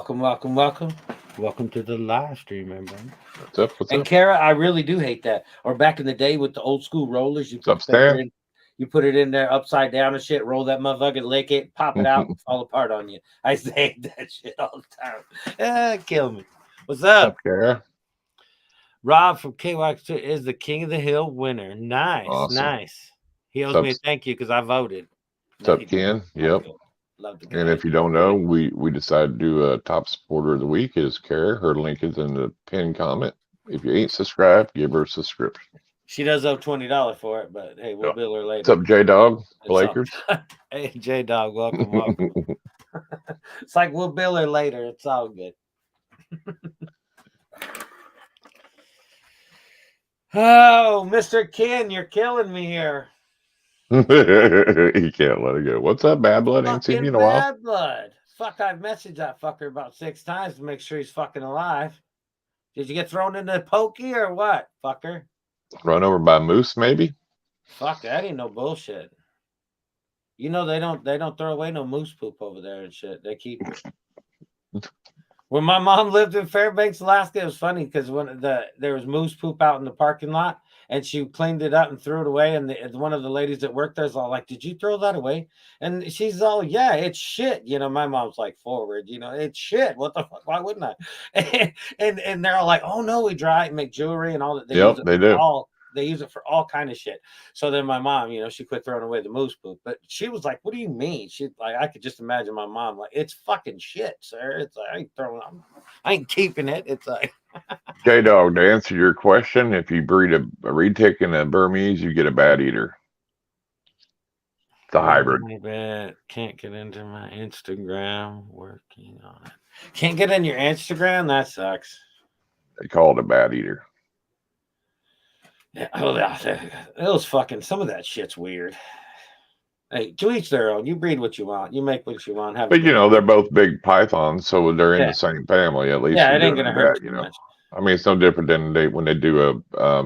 Welcome to the live stream, everybody. What's up? What's And up? Cara, I really do hate that. Or back in the day with the old school rollers, you put What's the up, paper Stan? in, you put it in there upside down and shit, roll that motherfucker, lick it, pop it out, and fall apart on you. I used to hate that shit all the time. Kill me. What's What's up? up, Cara? Rob from KY is the King of the Hill winner. Nice, Awesome. nice. He owes What's me a up, thank you because I voted. what's up, Ken? Yep. Love the guy. And if you don't know, we decided to do a top supporter of the week is Cara. Her link is in the pinned comment. If you ain't subscribed, give her a subscription. She does owe $20 for it, but hey, we'll bill her later. What's up, J-Dog? Blakers? Hey, J-Dog, welcome. It's like we'll bill her later. It's all good. Oh, Mr. Ken, you're killing me here. He can't let it go. What's up, Bad Blood? Ain't seen you in a while. Bad Blood. Fuck, I've messaged that fucker about 6 times to make sure he's fucking alive. Did you get thrown into the pokey or what, fucker? Run over by moose, maybe? Fuck, that ain't no bullshit. You know they don't throw away no moose poop over there and shit. They keep it. When my mom lived in Fairbanks, Alaska, it was funny because when there was moose poop out in the parking lot, and she cleaned it up and threw it away, and one of the ladies that worked there is all like, "Did you throw that away?" And she's all, "Yeah, it's shit." You know, my mom's like forward. You know, it's shit. What the fuck? Why wouldn't I? and they're all like, "Oh no, we dry it and make jewelry and all that." Yep, they do. They use it for all kind of shit. So then my mom, you know, she quit throwing away the moose poop. But she was like, "What do you mean?" She like, I could just imagine my mom like, "It's fucking shit, sir. It's like I ain't keeping it." It's like J-Dog, to answer your question, if you breed a retic and a Burmese, you get a bad eater. It's a hybrid. Can't get into my Instagram. Working on it. Can't get in your Instagram? That sucks. They call it a bad eater. Yeah, it was fucking. Some of that shit's weird. Hey, to each their own. You breed what you want. You make what you want. But you know, they're both big pythons, so they're in the same family. At least, yeah, it ain't gonna hurt too much. I mean, it's no different than when they do a,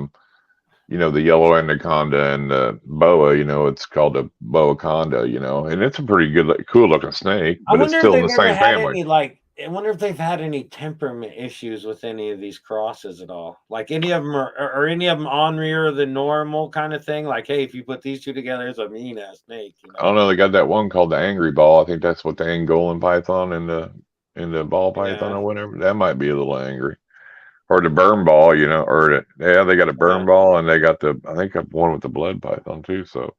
you know, the yellow anaconda and the boa. You know, it's called a boa conda. You know, and it's a pretty good, cool looking snake, but it's still in the same family. I wonder if they've had any temperament issues with any of these crosses at all. Like any of them are any of them ornerier than normal kind of thing. Like, hey, if you put these two together, it's a mean ass snake. You know? I don't know. They got that one called the angry ball. I think that's what the Angolan python and the ball python or whatever. That might be a little angry. Or the burn ball, you know, or they got a burn ball and they got I think one with the blood python too. So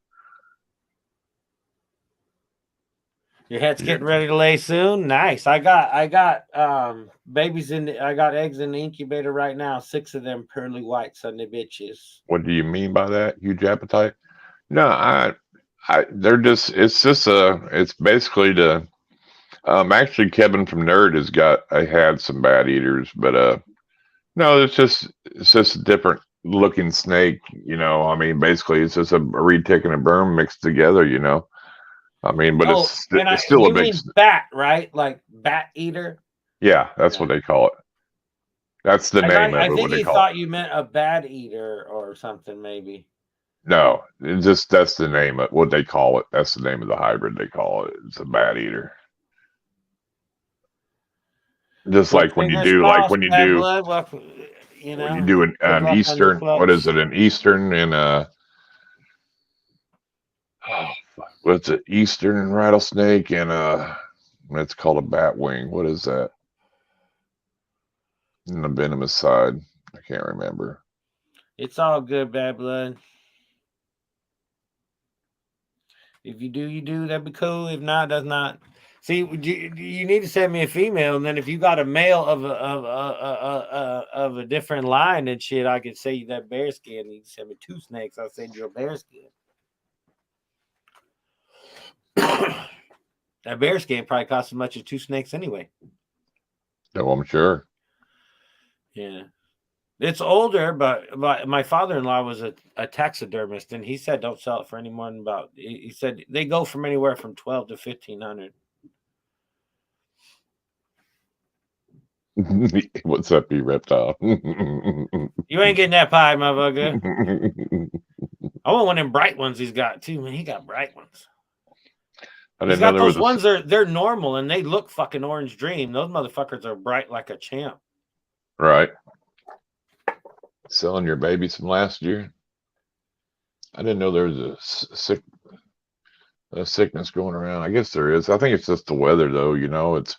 your head's getting ready to lay soon. Nice. I got babies I got eggs in the incubator right now. 6 of them pearly white Sunday bitches. What do you mean by that? Huge appetite? No, they're just it's basically actually Kevin from Nerd had some bad eaters, but no, it's just a different looking snake, you know. I mean, basically it's just a retic and a berm mixed together, you know. I mean, but it's still a big bat, right? Like bat eater. Yeah, that's what they call it. That's the name of it. I think he thought you meant a bad eater or something, maybe. No, that's the name of what they call it. That's the name of the hybrid they call it. It's a bat eater. Just like when you do an Eastern, what is it? An Eastern and what's it? Eastern rattlesnake and it's called a bat wing. What is that? In the venomous side, I can't remember. It's all good, Bad Blood. If you do, you do. That'd be cool. If not, that's not. See, you need to send me a female, and then if you got a male of a different line and shit, I could say that bear skin. You can send me 2 snakes. I'll send you a bear skin. That bear skin probably costs as much as 2 snakes anyway. Oh, I'm sure. Yeah. It's older, but my father-in-law was a taxidermist, and he said don't sell it for any more than about. He said they go from anywhere from 12 to 1,500. What's up, you reptile? You ain't getting that pie, motherfucker. I want one of them bright ones he's got too, man. He got bright ones. I He's didn't know got there was those ones they're normal and they look fucking orange dream. Those motherfuckers are bright like a champ. Right. Selling your babies from last year. I didn't know there was a sickness going around. I guess there is. I think it's just the weather, though. You know, it's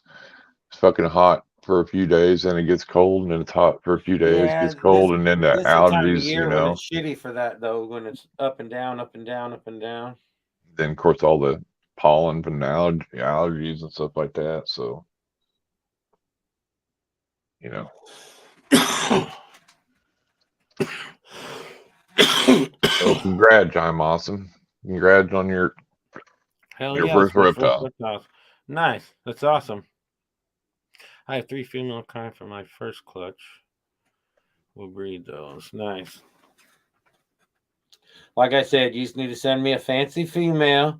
fucking hot for a few days, and it gets cold, and then it's hot for a few days, Yeah, gets cold, and then the this is the time of allergies. You year when know, it's shitty for that though, when it's up and down, up and down, up and down. then of course all the pollen from the allergies and stuff like that. So, you know. So congrats, I'm awesome. Congrats on your Hell your yeah, first reptile. Nice. That's awesome. I have 3 female kind for my first clutch. We'll breed those. Nice. Like I said, you just need to send me a fancy female.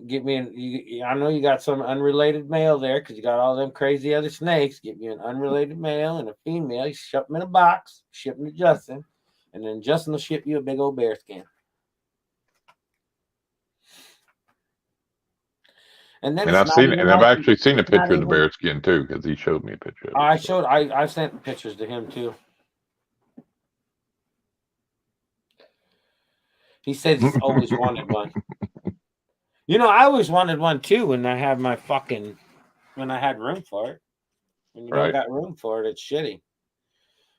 Get me I know you got some unrelated male there because you got all them crazy other snakes. Get me an unrelated male and a female. You ship them in a box, ship them to Justin, and then Justin will ship you a big old bear skin. And then I've actually seen a picture of the bear skin too, because he showed me a picture of it. I sent pictures to him too. He said he's always wanted one. You know, I always wanted one too when I had when I had room for it. When you don't got room for it, it's shitty.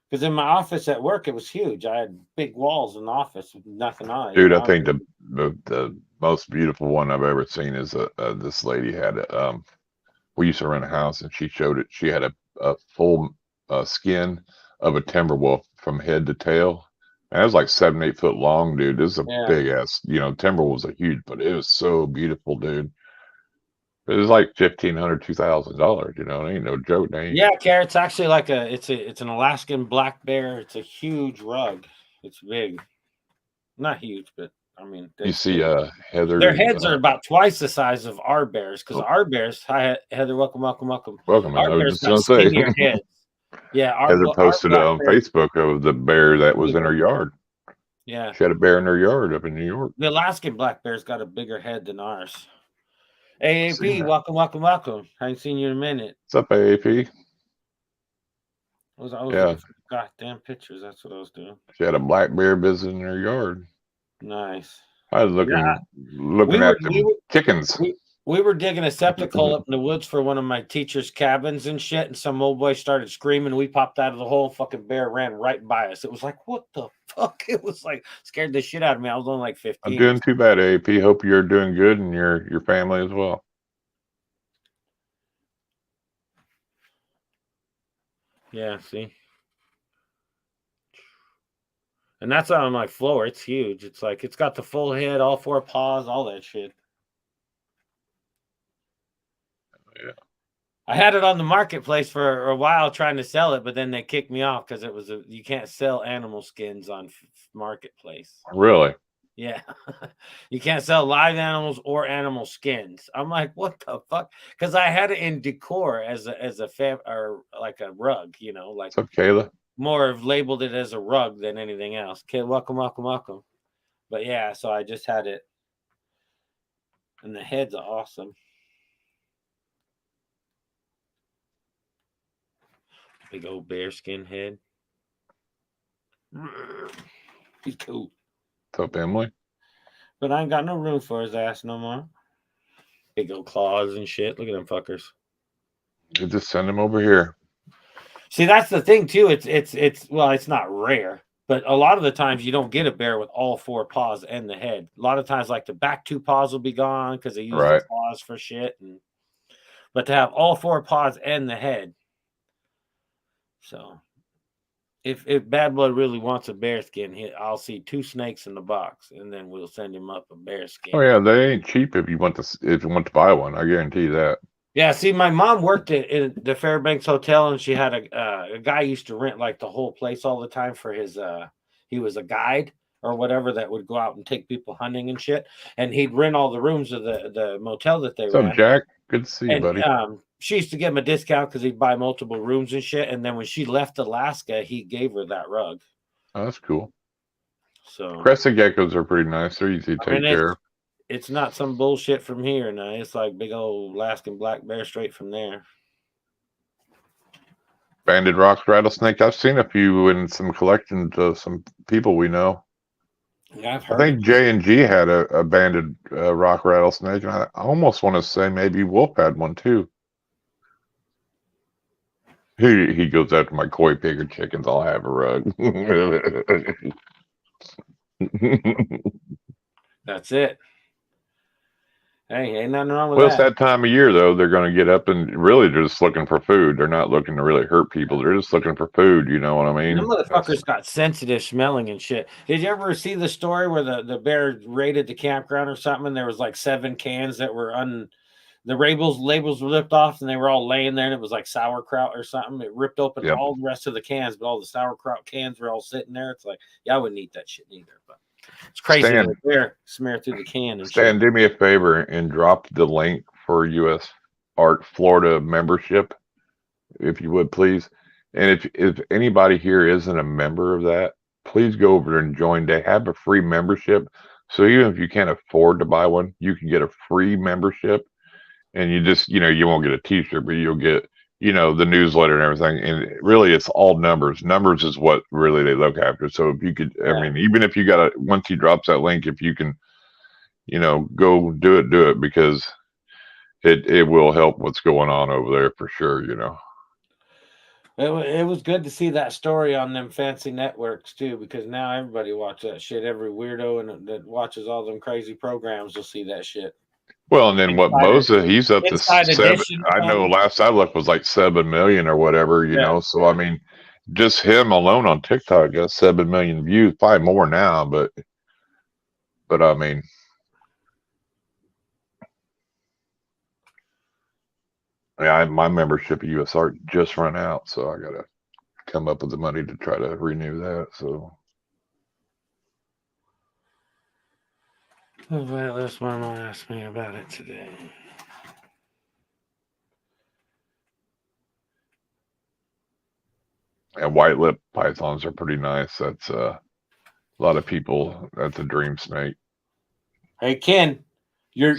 Because in my office at work, it was huge. I had big walls in the office with nothing on it. Dude, I think the most beautiful one I've ever seen is this lady had we used to rent a house, and she showed it. She had a full skin of a timber wolf from head to tail. And it was like 7-8 foot long, dude. This is a big ass, timber wolves are huge, but it was so beautiful, dude. It was like $1,500, $2,000. You know, it ain't no joke. Yeah, Cara, it's actually like it's an Alaskan black bear. It's a huge rug. It's big, not huge, but I mean, you see, Heather. Their heads are about twice the size of our bears because our bears. Hi, Heather. Welcome. Welcome. Our I bears was just got gonna say. skinnier heads. Yeah, Heather posted on Facebook of the bear that was in her yard. Yeah, she had a bear in her yard up in New York. The Alaskan black bear's got a bigger head than ours. AAP, welcome. I ain't seen you in a minute. What's up, AAP? I was looking for goddamn pictures. That's what I was doing. She had a black bear visiting her yard. Nice. I was looking at the chickens. We were digging a septic hole up in the woods for one of my teacher's cabins and shit, and some old boy started screaming. We popped out of the hole. Fucking bear ran right by us. It was like, what the fuck? It was like scared the shit out of me. I was only like 15. I'm doing too bad, AP. Hope you're doing good and your family as well. Yeah, see. And that's on my floor. It's huge. It's like it's got the full head, all 4 paws, all that shit. Yeah. I had it on the marketplace for a while trying to sell it, but then they kicked me off because it was you can't sell animal skins on marketplace. Really? Yeah. You can't sell live animals or animal skins. I'm like, what the fuck? Because I had it in decor as a or like a rug, like. What's up, Kayla? More have labeled it as a rug than anything else. Okay, welcome. But yeah, so I just had it, and the head's awesome. Big old bearskin head. He's cool. What's up, Emily? But I ain't got no room for his ass no more. Big old claws and shit. Look at them fuckers. You just send them over here. See, that's the thing too. It's not rare, but a lot of the times you don't get a bear with all 4 paws and the head. A lot of times, like the back 2 paws will be gone because they use the paws for shit. But to have all 4 paws and the head. So, if Bad Blood really wants a bear skin, I'll see 2 snakes in the box, and then we'll send him up a bear skin. Oh yeah, they ain't cheap if you want to buy one. I guarantee that. Yeah, see, my mom worked in the Fairbanks Hotel, and she had a guy used to rent like the whole place all the time for his. He was a guide or whatever that would go out and take people hunting and shit, and he'd rent all the rooms of the motel that they ran. What's up, Jack? Good to see you, buddy. She used to give him a discount because he'd buy multiple rooms and shit. And then when she left Alaska, he gave her that rug. Oh, that's cool. So crested geckos are pretty nice. They're easy to take care of. It's not some bullshit from here. No, it's like big old Alaskan black bear straight from there. Banded rock rattlesnake. I've seen a few in some collections of some people we know. Yeah, I've I heard. think J&G had a banded rock rattlesnake, and I almost want to say maybe Wolf had one too. He goes after my koi pig or chickens. I'll have a rug. That's it. Hey, ain't nothing wrong with Well, it's that. that time of year though. They're going to get up and really they're just looking for food. They're not looking to really hurt people. They're just looking for food. You know what I mean? Them motherfuckers got sensitive smelling and shit. Did you ever see the story where the bear raided the campground or something? And there was like 7 cans that were the labels were ripped off and they were all laying there and it was like sauerkraut or something. It ripped open all the rest of the cans, but all the sauerkraut cans were all sitting there. It's like, yeah, I wouldn't eat that shit either. But it's crazy that a bear smear through the can and Stan, shit. do me a favor and drop the link for U.S. Art Florida membership, if you would, please. And if anybody here isn't a member of that, please go over and join. They have a free membership. So even if you can't afford to buy one, you can get a free membership. And you just, you won't get a t-shirt, but you'll get, the newsletter and everything. And really, it's all numbers. Numbers is what really they look after. So if you could, I mean, even if you got once he drops that link, if you can, go do it because it will help what's going on over there for sure, It was good to see that story on them fancy networks too, because now everybody watches that shit. Every weirdo and that watches all them crazy programs will see that shit. Well, and then what Boza, he's up to 7. I know last I looked was like 7 million or whatever, So I mean, just him alone on TikTok got 7 million views, probably more now, but I mean, yeah, my membership at US Art just run out, so I gotta come up with the money to try to renew that. So. Well, this one will ask me about it today. And white lip pythons are pretty nice. That's a lot of people. That's a dream snake. Hey Ken, your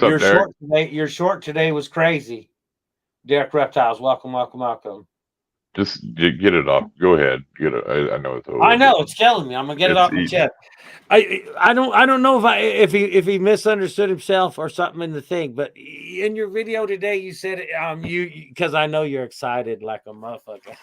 short today was crazy. Derek Reptiles, welcome. Just get it off. Go ahead. Get it. I know it's over. I know it's killing me. I'm gonna get it off my chest. I don't know if he misunderstood himself or something in the thing, but in your video today you said you because I know you're excited like a motherfucker.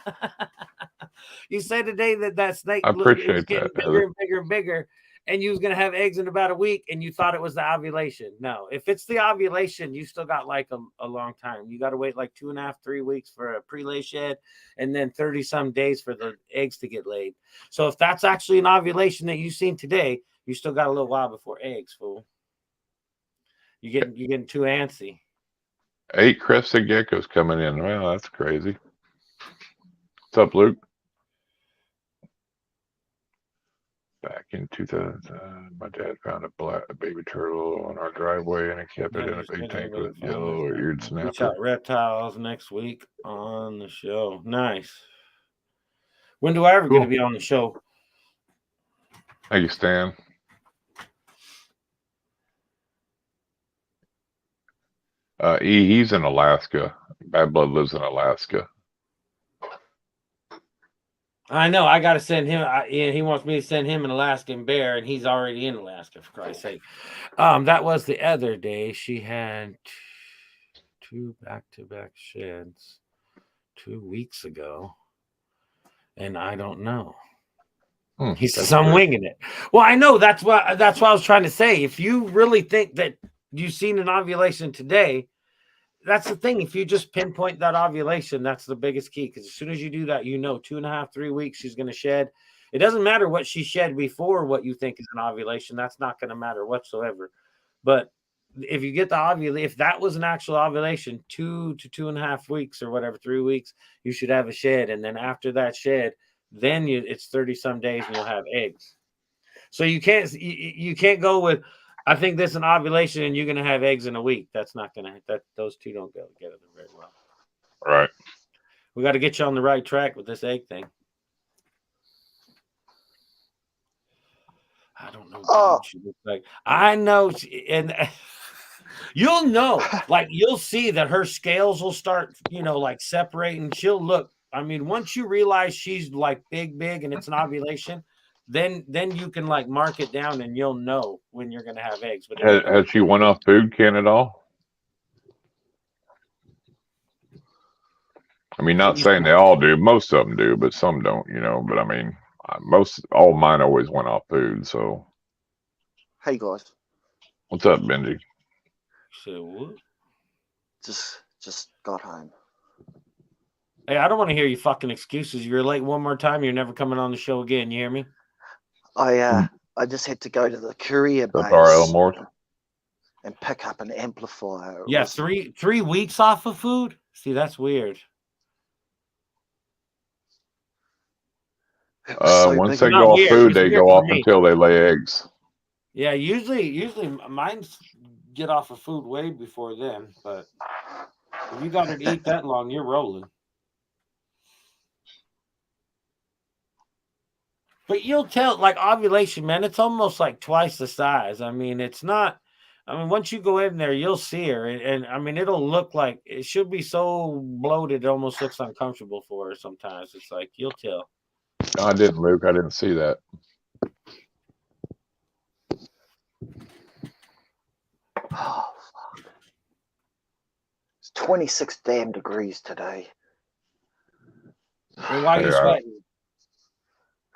You said today that snake was getting bigger and bigger and bigger, and you was gonna have eggs in about a week, and you thought it was the ovulation. No, if it's the ovulation, you still got like a long time. You got to wait like 2.5, 3 weeks for a pre-lay shed, and then 30 some days for the eggs to get laid. So if that's actually an ovulation that you've seen today, you still got a little while before eggs, fool. You're getting too antsy. 8 crested geckos coming in. Well, that's crazy. What's up, Luke? Back in 2000, my dad found a baby turtle on our driveway, and he kept it in a big tank with yellow eared snapper. We shot reptiles next week on the show. Nice. When do I ever get to be on the show? Thank you, Stan. He's in Alaska. Bad Blood lives in Alaska. I know. I got to send him. He wants me to send him an Alaskan bear, and he's already in Alaska, for Christ's sake. That was the other day. She had 2 back-to-back sheds 2 weeks ago, and I don't know. He says I'm winging it. Well, I know that's what I was trying to say. If you really think that you've seen an ovulation today, that's the thing. If you just pinpoint that ovulation, that's the biggest key. Because as soon as you do that, 2.5, 3 weeks, she's going to shed. It doesn't matter what she shed before what you think is an ovulation. That's not going to matter whatsoever. But if you get the ovulation, if that was an actual ovulation, 2 to 2.5 weeks or whatever, 3 weeks, you should have a shed. And then after that shed, then it's 30 some days and you'll have eggs. So you can't go with, I think this is an ovulation and you're going to have eggs in a week. That's not going to, those two don't go together very well. Right. We got to get you on the right track with this egg thing. I don't know, dude. Oh. She looks like I know, and you'll know, like you'll see that her scales will start, like separating. She'll look. I mean, once you realize she's like big, and it's an ovulation, then you can like mark it down, and you'll know when you're gonna have eggs. But Has she went off food can at all? I mean, not saying they all do. Most of them do, but some don't. But I mean, all mine always went off food. So, Hey guys, what's up, Benji? So what? Just got home. Hey, I don't want to hear you fucking excuses. You're late one more time. You're never coming on the show again. You hear me? I just had to go to the courier base Morphs? and pick up an amplifier. Yeah, 3 weeks off of food. See, that's weird. Once they go off food, they go off until they lay eggs. Yeah, usually mine get off of food way before then. But if you got to eat that long, you're rolling. But you'll tell, like ovulation, man, it's almost like twice the size. I mean, it's not. I mean, once you go in there, you'll see her, and I mean, it'll look like it should be so bloated, it almost looks uncomfortable for her. Sometimes it's like you'll tell. No, I didn't, Luke. I didn't see that. Oh, fuck. It's 26 damn degrees today. Well, why are you sweating?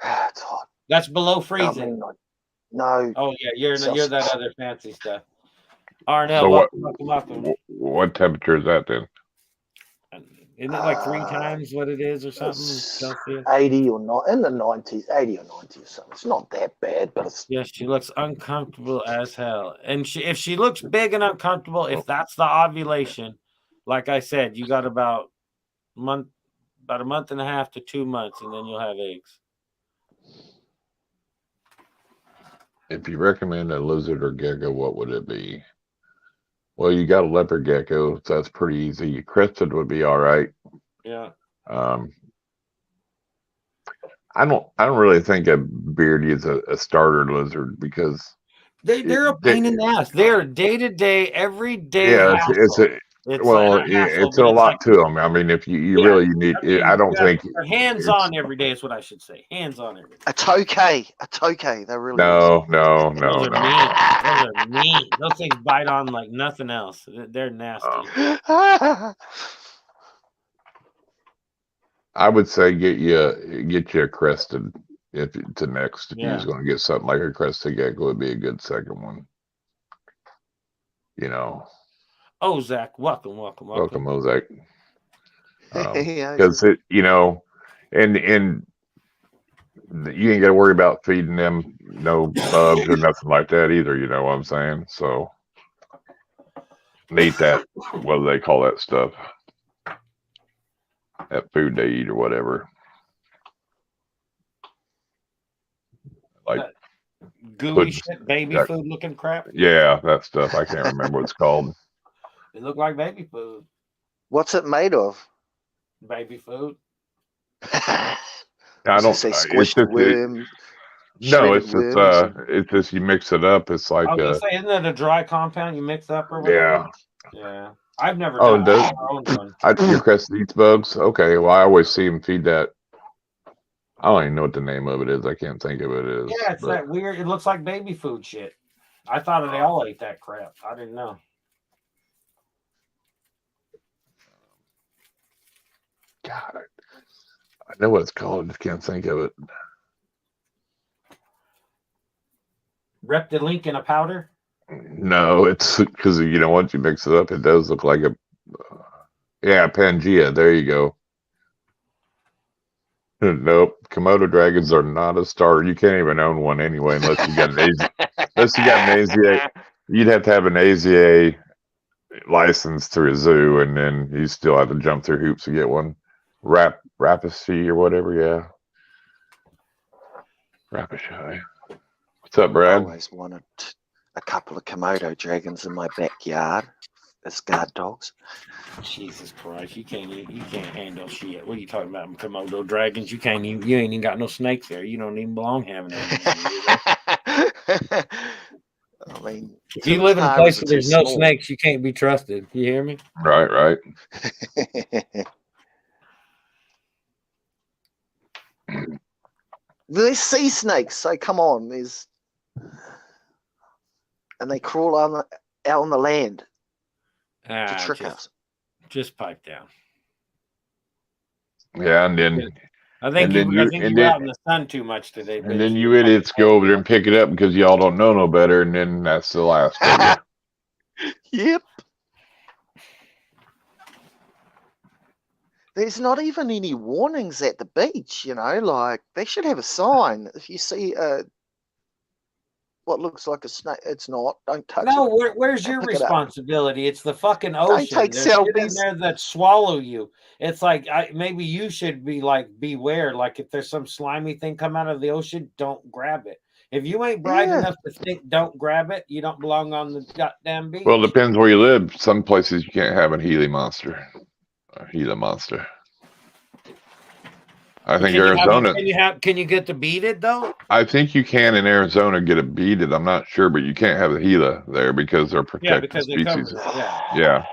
It's hot. That's below freezing. No. Oh yeah, you're that other fancy stuff. Arnell, So welcome. What temperature is that then? Isn't it like 3 times what it is or something? 80 or not in the 90s, 80 or 90 or something. It's not that bad, but it's. Yes, she looks uncomfortable as hell. And if she looks big and uncomfortable, if that's the ovulation, like I said, you got about a month and a half to 2 months, and then you'll have eggs. If you recommend a lizard or gecko, what would it be? Well, you got a leopard gecko, so that's pretty easy. Crested would be all right. Yeah. I don't really think a beardy is a starter lizard because they're a pain in the ass. They're day-to-day, every day. Yeah, it's a lot to them. I mean, if you really need, I don't think hands on every day is what I should say. Hands on every day. A tokay. They're really no. Those are mean. Those things bite on like nothing else. They're nasty. I would say get you a crested to next. If you're going to get something like a crested gecko, would be a good second one. Oh, Zach, welcome, Zach. Because and you ain't got to worry about feeding them no bugs or nothing like that either. You know what I'm saying? So need that. What do they call that stuff? That food they eat or whatever. Like gooey shit, baby food looking crap. Yeah, that stuff. I can't remember what it's called. It looked like baby food. What's it made of? Baby food. I don't say squished worms. It's just you mix it up. It's like I was gonna say, isn't that a dry compound you mix up or whatever? Yeah. I've never done that. Your crested eats bugs? Okay, well I always see them feed that. I don't even know what the name of it is. I can't think of it is. Yeah, it's that weird. It looks like baby food shit. I thought they all ate that crap. I didn't know. God, I know what it's called. I just can't think of it. Reptile in a powder? No, it's because once you mix it up, it does look like a Pangea. There you go. Nope, Komodo dragons are not a starter. You can't even own one anyway unless you got an AZA. You'd have to have an AZA license through a zoo, and then you still have to jump through hoops to get one. Rapacy or whatever, Rapacy. What's up, Brad? I always wanted a couple of Komodo dragons in my backyard as guard dogs. Jesus Christ, you can't handle shit. What are you talking about? Komodo dragons? You ain't even got no snakes there. You don't even belong having them. I mean, If you 2 live in a taras place are where too there's no small. snakes, you can't be trusted. You hear me? Right, right. There's sea snakes, so come on, and they crawl out on the land to trick us. Just pipe down. Yeah, and then I think you were out in the sun too much today. and then you idiots go over there and pick it up because y'all don't know no better, and then that's the last of you. Yep. There's not even any warnings at the beach, like they should have a sign. If you see what looks like a snake, it's not. Don't touch it. No, where's Don't your pick it up. responsibility? It's the fucking Don't ocean. take There's shit in selfies. there that swallow you. It's like maybe you should be like beware. Like if there's some slimy thing come out of the ocean, don't grab it. If you ain't bright enough to think, don't grab it. You don't belong on the goddamn beach. Well, it depends where you live. Some places you can't have a Gila monster. I think Arizona. Can you get the beaded though? I think you can in Arizona get it beaded. I'm not sure, but you can't have the Gila there because they're protected species. Yeah.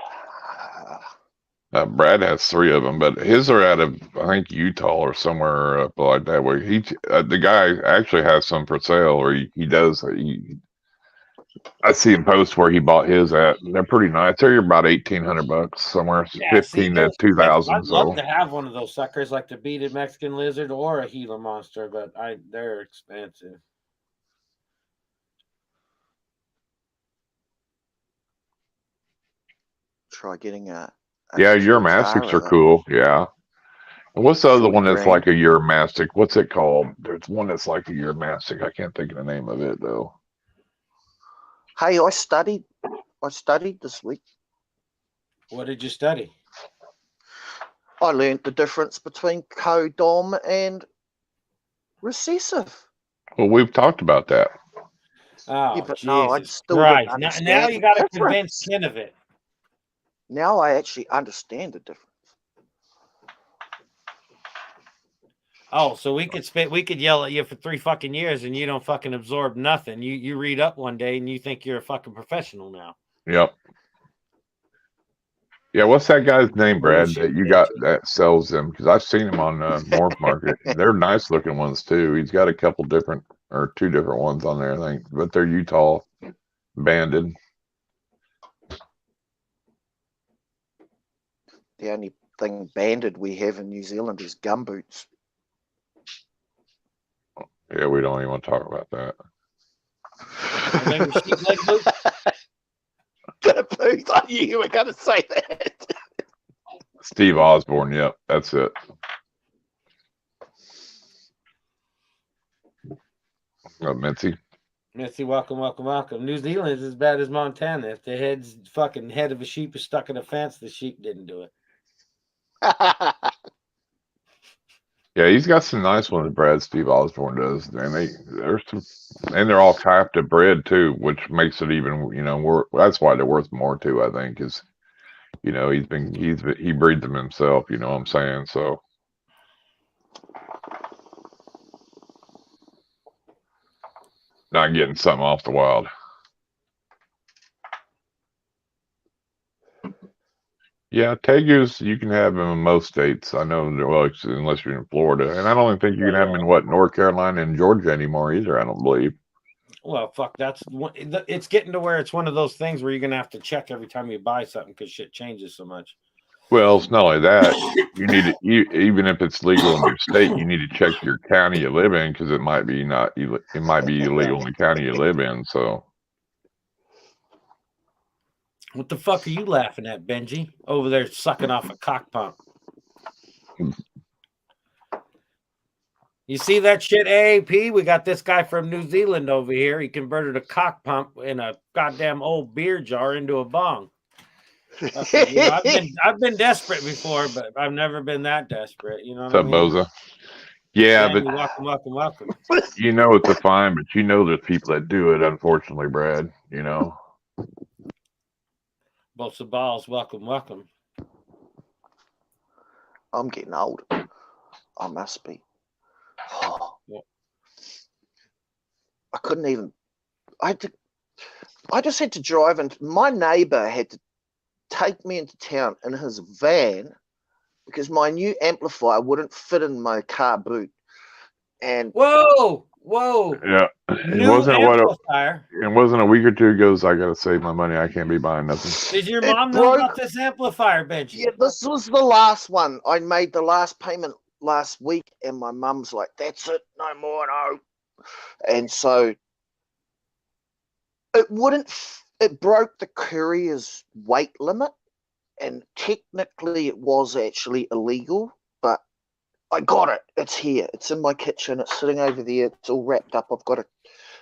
Brad has 3 of them, but his are out of I think Utah or somewhere up like that. Where the guy actually has some for sale, or he does. I see him post where he bought his at. They're pretty nice. They're about $1,800 somewhere, 15 to 2,000. I'd love to have one of those suckers, like the beaded Mexican lizard or a Gila monster, but they're expensive. Try getting a yeah, Euromastics are cool. Yeah. And what's the other one that's like a Euromastic? What's it called? There's one that's like a Euromastic. I can't think of the name of it though. Hey, I studied this week. What did you study? I learned the difference between co-dom and recessive. Well, we've talked about that. Oh, yeah, but Jesus no, I still Christ. didn't understand Now you got to the convince difference. Ken of it. Now I actually understand the difference. Oh, so we could yell at you for 3 fucking years and you don't fucking absorb nothing. You read up one day and you think you're a fucking professional now. Yep. Yeah, what's that guy's name, Brad, that you got that sells them? Because I've seen him on Morph Market. They're nice looking ones too. He's got a couple different, or 2 different ones on there, I think, but they're Utah banded. The only thing banded we have in New Zealand is gumboots. Yeah, we don't even want to talk about that. Boots. I knew you were going to say that. Steve Osborne. Yep, that's it. Oh, Mitzi, welcome. New Zealand is as bad as Montana. If the head of a sheep is stuck in a fence, the sheep didn't do it. Yeah, he's got some nice ones. Steve Osborne does, and they're all captive bred too, which makes it even that's why they're worth more too. I think is he breeds them himself. You know what I'm saying? So not getting something off the wild. Yeah, tegus you can have them in most states. I know, well, unless you're in Florida, and I don't even think you can have them in North Carolina and Georgia anymore either. I don't believe. Well, fuck, it's getting to where it's one of those things where you're gonna have to check every time you buy something because shit changes so much. Well, it's not only that. You need to, even if it's legal in your state, you need to check your county you live in because it might be illegal in the county you live in. So. What the fuck are you laughing at, Benji? Over there sucking off a cock pump. You see that shit, AAP? We got this guy from New Zealand over here. He converted a cock pump in a goddamn old beer jar into a bong. I've been desperate before, but I've never been that desperate. You know what I mean? Boza? Yeah, Danny, but welcome. You know it's a fine, but there's people that do it. Unfortunately, Brad. Both the balls, welcome. I'm getting old. I must be. Oh. I couldn't even I just had to drive, and my neighbour had to take me into town in his van because my new amplifier wouldn't fit in my car boot. And whoa, Yeah. It new wasn't amplifier. It wasn't a week or two ago. I got to save my money. I can't be buying nothing. Did your It mom know broke. about this amplifier, Benji? Yeah, this was the last one. I made the last payment last week, and my mum's like, "That's it, no more, no." And so it broke the courier's weight limit, and technically it was actually illegal, but I got it. It's here. It's in my kitchen. It's sitting over there. It's all wrapped up. I've got to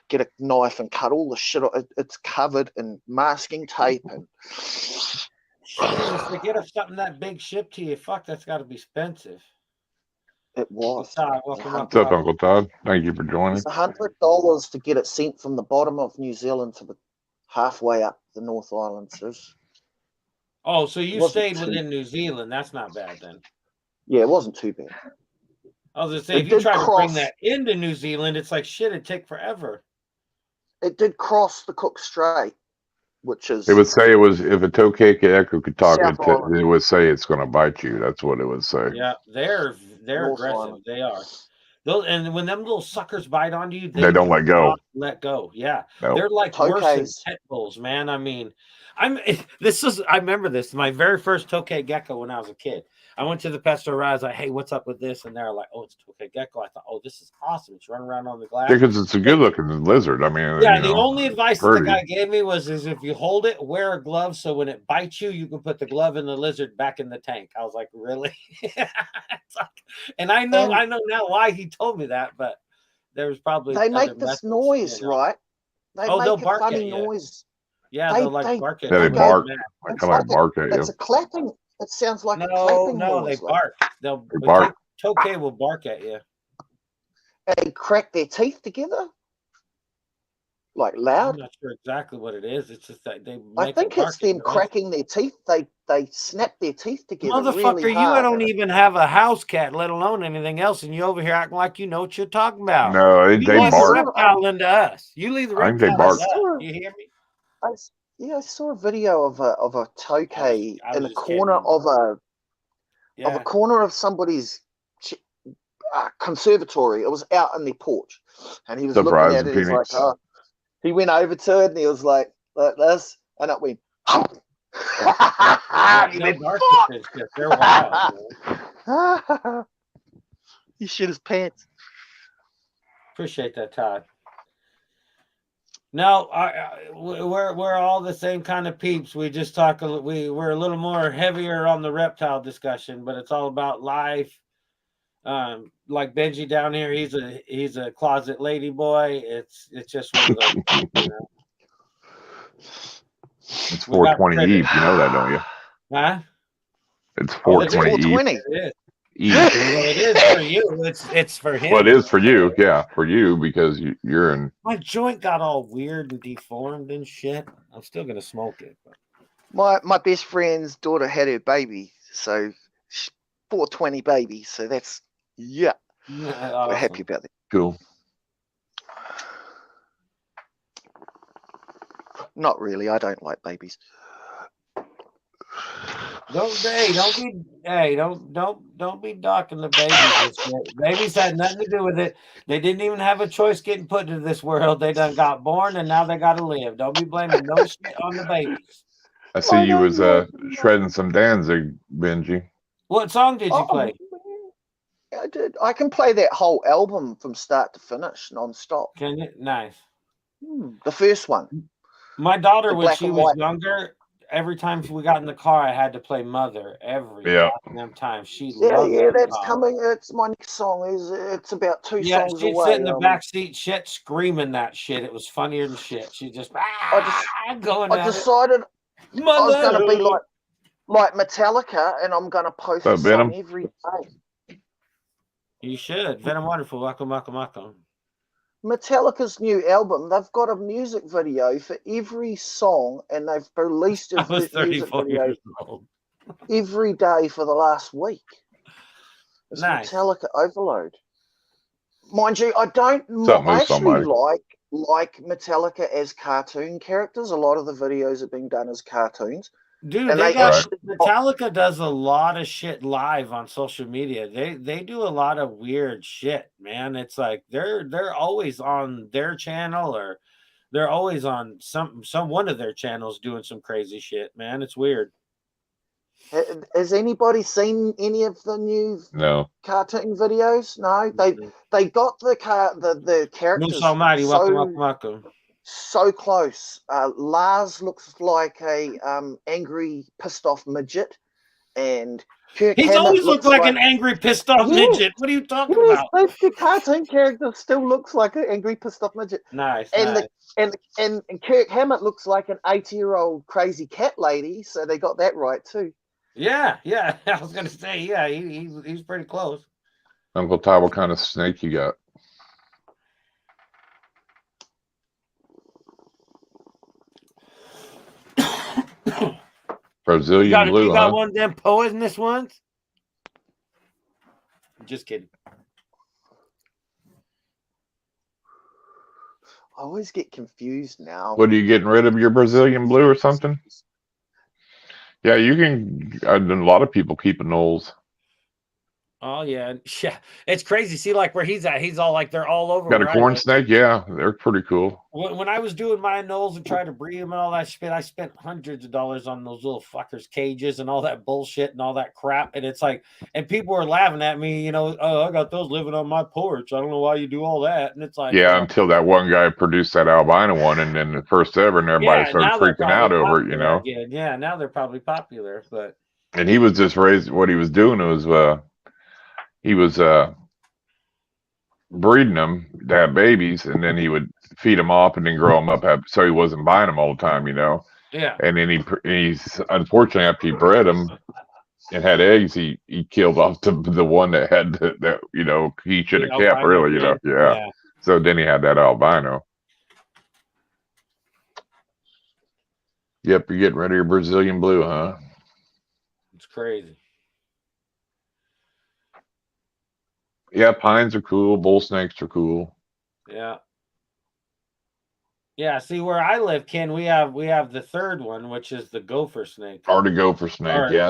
get a knife and cut all the shit. It's covered in masking tape. And Jesus, to get something that big shipped to you, fuck, that's got to be expensive. it was. Welcome What's up, Uncle Todd? Thank you for joining. It's $100 to get it sent from the bottom of New Zealand to the halfway up the North Island. Oh, so you stayed within New Zealand. That's not bad then. Yeah, it wasn't too bad. I was going to say, if you try to bring that into New Zealand, it's like shit, it'd take forever. It did cross the Cook Strait, which is... It would say it was, if a tokay gecko could talk, South it would say it's going to bite you. That's what it would say. Yeah, they're North aggressive. Island. They are. And when them little suckers bite onto you, They don't let go. Let go. Yeah. Nope. They're like worse than pit bulls, man. I mean, I remember this. My very first tokay gecko when I was a kid. I went to the pet store. I was like, "Hey, what's up with this?" And they're like, "Oh, it's a tokay gecko." I thought, "Oh, this is awesome. It's running around on the glass." Yeah, because it's a good-looking lizard. I mean, yeah. The only advice that the guy gave me was, if you hold it, wear a glove, so when it bites you, you can put the glove and the lizard back in the tank. I was like, "Really?" And I know now why he told me that, but there was probably they make this noise, right? They make a funny noise. Yeah, they'll like bark at you. Yeah, they bark. They kind of like bark at you. It's a clapping. It sounds like a clapping noise. They bark. They bark. Tokay will bark at you. They crack their teeth together, like loud. I'm not sure exactly what it is. It's just that they. I think it's them cracking their teeth. They snap their teeth together. Motherfucker, really you hard. don't even have a house cat, let alone anything else, and you over here acting like you know what you're talking about. No, they leave bark. The reptile into us. You leave the reptile they bark. into us. You hear me? I saw a video of a tokay in a corner of a corner of somebody's conservatory. It was out in their porch, and he was looking at it. He's like, "Oh." He went over to it, and he was like this, and it went. They're wild. He shit his pants. Appreciate that, Todd. No, we're all the same kind of peeps. We just talk. We're a little more heavier on the reptile discussion, but it's all about life. Like Benji down here, he's a closet lady boy. It's just one of those. You know? It's 420 Eve. You know that, don't you? Huh? It's 420 Eve. Well, it is for you. It's for him. Well, it is for you. Yeah, for you because you're in. My joint got all weird and deformed and shit. I'm still gonna smoke it. But... My best friend's daughter had her baby, so 420 baby. So that's awesome. We're happy about that. Cool. Not really. I don't like babies. Don't be docking the babies. Babies had nothing to do with it. They didn't even have a choice getting put into this world. They done got born and now they gotta live. Don't be blaming no shit on the babies. I see you was shredding some Danzig, Benji. What song did you play? I did. I can play that whole album from start to finish, non-stop. Can you? Nice. The first one. My daughter, when she was younger, every time we got in the car, I had to play Mother every goddamn time. She loved that's coming. It's my next song. It's about two songs away. She'd sit in the back seat, shit, screaming that shit. It was funnier than shit. She just I decided I was going to be like Metallica, and I'm going to post a song every day. You should. Venom Wonderful. Welcome. Metallica's new album, they've got a music video for every song, and they've released a music video every day for the last week. It's nice. Metallica overload. Mind you, I actually like like Metallica as cartoon characters. A lot of the videos are being done as cartoons. Dude, And they they got actually Metallica does a lot of shit live on social media. They do a lot of weird shit, man. It's like they're always on their channel, or they're always on some one of their channels doing some crazy shit, man. It's weird. Has anybody seen any of the new No. cartoon videos? No, they got the characters Moose Almighty, welcome. so close. Lars looks like a angry, pissed off midget, and Kirk He's Hammett always looked looks like an angry, pissed off Yes. midget. What are you talking yes, about? the cartoon character still looks like an angry, pissed off midget. Nice, And nice. and Kirk Hammett looks like an 80-year-old crazy cat lady, so they got that right too. Yeah. I was gonna say, yeah, he's pretty close. Uncle Todd, what kind of snake you got? Brazilian blue, you got huh? one of them poisonous ones? Just kidding. I always get confused now. What, are you getting rid of your Brazilian blue or something? Yeah, you can. A lot of people keep anoles. Oh yeah. It's crazy. See, like where he's at, he's all like they're all over. Got a corn snake? Yeah, they're pretty cool. When I was doing my anoles and trying to breed them and all that shit, I spent hundreds of dollars on those little fuckers' cages and all that bullshit and all that crap. And it's like, and people were laughing at me, you know, oh, I got those living on my porch. I don't know why you do all that. And it's like, yeah, until that one guy produced that albino one, and then the first ever, and everybody started freaking out over it, you know. Again. Yeah, now they're probably popular, but. And he was just raised. What he was doing was, he was breeding them to have babies, and then he would feed them off and then grow them up, so he wasn't buying them all the time, you know. Yeah. And then he's unfortunately, after he bred them and had eggs, he killed off the one that had that, you know, he should have kept, really, you know. Yeah. So then he had that albino. Yep, you're getting rid of your Brazilian blue, huh? It's crazy. Yeah, pines are cool. Bull snakes are cool. Yeah. Yeah, see where I live, Ken, we have the third one, which is the gopher snake. Or the gopher snake, yeah.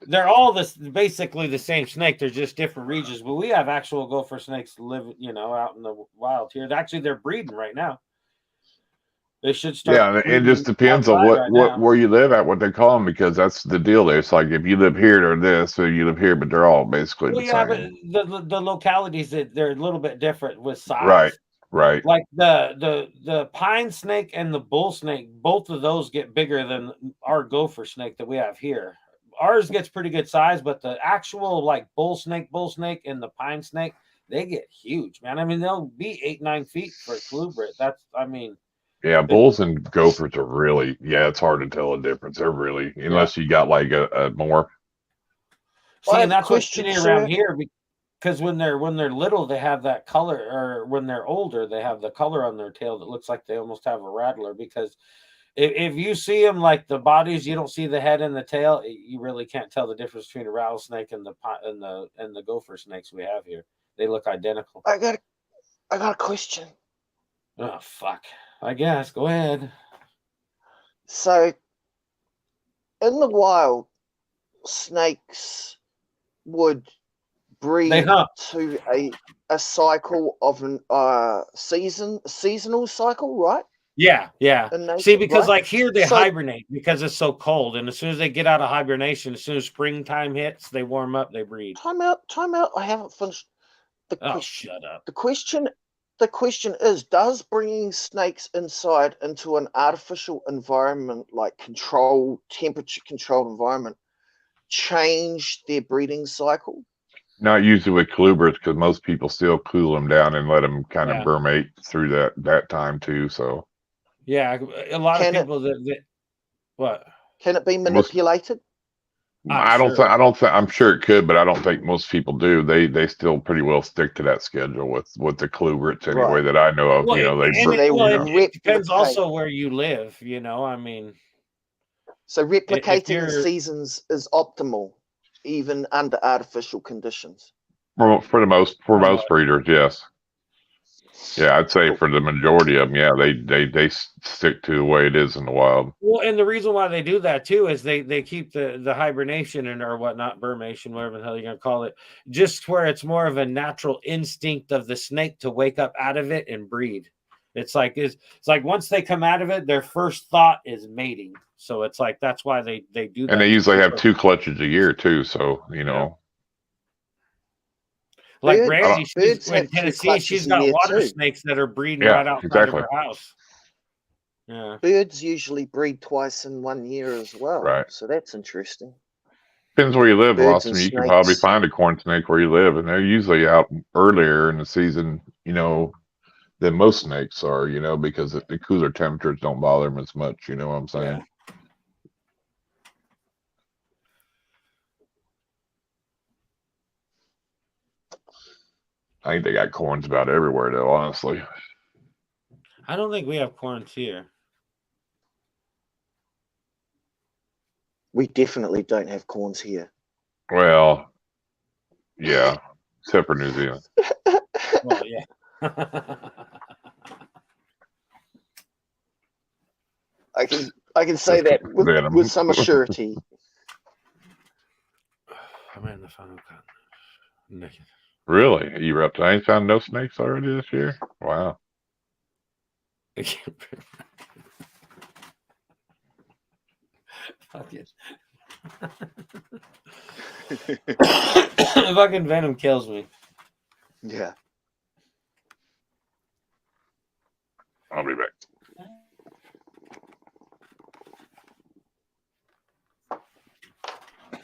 They're all basically the same snake. They're just different regions, but we have actual gopher snakes live, you know, out in the wild here. Actually, they're breeding right now. They should start. Yeah, it just depends on where you live at, what they call them, because that's the deal there. It's like if you live here, they're this, so you live here, but they're all basically the same. But the localities, they're a little bit different with size. Right. Like the pine snake and the bull snake, both of those get bigger than our gopher snake that we have here. Ours gets pretty good size, but the actual like bull snake and the pine snake, they get huge, man. I mean, they'll be 8-9 feet for a colubrid. Yeah, bulls and gophers are really, it's hard to tell a difference. They're really, unless you got like a more. See, and that's what's sitting around here, because when they're little, they have that color, or when they're older, they have the color on their tail that looks like they almost have a rattler. Because if you see them like the bodies, you don't see the head and the tail. You really can't tell the difference between a rattlesnake and the gopher snakes we have here. They look identical. I got a question. Oh fuck. I guess. Go ahead. So, in the wild, snakes would breed to a cycle of an seasonal cycle, right? Yeah. See, because like here they hibernate because it's so cold, and as soon as they get out of hibernation, as soon as springtime hits, they warm up, they breed. Time out. I haven't finished the question. Shut up. The question is, does bringing snakes inside into an artificial environment, like temperature controlled environment, change their breeding cycle? Not usually with colubrids, because most people still cool them down and let them kind of brumate through that time too. So yeah, a lot of people what can it be manipulated? I'm sure it could, but I don't think most people do. They still pretty well stick to that schedule with the colubrids anyway that I know of. Well, you know, it depends also where you live. You know, I mean, so replicating seasons is optimal, even under artificial conditions. For most breeders, yes. Yeah, I'd say for the majority of them, yeah, they stick to the way it is in the wild. Well, and the reason why they do that too is they keep the hibernation and or whatnot, bermation, whatever the hell you're gonna call it, just where it's more of a natural instinct of the snake to wake up out of it and breed. It's like once they come out of it, their first thought is mating. So it's like that's why they do that. And they usually have 2 clutches a year too, so you know. Like Birds- Randy, birds in have 2 Tennessee, clutches she's a got year water too. snakes that are breeding Yeah, right outside exactly. of her house. Yeah. Birds usually breed twice in 1 year as well. Right. So that's interesting. Depends where you live, Birds Austin. and You can probably snakes. find a corn snake where you live, and they're usually out earlier in the season, you know, than most snakes are, you know, because the cooler temperatures don't bother them as much. You know what I'm saying? Yeah. I think they got corns about everywhere, though. Honestly, I don't think we have corns here. We definitely don't have corns here. well, yeah, except for New Zealand. Well, yeah. I can say that with some assurity. I'm in the final cut. Naked. Really? You Reptile ain't found no snakes already this year? Wow. Fuck it. The fucking venom kills me. Yeah. I'll be back.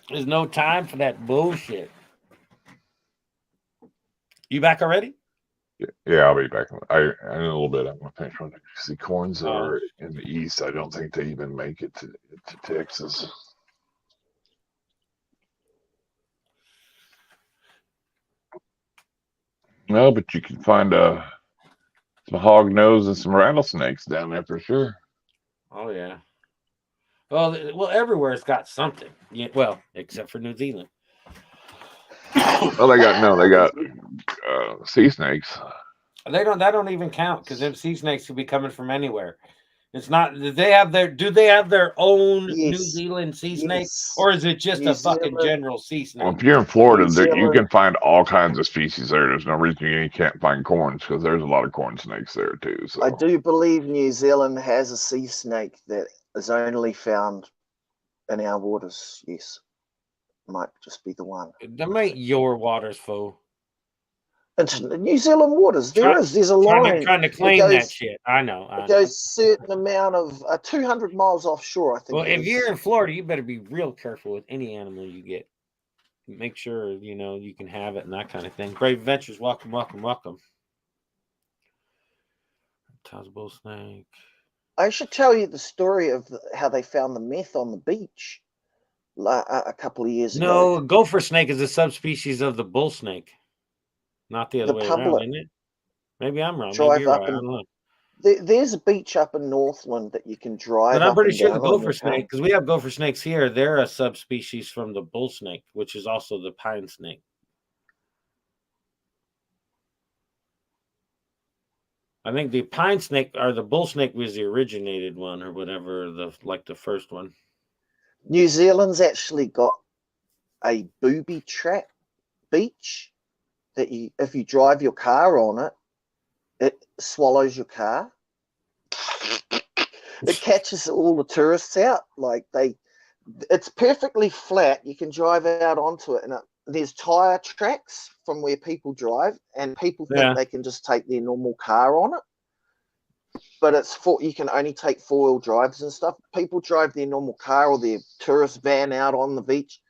There's no time for that bullshit. You back already? Yeah, I'll be back. In a little bit. I'm gonna finish one. See, corns are in the east. I don't think they even make it to Texas. No, but you can find some hog nose and some rattlesnakes down there for sure. Oh yeah. Well, everywhere's got something. Yeah, well, except for New Zealand. Well, they got sea snakes. That don't even count because them sea snakes could be coming from anywhere. It's not. Do they have their own New Zealand sea snake, or is it just a fucking general sea snake? Well, if you're in Florida, you can find all kinds of species there. There's no reason you can't find corns because there's a lot of corn snakes there too. So I do believe New Zealand has a sea snake that is only found in our waters. Yes, might just be the one. That make your waters full. Into New Zealand waters, there's a line trying to claim that shit. I know. It goes a certain amount of 200 miles offshore, I think. Well, if you're in Florida, you better be real careful with any animal you get. Make sure you can have it and that kind of thing. Brave Adventures, welcome. Bull snake. I should tell you the story of how they found the meth on the beach a couple of years ago. No, gopher snake is a subspecies of the bull snake. Not the other way around, isn't it? Maybe I'm wrong. Maybe you're right. I don't know. There's a beach up in Northland that you can drive. But I'm pretty sure the gopher snake, because we have gopher snakes here, they're a subspecies from the bull snake, which is also the pine snake. I think the pine snake or the bull snake was the originated one or whatever, the first one. New Zealand's actually got a booby trap beach that if you drive your car on it, it swallows your car. It catches all the tourists out. It's perfectly flat. You can drive out onto it, and there's tire tracks from where people drive, and people think they can just take their normal car on it. But you can only take 4-wheel drives and stuff. People drive their normal car or their tourist van out on the beach,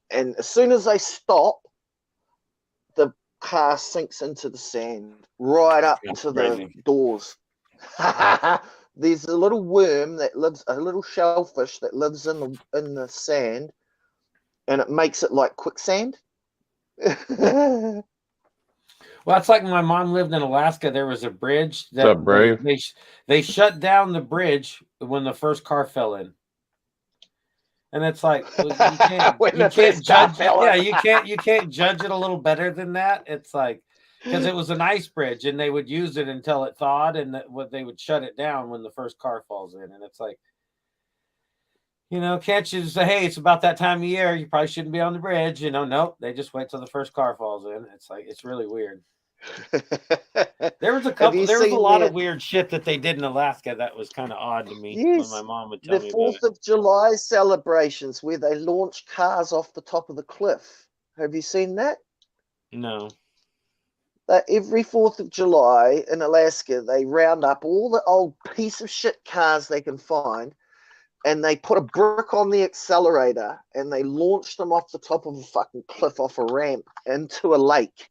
and as soon as they stop, the car sinks into the sand right up to the doors. There's a little worm a little shellfish that lives in the sand, and it makes it like quicksand. Well, it's like when my mom lived in Alaska. There was a bridge that What's up, Brave? They shut down the bridge when the first car fell in. And it's like you can't judge. Yeah, you can't judge it a little better than that. It's like because it was an ice bridge, and they would use it until it thawed, and they would shut it down when the first car falls in. And it's like, can't you say, hey, it's about that time of year, you probably shouldn't be on the bridge? Nope, they just wait till the first car falls in. It's like, it's really weird. There was a lot of weird shit that they did in Alaska that was kind of odd to me. Yes, when my mom would tell me the about 4th of July celebrations where they launch cars off the top of the cliff. Have you seen that? No. Every 4th of July in Alaska, they round up all the old piece of shit cars they can find, and they put a brick on the accelerator, and they launch them off the top of a fucking cliff off a ramp into a lake.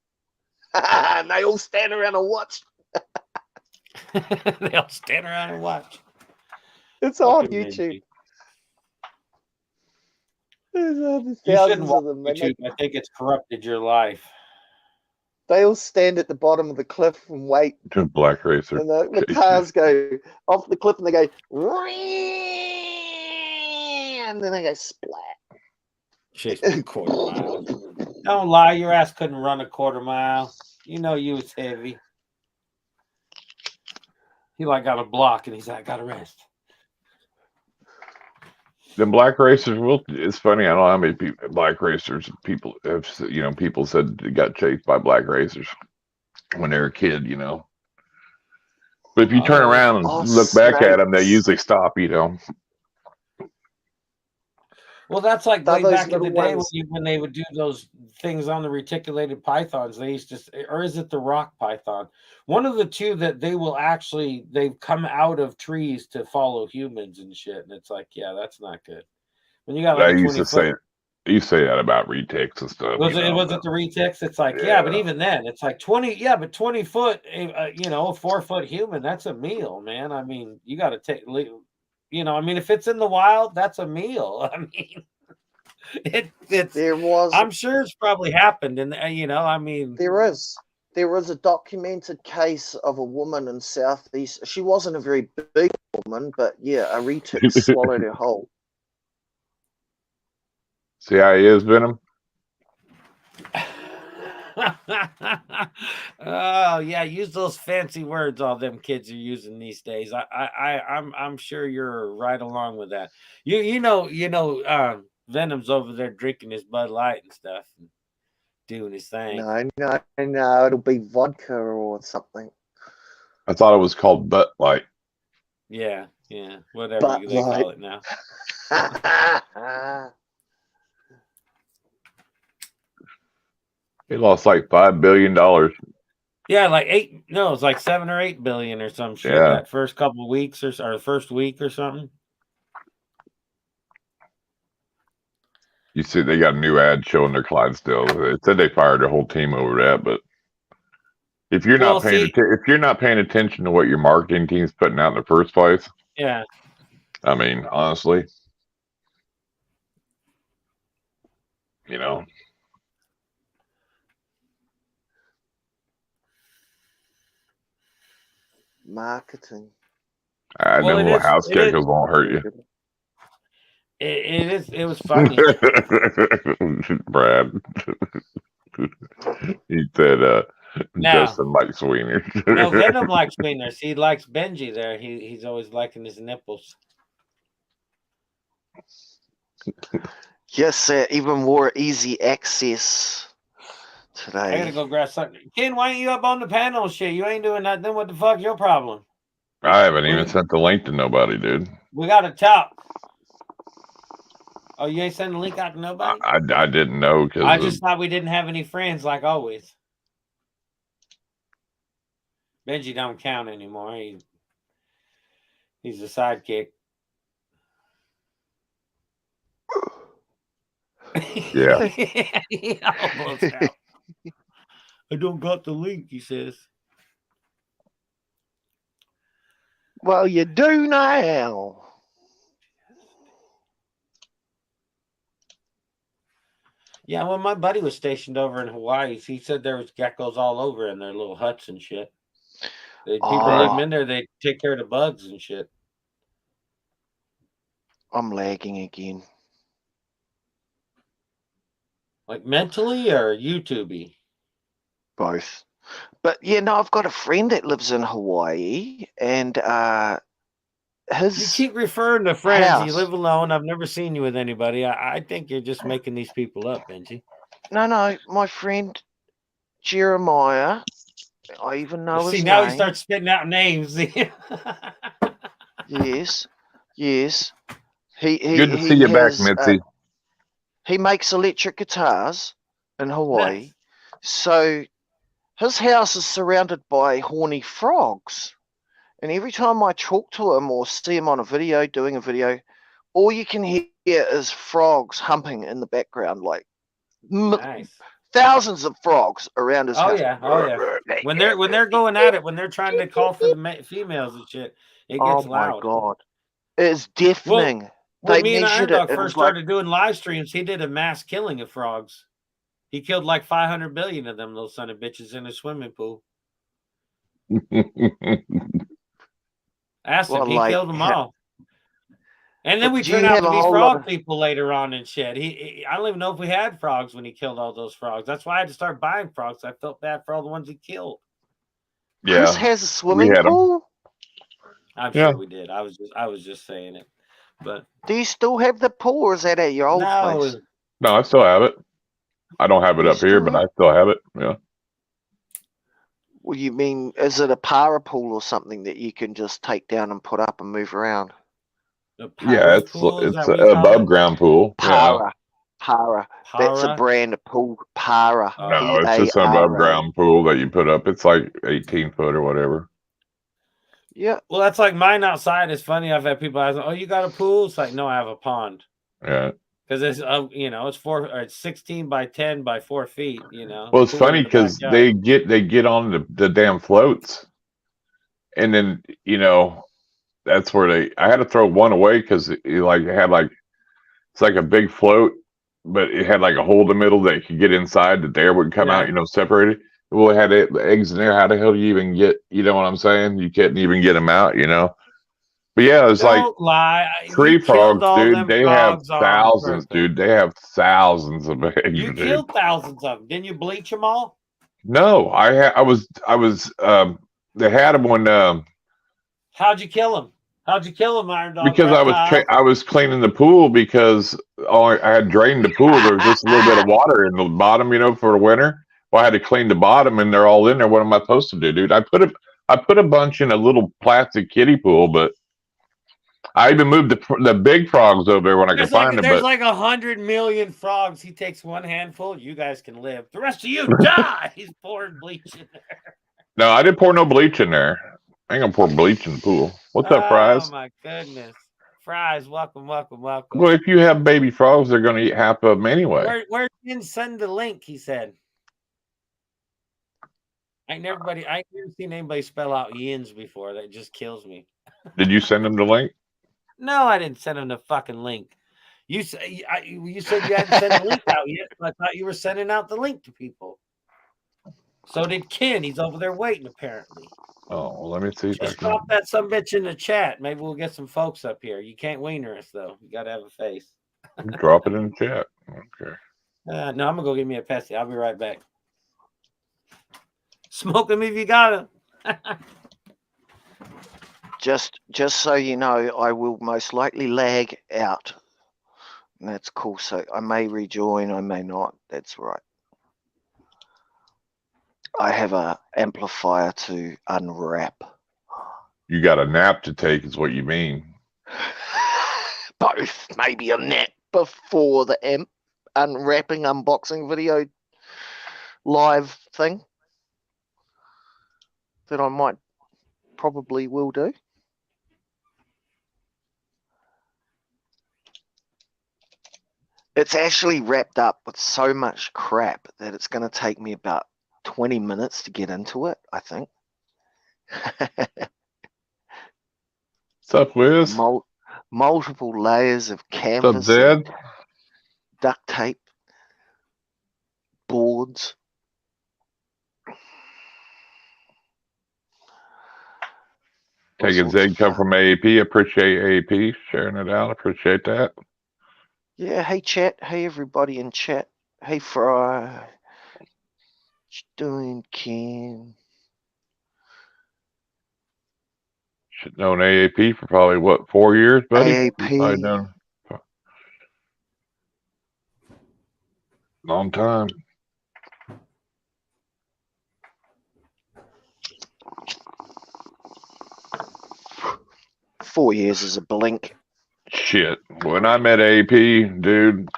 And they all stand around and watch. They all stand around and watch. It's on YouTube. You shouldn't watch YouTube. I think it's corrupted your life. They all stand at the bottom of the cliff and wait. To black racer. And the cars go off the cliff and they go, and then they go splat. Chase me a quarter mile. Don't lie, your ass couldn't run a quarter mile. You was heavy. He got a block, and he's like, I got to rest. The black racers it's funny, I don't know how many black racers people have, people said they got chased by black racers when they were a kid, But if you turn around and look back at them, they usually stop, Well, that's like way back in the day when they would do those things on the reticulated pythons. They used to, or is it the rock python? One of the two that they've come out of trees to follow humans and shit. And it's like, yeah, that's not good. When you got like you say that about retics and stuff. Was it the retics? It's like, yeah, but even then, it's like 20. Yeah, but 20 foot, a 4 foot human, that's a meal, man. I mean, you got to take. If it's in the wild, that's a meal. I mean, I'm sure it's probably happened, and there was a documented case of a woman in Southeast. She wasn't a very big woman, but yeah, a retic swallowed her whole. CIA's venom. Oh yeah, use those fancy words all them kids are using these days. I'm sure you're right along with that. Venom's over there drinking his Bud Light and stuff and doing his thing. No, it'll be vodka or something. I thought it was called Butt Light. Yeah, whatever they call it now. He lost like $5 billion. Yeah, it's like 7 or 8 billion or some shit. Yeah. That first couple of weeks or first week or something. You see, they got a new ad showing their Clydesdale. It said they fired their whole team over that, but if you're not paying attention to what your marketing team's putting out in the first place, yeah. I mean, honestly, marketing. I know house geckos won't hurt you. It was funny. Brad. He said Justin likes wieners. No, Venom likes wieners. He likes Benji there. He's always liking his nipples. Yes, even more easy access today. I gotta go grab something. Ken, why ain't you up on the panel shit? You ain't doing nothing. What the fuck's your problem? I haven't even sent the link to nobody, dude. We gotta talk. Oh, you ain't sending the link out to nobody? I didn't know because I just thought we didn't have any friends like always. Benji don't count anymore. He's a sidekick. Yeah. He almost out. I don't got the link, he says. Well, you do now. Yeah, well, my buddy was stationed over in Hawaii. He said there was geckos all over in their little huts and shit. People living in there, they take care of the bugs and shit. I'm lagging again. Like mentally or YouTube-y? Both. But yeah, no, I've got a friend that lives in Hawaii, and You his keep referring to friends. You house. live alone. I've never seen you with anybody. I think you're just making these people up, Benji. No, my friend Jeremiah. I even know See, his now name. he starts spitting out names. Yes. He Good to see you back, has Mitzi. he makes electric guitars in Hawaii. Nice. So his house is surrounded by horny frogs. And every time I talk to him or see him on a video, doing a video, all you can hear is frogs humping in the background, like Nice. thousands of frogs around his Oh house. yeah, oh yeah. When they're going at it, when they're trying to call for the females and shit, it gets Oh my loud. God. It's deafening. When They me and measured it. Irondogg first started doing live streams, he did a mass killing of frogs. He killed like 500 billion of them little son of bitches in a swimming pool. Asked him, he killed them all. And then we turned out to be frog people later on and shit. I don't even know if we had frogs when he killed all those frogs. That's why I had to start buying frogs. I felt bad for all the ones he killed. Yeah, Chris has a swimming pool. I'm sure we did. I was just saying it. But do you still have the pool, or is that at your old place? No, I still have it. I don't have it up here, but I still have it. Yeah. Well, you mean, is it a para pool or something that you can just take down and put up and move around? Yeah, it's an above ground pool. Para. That's a brand of pool. Para. No, it's just an above ground pool that you put up. It's like 18 foot or whatever. Yeah. Well, that's like mine outside. It's funny. I've had people ask, "Oh, you got a pool?" It's like, no, I have a pond. Yeah. Because it's it's 16 by 10 by 4 feet. Well, it's funny because they get on the damn floats, and then that's where I had to throw one away because it had it's like a big float, but it had like a hole in the middle that could get inside that the air would come out, separated. Well, it had eggs in there. How the hell do you even get? You know what I'm saying? You couldn't even get them out, But yeah, it's Don't lie. Tree frogs, dude. They have thousands, dude. They have thousands of eggs. You killed thousands of them. Didn't you bleach them all? No, I was. They had them when. How'd you kill them? How'd you kill them, Irondogg? Because I was cleaning the pool because I had drained the pool. There was just a little bit of water in the bottom, for the winter. Well, I had to clean the bottom, and they're all in there. What am I supposed to do, dude? I put a bunch in a little plastic kiddie pool, but I even moved the big frogs over there when I could find them. There's like 100 million frogs. He takes one handful. You guys can live. The rest of you die. He's pouring bleach in there. No, I didn't pour no bleach in there. I ain't gonna pour bleach in the pool. What's up, Fries? Oh my goodness, Fries! Welcome. Well, if you have baby frogs, they're gonna eat half of them anyway. Where can send the link? He said. I never seen anybody spell out yins before. That just kills me. Did you send them the link? No, I didn't send him the fucking link. You said you hadn't sent the link out yet. So I thought you were sending out the link to people. So did Ken. He's over there waiting, apparently. Oh, well, let me see. Just drop that some bitch in the chat. Maybe we'll get some folks up here. You can't wiener us, though. You got to have a face. Drop it in the chat. Okay. No, I'm going to go get me a Pepsi. I'll be right back. Smoke them if you got them. Just so you know, I will most likely lag out. And that's cool. So I may rejoin, I may not. That's right. I have a amplifier to unwrap. You got a nap to take is what you mean. Both. Maybe a nap before the unwrapping unboxing video live thing that I might probably will do. It's actually wrapped up with so much crap that it's going to take me about 20 minutes to get into it, I think. What's up, Wiz? Multiple layers of canvas, duct tape, boards. Taking Zed come from AAP. Appreciate AAP sharing it out. Appreciate that. Yeah. Hey, chat. Hey, everybody in chat. Hey, Fry. Doing Ken. Should known AAP for probably what, 4 years, buddy? Probably AAP. done long time. Four years is a blink. Shit. When I met AAP, dude,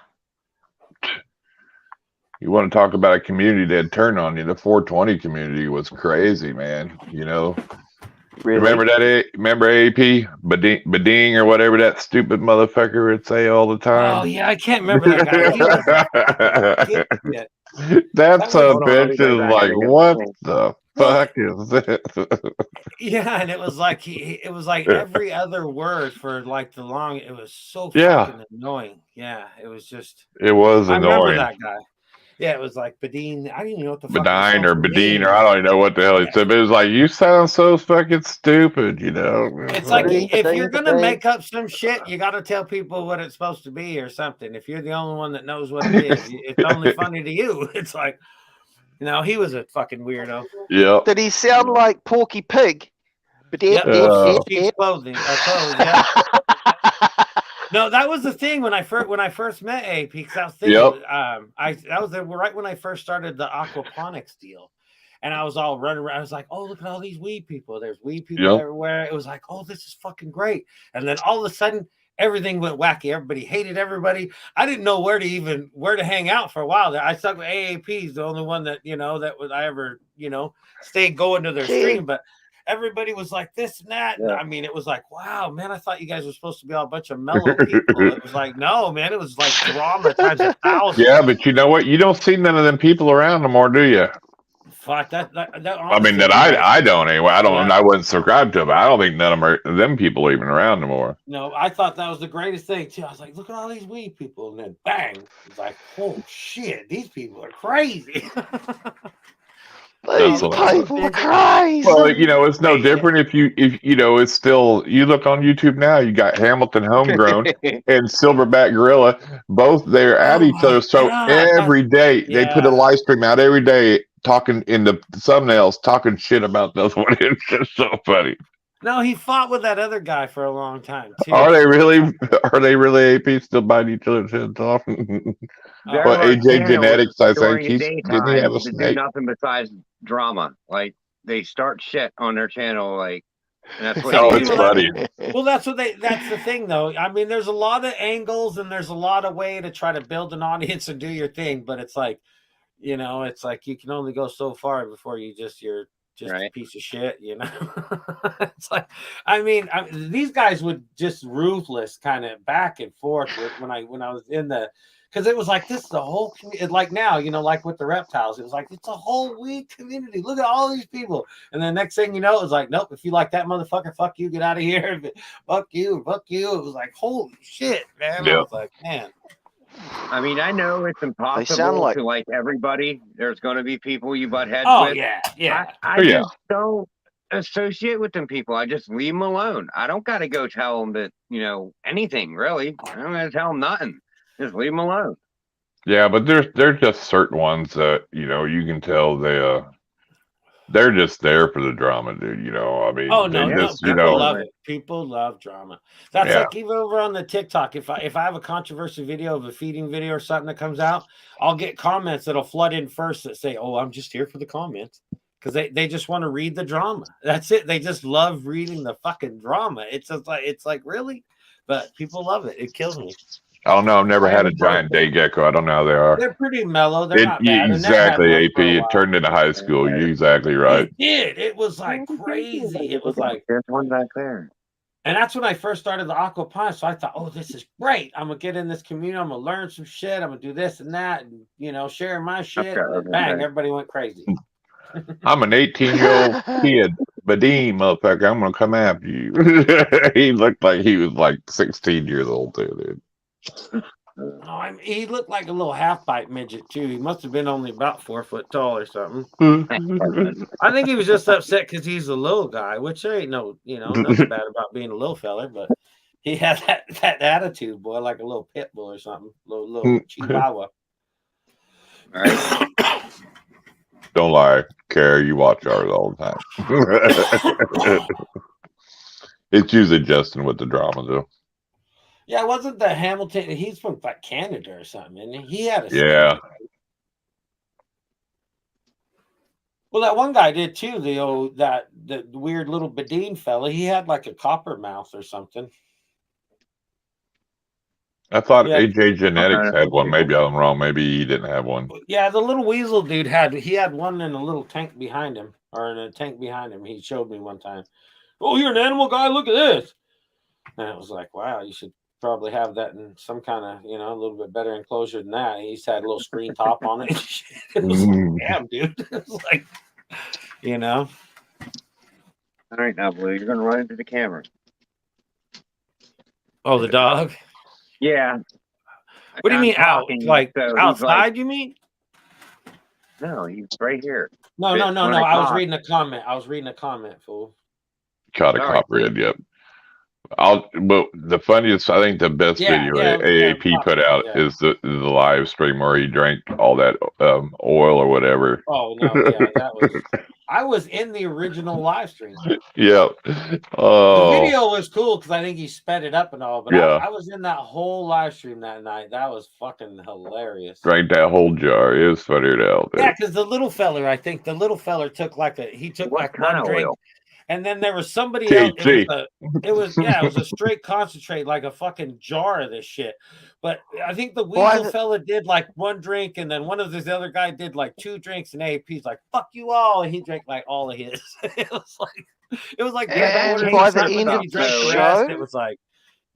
you want to talk about a community that turned on you. The 420 community was crazy, man. You know, Really? remember that? Remember AAP? Bading or whatever that stupid motherfucker would say all the time. Oh yeah, I can't remember that guy. He was a fucking idiot. That's That a was- bitch is like, what the fuck is this? Yeah, and it was like it was like every other word for like the long. It was so Yeah. fucking annoying. Yeah, it was just. It was I remember annoying. that guy. Yeah, it was like Badine. I didn't even know what the fuck. Badine or Badine Badine or I don't even know what the hell he said, but it was like, you sound so fucking stupid, you know? It's like Badine, if you're Badine, gonna Badine. make up some shit, you got to tell people what it's supposed to be or something. If you're the only one that knows what it is, it's only funny to you. It's like, you know, he was a fucking weirdo. Yep. Did he sound like Porky Pig? Yep, Oh. sheep's clothing. Clothes, yeah. No, that was the thing when I first met AP. Because I was thinking, Yep. that was right when I first started the aquaponics deal, and I was all running around. I was like, "Oh, look at all these weed people! There's weed people Yep. everywhere." It was like, "Oh, this is fucking great!" And then all of a sudden, everything went wacky. Everybody hated everybody. I didn't know where to hang out for a while. I stuck with AAP's the only one that I ever stayed going to their stream, but. Everybody was like this and that. Yeah. I mean, it was like, wow, man, I thought you guys were supposed to be all a bunch of mellow people. It was like, no, man, it was like drama times 1,000. Yeah, but you know what? You don't see none of them people around no more, do you? Fuck that. I mean, that I don't anyway. I don't. Yeah. I wasn't subscribed to it, but I don't think none of them people are even around anymore. No, I thought that was the greatest thing too. I was like, look at all these weed people, and then bang, it's like, oh shit, these people are crazy. These people are crazy. Well, you know, it's no different if it's still, you look on YouTube now, you got Hamilton Homegrown and Silverback Gorilla, both they're at each other. So every day they put a live stream out every day talking in the thumbnails, talking shit about the other one. It's just so funny. No, he fought with that other guy for a long time too. Are they really AP still biting each other's heads off? Well, AJ Genetics, I think didn't he have a snake? Do nothing besides drama. Like they start shit on their channel, like and that's what it's funny. Well, that's the thing though. I mean, there's a lot of angles and there's a lot of way to try to build an audience and do your thing, but it's like, it's like you can only go so far before you're just a piece of shit, It's like, I mean, these guys would just ruthless kind of back and forth when I was in the, because it was like, this is the whole community. Like now, like with the reptiles, it was like, it's a whole weed community. Look at all these people. And then next thing you know, it was like, nope, if you like that motherfucker, fuck you, get out of here. Fuck you. It was like, holy shit, man. Yeah. I was like, man. I mean, I know it's impossible to like everybody. There's going to be people you butt heads with. Oh, yeah. I just don't associate with them people. I just leave them alone. I don't got to go tell them that, anything, really. I don't got to tell them nothing. Just leave them alone. Yeah, but there's just certain ones that, you can tell they're just there for the drama, dude. I mean, oh no, just, people love it. People love drama. That's like even over on the TikTok. If I have a controversial video of a feeding video or something that comes out, I'll get comments that'll flood in first that say, "Oh, I'm just here for the comments," because they just want to read the drama. That's it. They just love reading the fucking drama. It's like really, but people love it. It kills me. I don't know. I've never had a giant day gecko. I don't know how they are. They're pretty mellow. They're not bad. Exactly, AP. It turned into high school. You're exactly right. It did. It was like crazy. It was like there's one back there. And that's when I first started the aquaponics. So I thought, oh, this is great. I'm gonna get in this community. I'm gonna learn some shit. I'm gonna do this and that, and sharing my shit. And bang, everybody went crazy. I'm an 18-year-old kid, Badine motherfucker. I'm gonna come after you. He looked like he was like 16 years old too, dude. No, he looked like a little half-bite midget too. He must have been only about 4 foot tall or something. I think he was just upset because he's a little guy, which there ain't nothing bad about being a little fella, but he had that attitude, boy, like a little pit bull or something, little chihuahua. All right. Don't lie, Cara. You watch ours all the time. It's usually Justin with the drama, though. Yeah, wasn't the Hamilton? He's from like Canada or something, isn't he? He had a Yeah. Well, that one guy did too. The weird little Bedine fella. He had like a copper mouth or something. I thought Yeah. AJ Genetics had one. Maybe I'm wrong. Maybe he didn't have one. Yeah, the little weasel dude had one in a little tank behind him, or in a tank behind him. He showed me one time. Oh, you're an animal guy. Look at this. And it was like, wow, you should probably have that in some kind of, a little bit better enclosure than that. He just had a little screen top on it. It was like, damn, dude. It was like, All right, now, Blue, you're going to run into the camera. Oh, the dog? Yeah. What do you mean out? Like so outside, you mean? No, he's right here. No. When I was reading a comment. Fool. Caught a copperhead, yep. But the funniest, I think the best video AAP put out is the live stream where he drank all that oil or whatever. Oh no, yeah, that was. I was in the original live stream. Yeah. The video was cool because I think he sped it up and all, but yeah. I was in that whole live stream that night. That was fucking hilarious. Drank that whole jar. It was funny out there. Yeah, because the little feller, I think the little feller took like one drink. Oil? And then there was somebody else. It was a straight concentrate, like a fucking jar of this shit. But I think the weasel fella did like one drink, and then one of this other guy did like 2 drinks, and AP's like, fuck you all, and he drank like all of his. It was like and by the end of the show, it was like,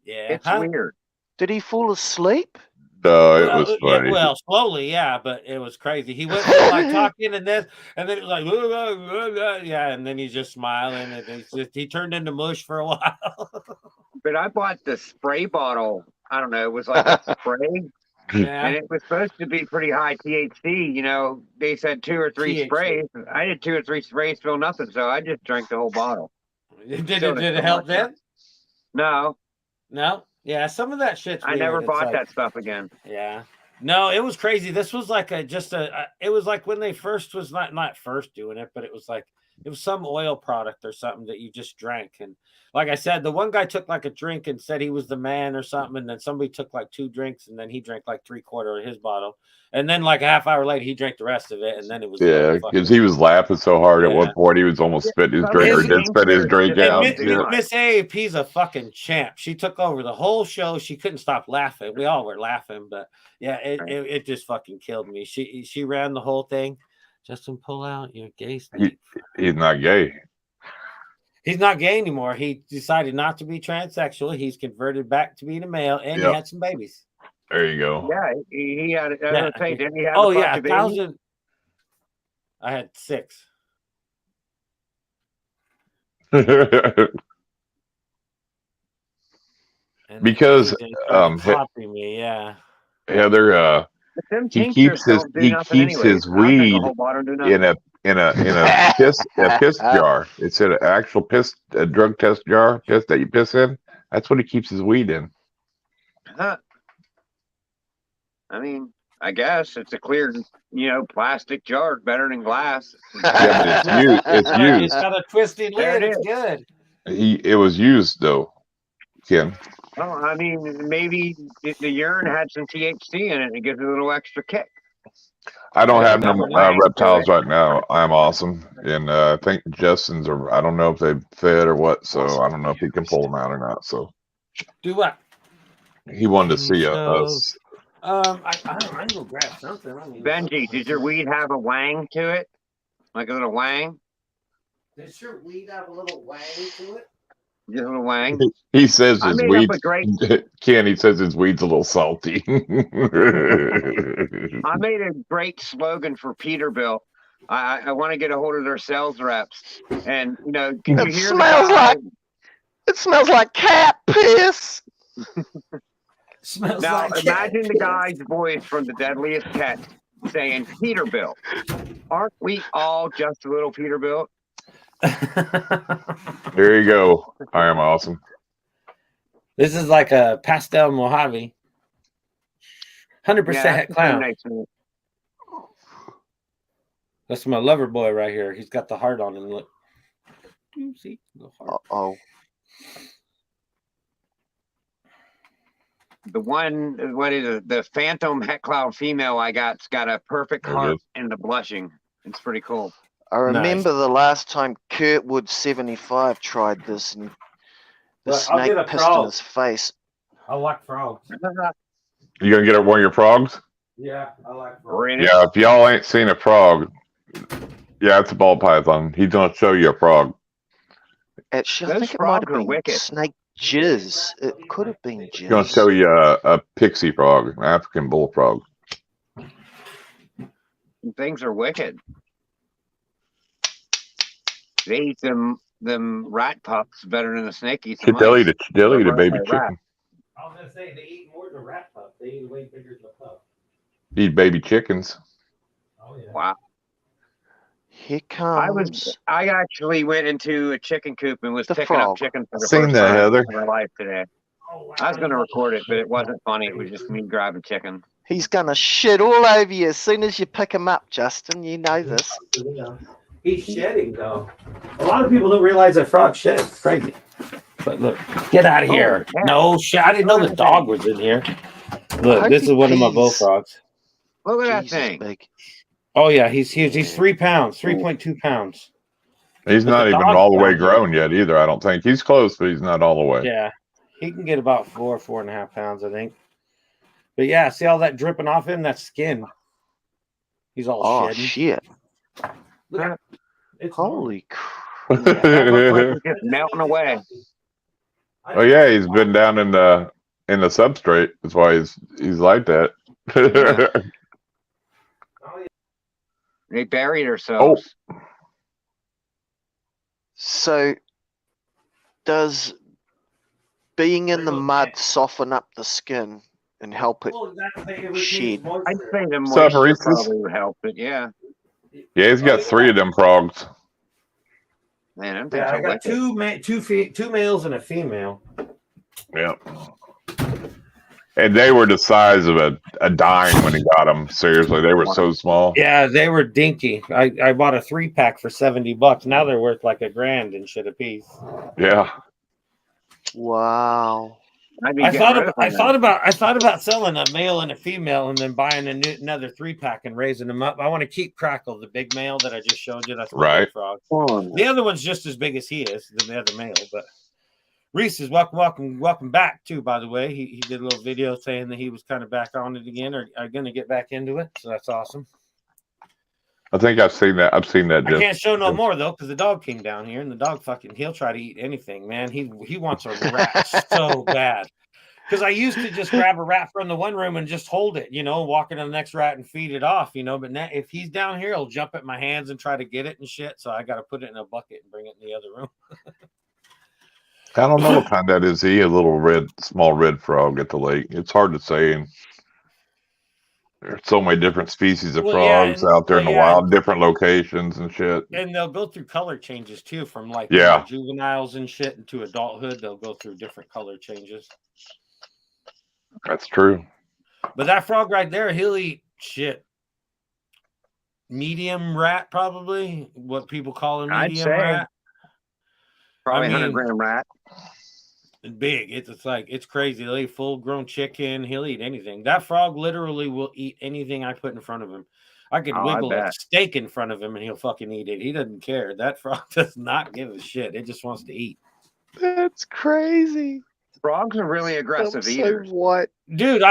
yeah, it's weird. Did he fall asleep? No, it was funny. Well, slowly, yeah, but it was crazy. He went from like talking and this, and then it was like, yeah, and then he's just smiling, and he turned into mush for a while. But I bought the spray bottle. I don't know. It was like a spray, and it was supposed to be pretty high THC. They said 2 or 3 sprays. I did 2 or 3 sprays, feel nothing, so I just drank the whole bottle. Did it help then? No. Yeah, some of that shit's weird. I never bought that stuff again. Yeah. No, it was crazy. This was like it was like when they first was not first doing it, but it was some oil product or something that you just drank. And like I said, the one guy took like a drink and said he was the man or something. And then somebody took like 2 drinks and then he drank like 3/4 of his bottle. And then like a half hour later, he drank the rest of it. And then it was because he was laughing so hard at one point, he was almost spitting his drink or did spit his drink out. Miss AAP's a fucking champ. She took over the whole show. She couldn't stop laughing. We all were laughing, but yeah, it just fucking killed me. She ran the whole thing. Justin, pull out your gay snake. He's not gay. He's not gay anymore. He decided not to be transsexual. He's converted back to being a male, and he had some babies. There you go. Yeah, he had. Didn't he have 1,000. I had 6. Because copying me, yeah. Heather, he keeps his weed in a piss jar. It's an actual drug test jar, piss that you piss in. That's what he keeps his weed in. I mean, I guess it's a clear, plastic jar, better than glass. Yeah, but it's used. It's got a twisted lid. It's good. It was used though, Ken. Well, I mean, maybe the urine had some THC in it and it gives it a little extra kick. I don't have no reptiles right now. I'm awesome, and I think Justin's. I don't know if they fed or what, so I don't know if he can pull them out or not. So, do what? He wanted to see us. I'm gonna grab something. Benji, did your weed have a wang to it? Like a little wang? Does your weed have a little wang to it? Just a little wang. He says his weed. Ken, he says his weed's a little salty. I made a great slogan for Peterbilt. I want to get a hold of their sales reps, and can you hear it smells like cat piss. Now imagine the guy's voice from The Deadliest Pet saying, "Peterbilt, aren't we all just a little Peterbilt?" There you go. I am awesome. This is like a pastel Mojave. 100% clown. Nice. That's my lover boy right here. He's got the heart on him. Look. You see the heart. Uh-oh. The one, what is it? The Phantom Het Cloud female I got's got a perfect There it heart is. and the blushing. It's pretty cool. I remember the last time Kurtwood75 tried this, and the Well, I'll snake get a pissed in frog. his face. I like frogs. You gonna get one of your frogs? Yeah, I like frogs. Bring it. Yeah, if y'all ain't seen a frog, yeah, it's a ball python. He's gonna show you a frog. Actually, I Those think it might have frogs are been wicked. snake jizz. It could have been He's gonna jizz. show you a pixie frog, an African bullfrog. Things are wicked. They eat them rat pups better than the snake eats the They'll mice. eat a baby Rat. chicken. I was gonna say they eat more than a rat pup. They eat way bigger than a pup. Eat baby chickens. Oh yeah. Wow. Here comes. I actually went into a chicken coop and was The picking up frog. chicken for the Seen first that, time Heather. in my life today. Oh, wow. I was going to record it, but it wasn't funny. It was just me grabbing chicken. He's gonna shit all over you as soon as you pick him up, Justin. You know this. He's shedding though. A lot of people don't realize that frog sheds. It's crazy. But look, get out of here. yeah. No shit. I didn't know the dog was in here. I Look, hope this he is one of my pees. bullfrogs. Look at that Jesus, thing. big. Oh yeah, he's huge. He's 3 pounds, 3.2 pounds. He's But not the even dog's all the way down there. grown yet either. I don't think he's close, but he's not all the way. Yeah, he can get about 4.5 pounds, I think. But yeah, see all that dripping off him? That's skin. He's all Oh shedding. shit! Look at it's Holy That looks like it's just melting away. Oh yeah, he's been down in the substrate. That's why he's like that. They buried themselves. So, does being in the mud soften up the skin and help it? Well, that's how it Shit. retains I'd moisture. say the What's up, moisture Reese's? probably would help, but yeah. Yeah, he's got 3 of them frogs. Man, them things Yeah, I are got wicked. two males and a female. Yeah. And they were the size of a dime when he got them. Seriously, they were so small. Yeah, they were dinky. I bought a 3-pack for $70. Now they're worth like $1,000 and shit a piece. Yeah. Wow. I thought about selling a male and a female and then buying another 3-pack and raising them up. I want to keep Crackle, the big male that I just showed you. That's my Right. big frog. The other one's just as big as he is, the other male. But Reese is welcome back too. By the way, he did a little video saying that he was kind of back on it again, or going to get back into it. So that's awesome. I think I've seen that. I can't show no more though because the dog came down here and the dog he'll try to eat anything, man. He wants a rat so bad. Because I used to just grab a rat from the one room and just hold it, walk into the next rat and feed it off, But now if he's down here, he'll jump at my hands and try to get it and shit. So I got to put it in a bucket and bring it in the other room. I don't know what kind that is. He a little small red frog at the lake. It's hard to say. And there's so many different species of frogs out there in the wild, different locations and shit. And they'll go through color changes too, from like juveniles and shit into adulthood. They'll go through different color changes. That's true. But that frog right there, he'll eat shit. Medium rat, probably what people call a medium rat. Probably 100-gram rat. Big. It's crazy. He'll eat full-grown chicken. He'll eat anything. That frog literally will eat anything I put in front of him. I could wiggle a steak in front of him and he'll fucking eat it. He doesn't care. That frog does not give a shit. It just wants to eat. That's crazy. Frogs are really aggressive eaters. What? Dude,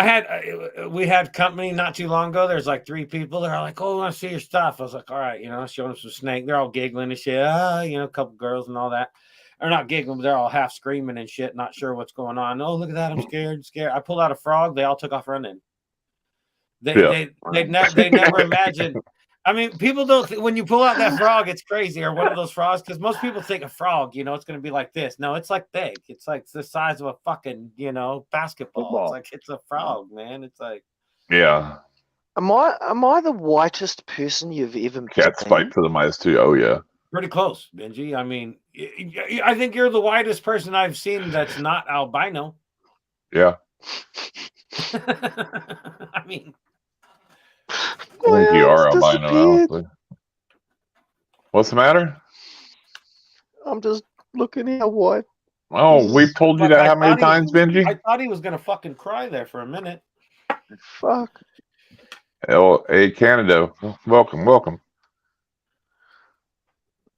we had company not too long ago. There's like 3 people. They're like, "Oh, I want to see your stuff." I was like, "All right," showing them some snake. They're all giggling and shit. A couple girls and all that. They're not giggling, but they're all half screaming and shit, not sure what's going on. Oh, look at that! I'm scared. I pulled out a frog. They all took off running. They never imagined. I mean, people don't. When you pull out that frog, it's crazy, or one of those frogs, because most people think a frog, it's going to be like this. No, it's like big. It's like the size of a fucking, basketball. It's a frog, man. It's like, yeah. Am I the whitest person you've ever met? Cats fight for the mice too. Oh yeah. Pretty close, Benji. I mean, I think you're the whitest person I've seen that's not albino. Yeah. I mean, I think you are albino, honestly. What's the matter? I'm just looking at what. Oh, we've told you Fuck, that how many times, Benji? I thought he was gonna fucking cry there for a minute. Fuck. Oh, hey, Canada. Welcome, welcome.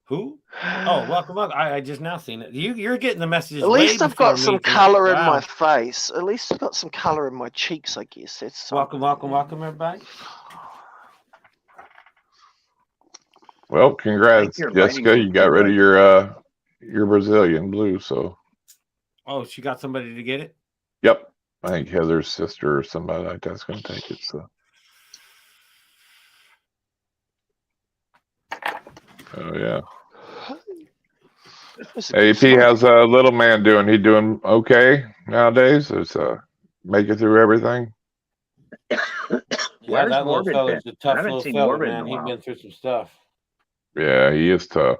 Who? Oh, welcome. I just now seen it. You're getting the messages. At least way I've got before some me, too. colour in my Wow. face. At least I've got some colour in my cheeks, I guess. That's Welcome, everybody. Well, congrats, you're Jessica. lighting You got rid of your Brazilian blue, so. Oh, she got somebody to get it? Yep. I think Heather's sister or somebody like that's going to take it. So. Oh, yeah. AP, how's little man doing? He doing okay nowadays? Is making through everything? Yeah, Where's that little Morbid fella's been? a tough I haven't little seen fella, Morbid in man. a He's while. been through some stuff. Yeah, he is tough.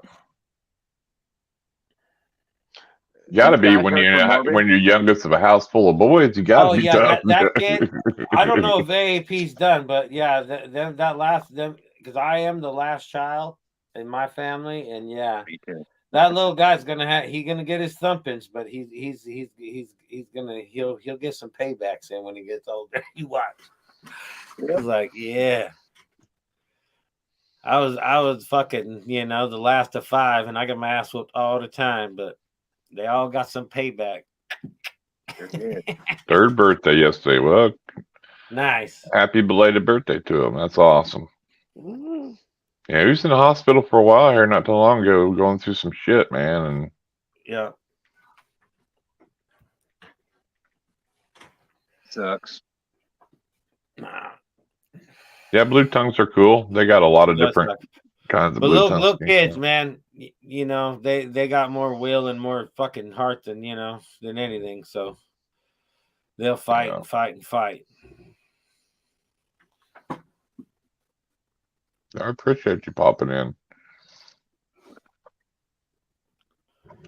Gotta be when you're youngest of a house full of boys. You gotta be tough. That kid. I don't know if AAP's done, but yeah, that last them because I am the last child in my family, and yeah, that little guy's gonna get his thumpings, but he'll get some paybacks in when he gets older. You watch. He's like, yeah. I was fucking, the last of 5, and I got my ass whooped all the time, but they all got some payback. Third birthday yesterday. Well, nice. Happy belated birthday to him. That's awesome. Yeah, he was in the hospital for a while here not too long ago, going through some shit, man. And yeah, sucks. Nah. Yeah, blue tongues are cool. They got a lot of different kinds of blue tongues. Little kids, man, they got more will and more fucking heart than anything. So they'll fight and fight and fight. I appreciate you popping in.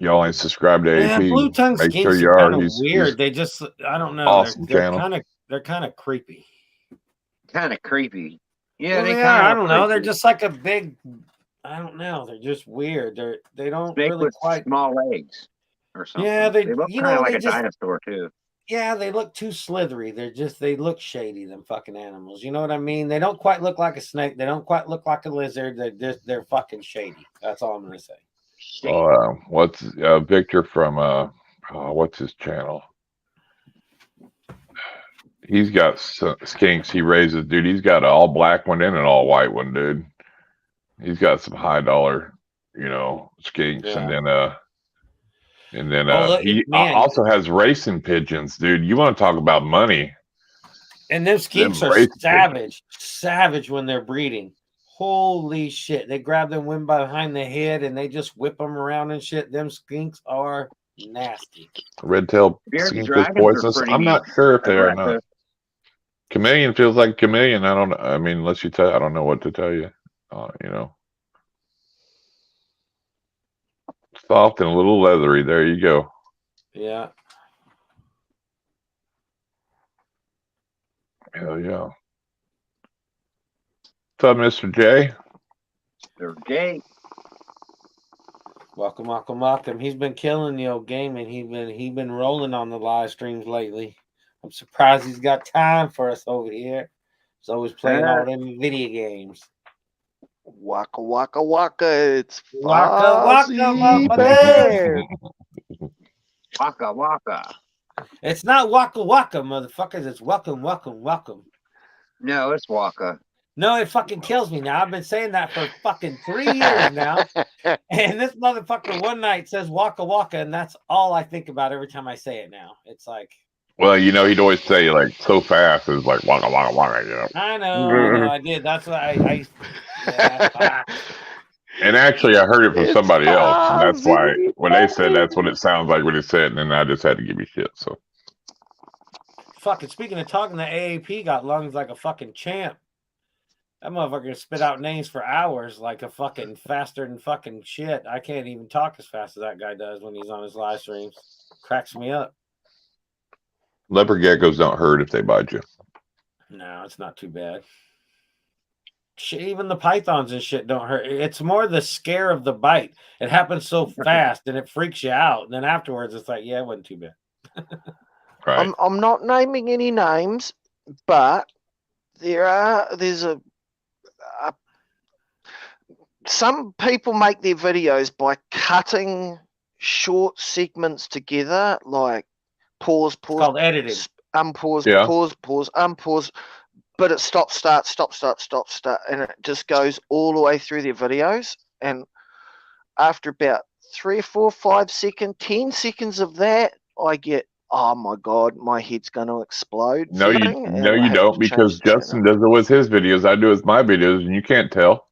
Y'all ain't subscribed to AP. Blue tongue Make skinks sure you are are. kind of weird. They just, I don't know. Awesome they're channel. They're kind of creepy. Kind of creepy. Yeah, well, they I don't know. They're just like a big. I don't know. They're just weird. They don't Snake really with quite small legs or something. Yeah, they look kind of like a dinosaur too. Yeah, they look too slithery. They look shady. Them fucking animals. You know what I mean? They don't quite look like a snake. They don't quite look like a lizard. They're fucking shady. That's all I'm gonna say. What's Victor from what's his channel? He's got skinks he raises, dude. He's got an all black one and an all white one, dude. He's got some high dollar, skinks, yeah. and then he also has racing pigeons, dude. You want to talk about money? And them skinks are savage when they're breeding. Holy shit! They grab them women behind the head and they just whip them around and shit. Them skinks are nasty. Red-tailed skink is poisonous. I'm not sure if they are not. Chameleon feels like chameleon. I don't know. I mean, unless you tell, I don't know what to tell you. Soft and a little leathery. There you go. Yeah. Hell yeah. What's up, Mr. J? Mr. J. Welcome. He's been killing the old game, and he been rolling on the live streams lately. I'm surprised he's got time for us over here. He's always playing all them video games. Waka waka waka! It's waka bear. Waka waka. It's not waka waka, motherfuckers. It's welcome. No, it's waka. No, it fucking kills me now. I've been saying that for fucking 3 years now. And this motherfucker one night says waka waka, and that's all I think about every time I say it now. It's like, well, he'd always say like so fast. It's like waka waka waka. I know. I did. That's what I yeah. And actually, I heard it from somebody else, and that's why when they said that's what it sounds like when it said, and then I just had to give you shit. So, fucking speaking of talking, the AAP got lungs like a fucking champ. That motherfucker spit out names for hours like a fucking faster than fucking shit. I can't even talk as fast as that guy does when he's on his live streams. Cracks me up. Leopard geckos don't hurt if they bite you. No, it's not too bad. even the pythons and shit don't hurt. It's more the scare of the bite. It happens so fast and it freaks you out. And then afterwards, it's like, yeah, it wasn't too bad. Right. I'm not naming any names, but there's some people make their videos by cutting short segments together, like pause, It's called editing. unpause, Yeah. pause, unpause, but it stop, start, and it just goes all the way through their videos. And after about 3 or 4, 5 seconds, 10 seconds of that, I get, oh my God, my head's going to explode. No, you feeling, and I you have don't, to because change the Justin does it with his videos. I do it with my videos, and you can't tell.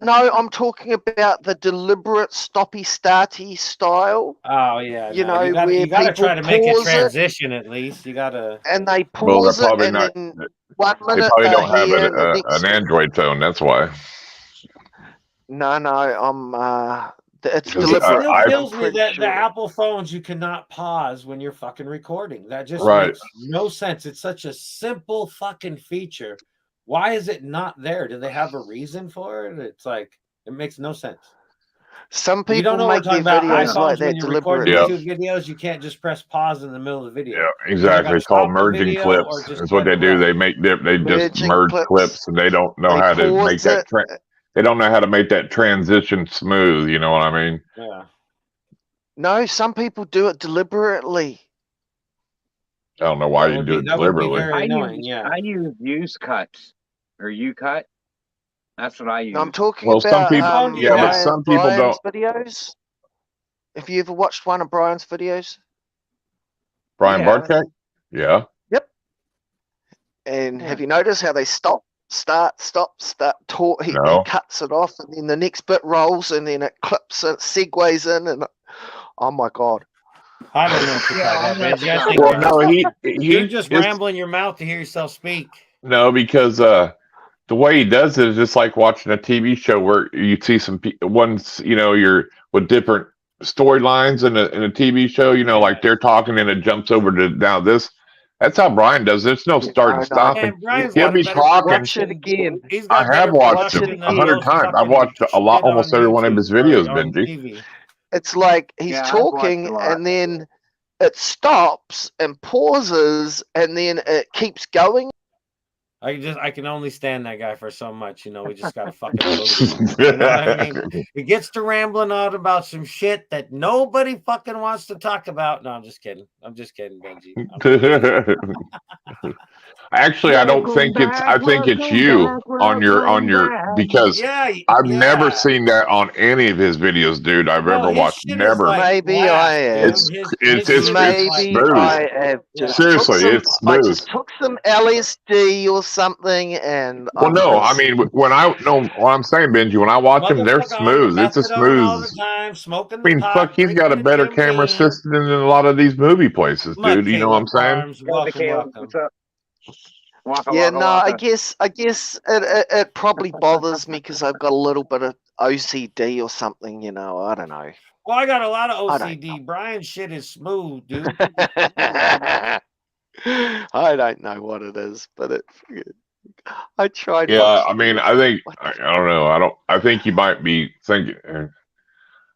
No, I'm talking about the deliberate stoppy starty style. Oh yeah, You no, know, you gotta where try people to make it pause it. transition at least. You gotta. And they Well, they're pause it, probably and not. then 1 They minute probably they're don't have here, and the next. an Android phone. That's why. No, I'm. It's Because It deliberate. still I kills me pretty that sure. the Apple phones you cannot pause when you're fucking recording. That just Right. makes no sense. It's such a simple fucking feature. Why is it not there? Do they have a reason for it? It's like it makes no sense. Some You people don't know what we're make their talking about. videos iPhones like when that you're recording deliberately. YouTube videos, you can't just press pause in the middle of the video. Yeah, You either exactly. gotta It's called stop the merging video clips. or just That's what let they it do. run. They just Merging merge clips. clips, and they don't know They how to make pause that. it. They don't know how to make that transition smooth. You know what I mean? Yeah. No, some people do it deliberately. I don't know why That you would do be it that would be deliberately. very annoying. Yeah. I use use cuts or you cut. That's what I use. No, I'm talking Well, some about people- phone do you yeah, but have? some people Brian's videos. Have you ever watched one of Brian's videos? Brian Yeah. Bartek? Yeah. And Yeah. have you noticed how they stop, start, he No. cuts it off, and then the next bit rolls, and then it clips and segues in, and oh my God. I don't know what you're Yeah, talking I about, Benji. I know. think Well, no, you're just his- rambling your mouth to hear yourself speak. No, because the way he does it is just like watching a TV show where you see some ones, you're with different storylines in a TV show, like they're talking and it jumps over to now this. That's how Brian does it. There's no start and stop. Man, Brian's He'll got be better talking. Watch it production. again. He's I got have better watched production him than 100 most times. I've fucking watched a lot, shit on almost every one of YouTube his or videos, on Benji. TV. It's like he's Yeah, I've watched talking, a lot. and then it stops and pauses, and then it keeps going. I can only stand that guy for so much. We just gotta fucking boot him. You know what I mean? He gets to rambling out about some shit that nobody fucking wants to talk about. No, I'm just kidding. I'm just kidding, Benji. Actually, I don't think it's. I think it's you on your because I've never seen that on any of his videos, dude. I've ever his watched. shit is Never. like Maybe glass, I dude. am. It's His shit is Maybe smooth. I have just Seriously, took it's some, I smooth. just took some LSD or something, and Well, no, I mean what I'm saying, Benji, when I watch them, they're Motherfucker on smooth. It's a methadone all smooth. the time, smoking I the mean, pot, fuck, he's got a drinking better the camera champagne. system than a lot of these movie places, dude. You know what I'm saying? Farms, welcome. What's up? Waka, yeah, waka, no, waka. I guess it probably bothers me because I've got a little bit of OCD or something. I don't know. Well, I got a lot of I don't OCD. Brian's shit is smooth, dude. I don't know what it is, but I tried. Yeah, I mean, I think I don't know. I think you might be thinking.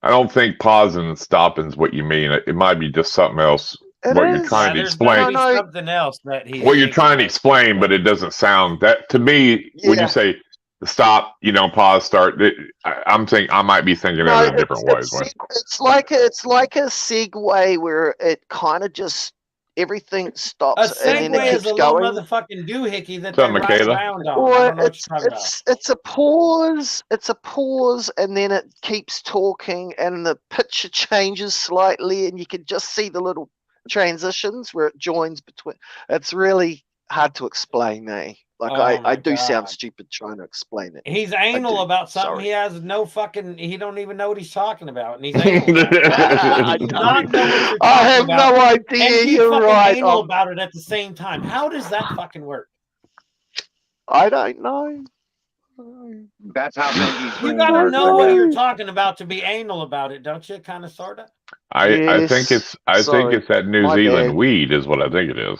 I don't think pausing and stopping is what you mean. It might be just something else. You're trying to there's explain. gotta be something else that he's. What you're trying to explain, but it doesn't sound that to me. When you say stop, pause, start. I'm thinking I might be thinking of it in different ways. It's like a segue where it kind of just everything stops A and then it segue keeps is a going. little motherfucking doohickey that What's up, they ride Michaela? around on. I Or don't know what you're talking about. it's a pause. It's a pause, and then it keeps talking, and the picture changes slightly, and you can just see the little transitions where it joins between. It's really hard to explain, eh? Like I do sound stupid trying to explain it. He's anal about something. Sorry. He has no fucking. He don't even know what he's talking about, and he's anal about it. I He does not know what you're I talking have about. no And idea. he's You're fucking right. anal about it at the same time. How does that fucking work? I don't know. That's how Benji's You brain gotta works. know what you're talking about to be anal about it, don't you? Kind of, sorta. I think it's that New My Zealand bad. weed is what I think it is.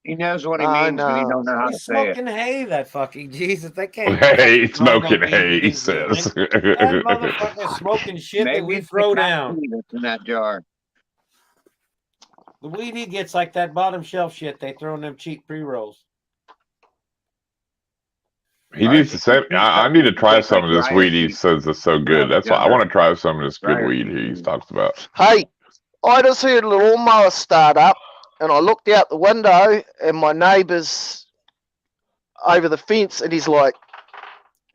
He knows what he I means, but he know. don't know how to He's say it. smoking hay, that fucking Jesus. They can't Hey, fucking grow no smoking beans hay, in he his says. building. That motherfucker smoking shit that Maybe we it's throw the down. tea that's in that jar. The weed he gets like that bottom shelf shit they throw in them cheap pre-rolls. He needs to say, I need to try some of this weed. He says it's so good. That's why I want to try some of this good weed he talks about. Hey, I just heard a lawnmower start up, and I looked out the window, and my neighbour's over the fence, and he's like,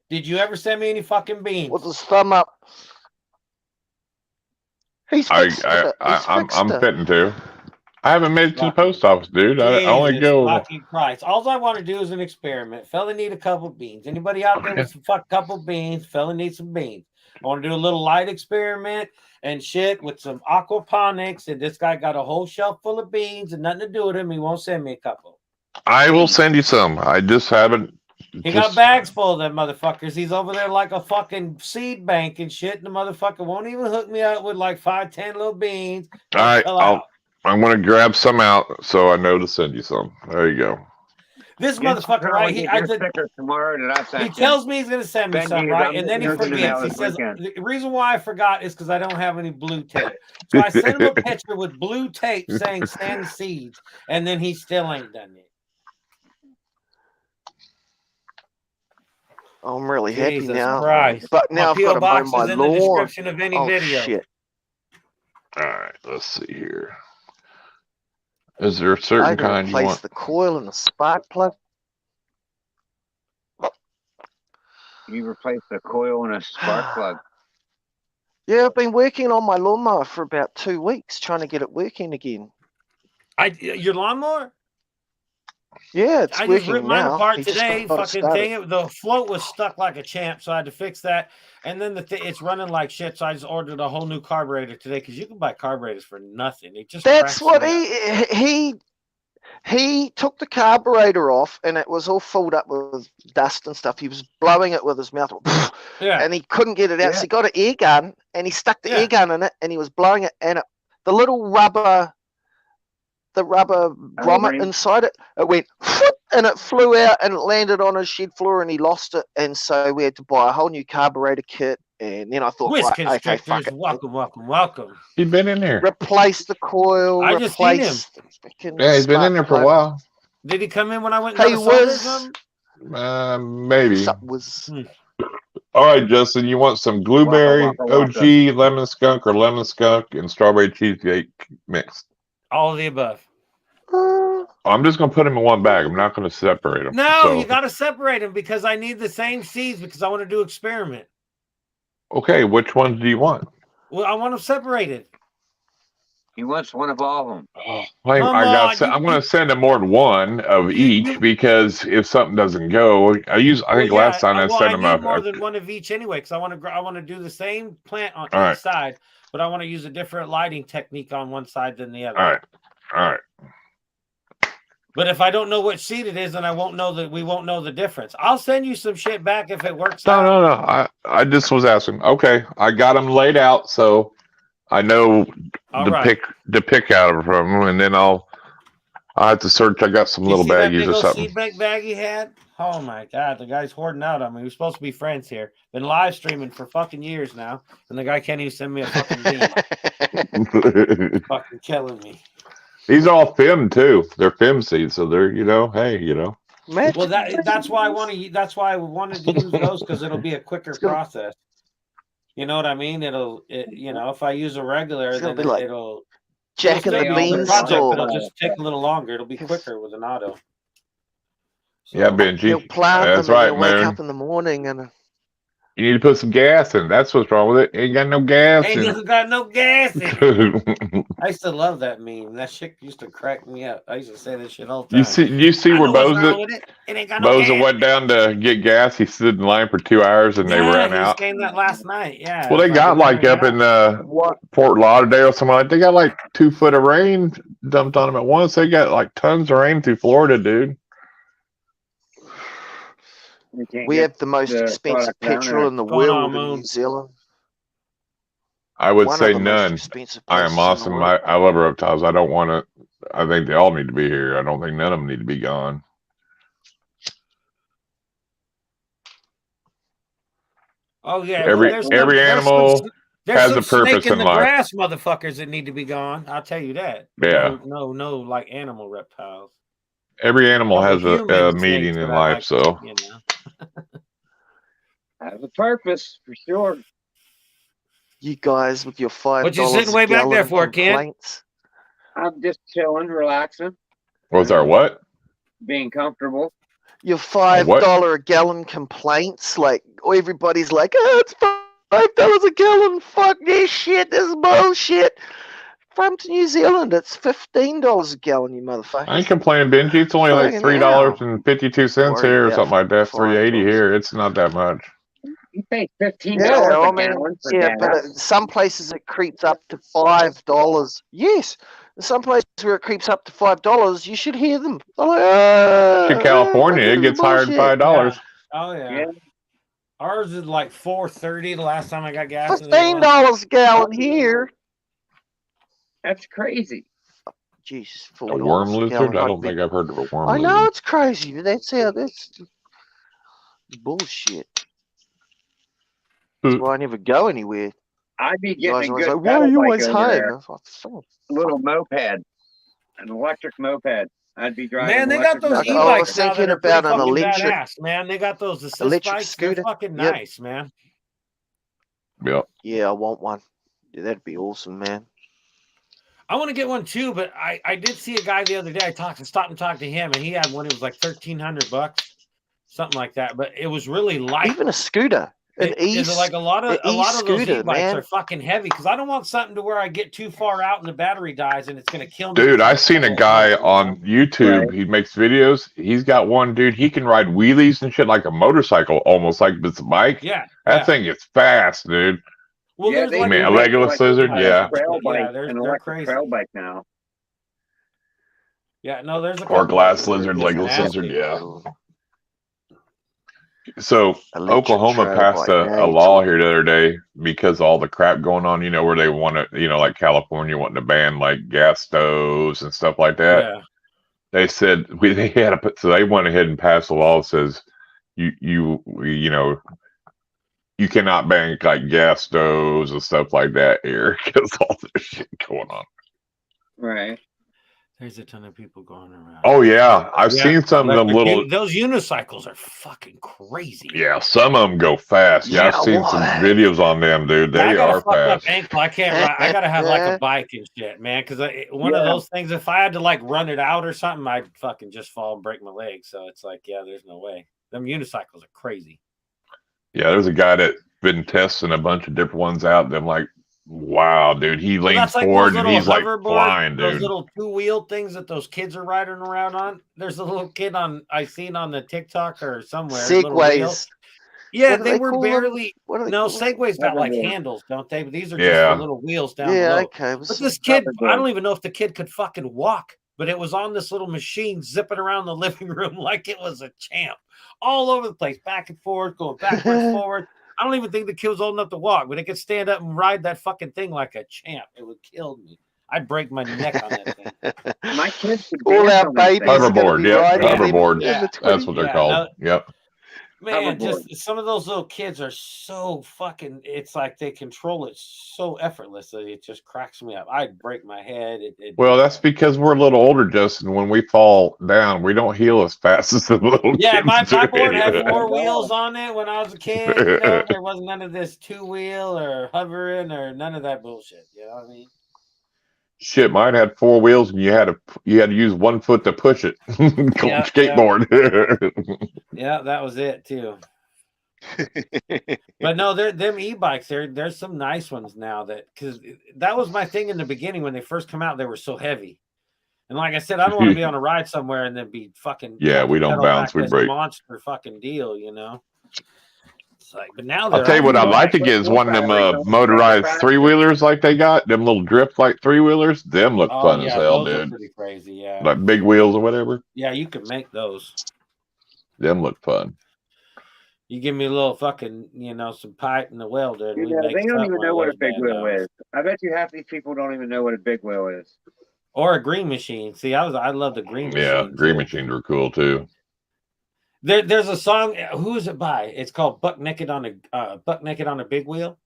Did you ever send me any fucking beans? with his thumb up. He's fixed it. I'm fitting to. I haven't made it to the post office, dude. I only Jesus go. fucking Christ. All I want to do is an experiment. Fella need a couple beans. Anybody out there with some couple beans? Fella needs some beans. I want to do a little light experiment and shit with some aquaponics. And this guy got a whole shelf full of beans and nothing to do with him. He won't send me a couple. I will send you some. I just haven't. He got bags full of them motherfuckers. He's over there like a fucking seed bank and shit. And the motherfucker won't even hook me up with like 5-10 little beans. All right, I'm going to grab some out so I know to send you some. There you go. This motherfucker, right? He tells me he's going to send me some, right? And then he forgets. He says, the reason why I forgot is because I don't have any blue tape. So I sent him a picture with blue tape saying send seeds. And then he still ain't done it. I'm really Jesus happy now. Christ. But now I've got to mow my in lawn. The description of any video. Shit. All right, let's see here. Is there a certain kind you want? Replace the coil and the spark plug. You replace the coil and a spark plug. Yeah, I've been working on my lawnmower for about 2 weeks, trying to get it working again. Your lawnmower? Yeah, it's working now. I just ripped mine apart today. Fucking thing. The float was stuck like a champ, so I had to fix that. And then it's running like shit, so I just ordered a whole new carburetor today because you can buy carburetors for nothing. It just that's what he took the carburetor off, and it was all filled up with dust and stuff. He was blowing it with his mouth, and he couldn't get it out. So he got an air gun, and he stuck the air gun in it, and he was blowing it, and the little rubber grommet inside it went and it flew out and it landed on his shed floor and he lost it, and so we had to buy a whole new carburetor kit. And then I thought, right, okay, fuck it. Welcome. He's been in there. Replace the coil. I just seen him. Yeah, he's been in there for a while. Did he come in when I went? Hey, maybe. All right, Justin, you want some blueberry, OG, lemon skunk, or lemon skunk and strawberry cheesecake mixed? All of the above. I'm just going to put them in one bag. I'm not going to separate them. No, you got to separate them because I need the same seeds because I want to do experiment. Okay, which ones do you want? Well, I want them separated. He wants one of all of them. I'm going to send him more than one of each because if something doesn't go, I think last time I sent him more than one of each anyway because I want to do the same plant on each side, but I want to use a different lighting technique on one side than the other. All right. But if I don't know what seed it is, then we won't know the difference. I'll send you some shit back if it works out. No. I just was asking. Okay, I got them laid out, so I know to pick out of them, and then I'll have to search. I got some little baggies or something. Seed bank bag he had? Oh my god, the guy's hoarding out on me. We're supposed to be friends here. Been live streaming for fucking years now, and the guy can't even send me a fucking bean. Fucking killing me. These are all FIM too. They're FIM seeds, so they're Well, that's why I want to. That's why I wanted to use those because it'll be a quicker process. You know what I mean? If I use a regular, then it'll Jack and the Beans. It'll just take a little longer. It'll be quicker with an auto. So, yeah, Benji. That's right, man. Wake up in the morning and. You need to put some gas in. That's what's wrong with it. Ain't got no gas. Ain't doesn't got no gas in it. I used to love that meme. That shit used to crack me up. I used to say this shit all the time. You see where Boza went down to get gas. He stood in line for 2 hours and they ran out. Came that last night. Yeah. Well, they got like up in Fort Lauderdale or something like. They got like 2 foot of rain dumped on them at once. They got like tons of rain through Florida, dude. We have the most expensive petrol in the world in New Zealand. I would say none. I am awesome. I love reptiles. I don't want to. I think they all need to be here. I don't think none of them need to be gone. Oh yeah, Every animal has a purpose in the life. grass motherfuckers that need to be gone. I'll tell you that. Yeah. No, like animal reptiles. Every animal has Human a snakes meaning that in I life, like, so. you know. Has a purpose for sure. You guys with your $5 What you sitting way back there for, Ken? complaints. I'm just chilling, relaxing, Was our what? being comfortable. Your what? $5 a gallon complaints, like everybody's like, oh, it's $5 a gallon. Fuck this shit. This is bullshit. From to New Zealand, it's $15 a gallon, you motherfucker. I ain't complaining, Benji. It's only like Fucking hell. $3.52 here or Worried something like that. about $3.80 $5. here. It's not that much. You pay $15 Yeah, a I mean, gallon for yeah, but gas. some places it creeps up to $5. Yes, in some places where it creeps up to $5, you should hear them. They're like, To California, it gets higher than $5. Oh yeah. Yeah. Ours is like $4.30 the last time I got gas. $15 a gallon here. That's crazy. Jesus, A $4 worm a lizard? gallon. I don't think I've heard of a worm I lizard. know it's crazy, but that's how that's bullshit. That's why I never go anywhere. I'd be You guys getting a always good like, why are pedal you bike always over home? there. I was like, "Fuck." Little moped, an electric moped. I'd be driving. Man, they got those I was e-bikes now that thinking are pretty about an fucking electric- badass, man. They got those assist electric bikes. scooter. They're fucking Yep. nice, man. Yep. Yeah, I want one. Yeah, that'd be awesome, man. I want to get one too, but I did see a guy the other day. I stopped and talked to him, and he had one. It was like $1,300, something like that. But it was really light. Even a scooter. Is it like a lot of those e-scooter, e-bikes man. are fucking heavy because I don't want something to where I get too far out and the battery dies and it's gonna kill me. Dude, I seen a guy on YouTube. Right. He makes videos. He's got one, dude. He can ride wheelies and shit like a motorcycle, almost like it's a bike. Yeah, That thing is fast, dude. Well, Yeah, there's they like mean, a make Legolas lizard, yeah. Trail bike, Yeah, an they're electric crazy. trail bike now. Yeah, no, there's a Or couple glass of them lizard, that are Legolas nasty. lizard, yeah. So Electric Oklahoma trail passed bike, a yeah, law here the other day because all the crap going on, where they want to, like California wanting to ban like gas stoves and stuff like that. Yeah. They said they had to put, so they went ahead and passed a law that says you cannot ban like gas stoves and stuff like that here because all this shit going on. Right. There's a ton of people going around. Oh yeah, I've seen some of them little. Those unicycles are fucking crazy. Yeah, some of them go fast. Yeah, I've seen some videos on them, dude. They I got are a fucked up fast. ankle. I can't ride. I gotta have like a bike and shit, man. Because one of those things, if I had to like run it out or something, I'd fucking just fall and break my leg. So it's like, yeah, there's no way. Them unicycles are crazy. Yeah, there's a guy that been testing a bunch of different ones out. And I'm like, wow, dude. He leans forward and he's like flying, dude. Those little 2-wheel things that those kids are riding around on. There's a little kid I seen on the TikTok or somewhere. Segways. Yeah, they were barely. No, called? Segways got like handles, don't they? But these are just Yeah. the little wheels down Yeah, below. okay. But this kid, I don't even know if the kid could fucking walk. But it was on this little machine zipping around the living room like it was a champ, all over the place, back and forth, going backwards, forward. I don't even think the kid was old enough to walk, but it could stand up and ride that fucking thing like a champ. It would kill me. I'd break my neck on that thing. My kids could All dance our on that thing. babies are gonna Hoverboard, be yep. riding them Hoverboard. in the That's what they're called. Yep. Man, just some of those little kids are so fucking. It's like they control it so effortlessly. It just cracks me up. I'd break my head. Well, that's because we're a little older, Justin. When we fall down, we don't heal as fast as the little kids my do. board had 4 wheels on it when I was a kid. There wasn't none of this 2-wheel or hovering or none of that bullshit. You know what I mean? Shit, mine had 4 wheels, and you had to use 1 foot to push it. Skateboard. Yeah, that was it too. But no, them e-bikes. There's some nice ones now because that was my thing in the beginning when they first come out. They were so heavy, and like I said, I don't want to be on a ride somewhere and then be fucking we don't bounce, we break. Monster fucking deal, It's like, but now I'll tell you what I'd like to get is one of them motorized 3-wheelers like they got. Them little drift like 3-wheelers. Them look fun as hell, those dude. are pretty crazy, yeah. Like big wheels or whatever. Yeah, you can make those. Them look fun. You give me a little fucking, some pipe and a welder. They don't even know what a big wheel is. I bet you half these people don't even know what a big wheel is. Or a Green Machine. See, I love the Green Machine. Yeah, Green too. Machines were cool too. There's a song. Who is it by? It's called Buck Naked on a Big Wheel.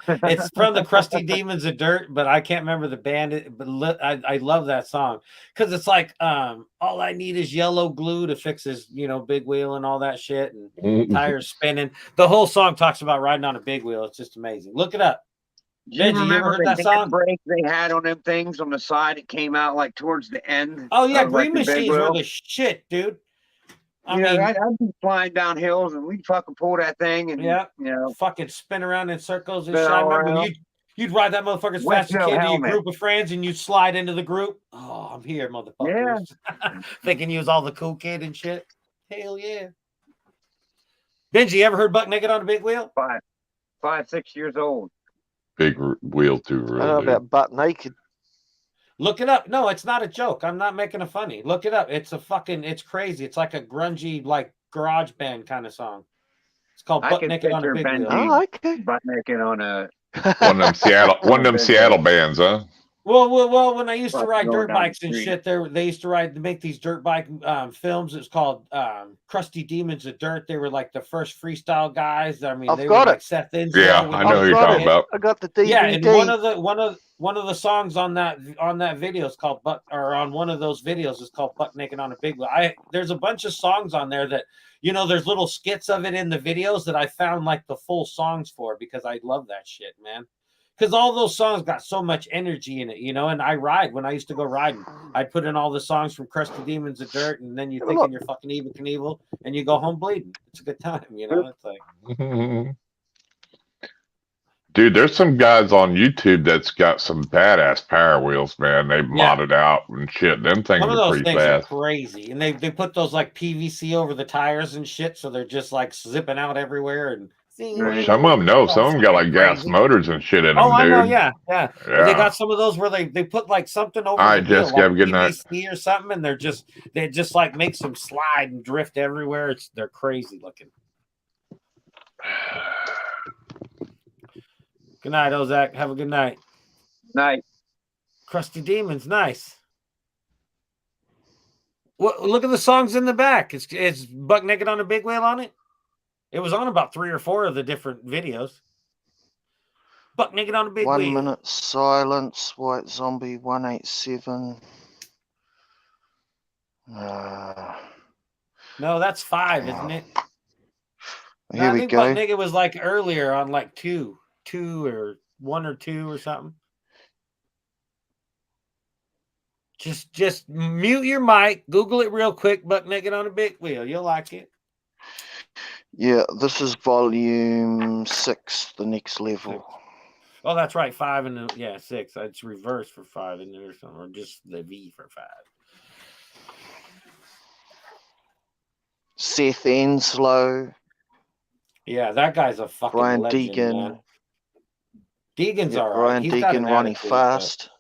It's from the Crusty Demons of Dirt, but I can't remember the band. But I love that song because it's like all I need is yellow glue to fix his big wheel and all that shit and tires spinning. The whole song talks about riding on a big wheel. It's just amazing. Look it up. You remember heard that song? Break they had on them things on the side? It came out like towards the end. Oh yeah, Green Machines were the shit, dude. I mean, I'd be flying down hills and we'd fucking pull that thing and fucking spin around in circles and shit. I remember you'd ride that motherfucker as fast as you can to your group of friends and you'd slide into the group. Oh, I'm here, motherfuckers. Yeah. Thinking you was all the cool kid and shit. Hell yeah. Benji, you ever heard Buck Naked on a Big Wheel? 5, 6 years old. Big wheel too. Really. I don't know about Buck Naked. Look it up. No, it's not a joke. I'm not making a funny. Look it up. It's it's crazy. It's like a grungy, like garage band kind of song. It's called Buck Naked on a Big Wheel. Oh, okay. Buck Naked on a one of them Seattle bands, huh? Well, when I used to ride dirt bikes and shit, they used to make these dirt bike films. It's called Crusty Demons of Dirt. They were like the first freestyle guys. I mean, they were like Seth Inzo. Yeah, I know who you're talking about. I got the DVD. Yeah, and one of the songs on that video is called on one of those videos is called Buck Naked on a Big Wheel. There's a bunch of songs on there that there's little skits of it in the videos that I found like the full songs for because I love that shit, man. Because all those songs got so much energy in it, and when I used to go riding, I'd put in all the songs from Crusty Demons of Dirt, and then you're thinking you're fucking Evil Knievel, and you go home bleeding. It's a good time, It's like, dude, there's some guys on YouTube that's got some badass power wheels, man. They modded out and shit. Them things are pretty fast. Are crazy, and they put those like PVC over the tires and shit, so they're just like zipping out everywhere and. Some of them some of them got like gas motors and shit in them. I know, yeah. They got some of those where they put like something over. All right, Jessica, have a good night. Or something, and they just like make them slide and drift everywhere. They're crazy looking. Good night, Ozak. Have a good night. Night. Crusty Demons, nice. Well, look at the songs in the back. It's Buck Naked on a Big Wheel on it. It was on about 3 or 4 of the different videos. Buck Naked on a Big Wheel. 1 minute silence. White Zombie 187. No, that's 5, isn't it? Here we think go. Buck Naked was like earlier on like 2 or 1 or 2 or something. Just mute your mic. Google it real quick. Buck Naked on a Big Wheel. You'll like it. Yeah, this is volume 6, the next level. Oh, that's right. 5 and 6. It's reversed for 5 in there or something, or just the V for 5. Seth Enslow. Yeah, that guy's a fucking Brian legend, Deegan. Man. Deegan's all right. Brian He's got Deegan, an Ronnie attitude, Fast.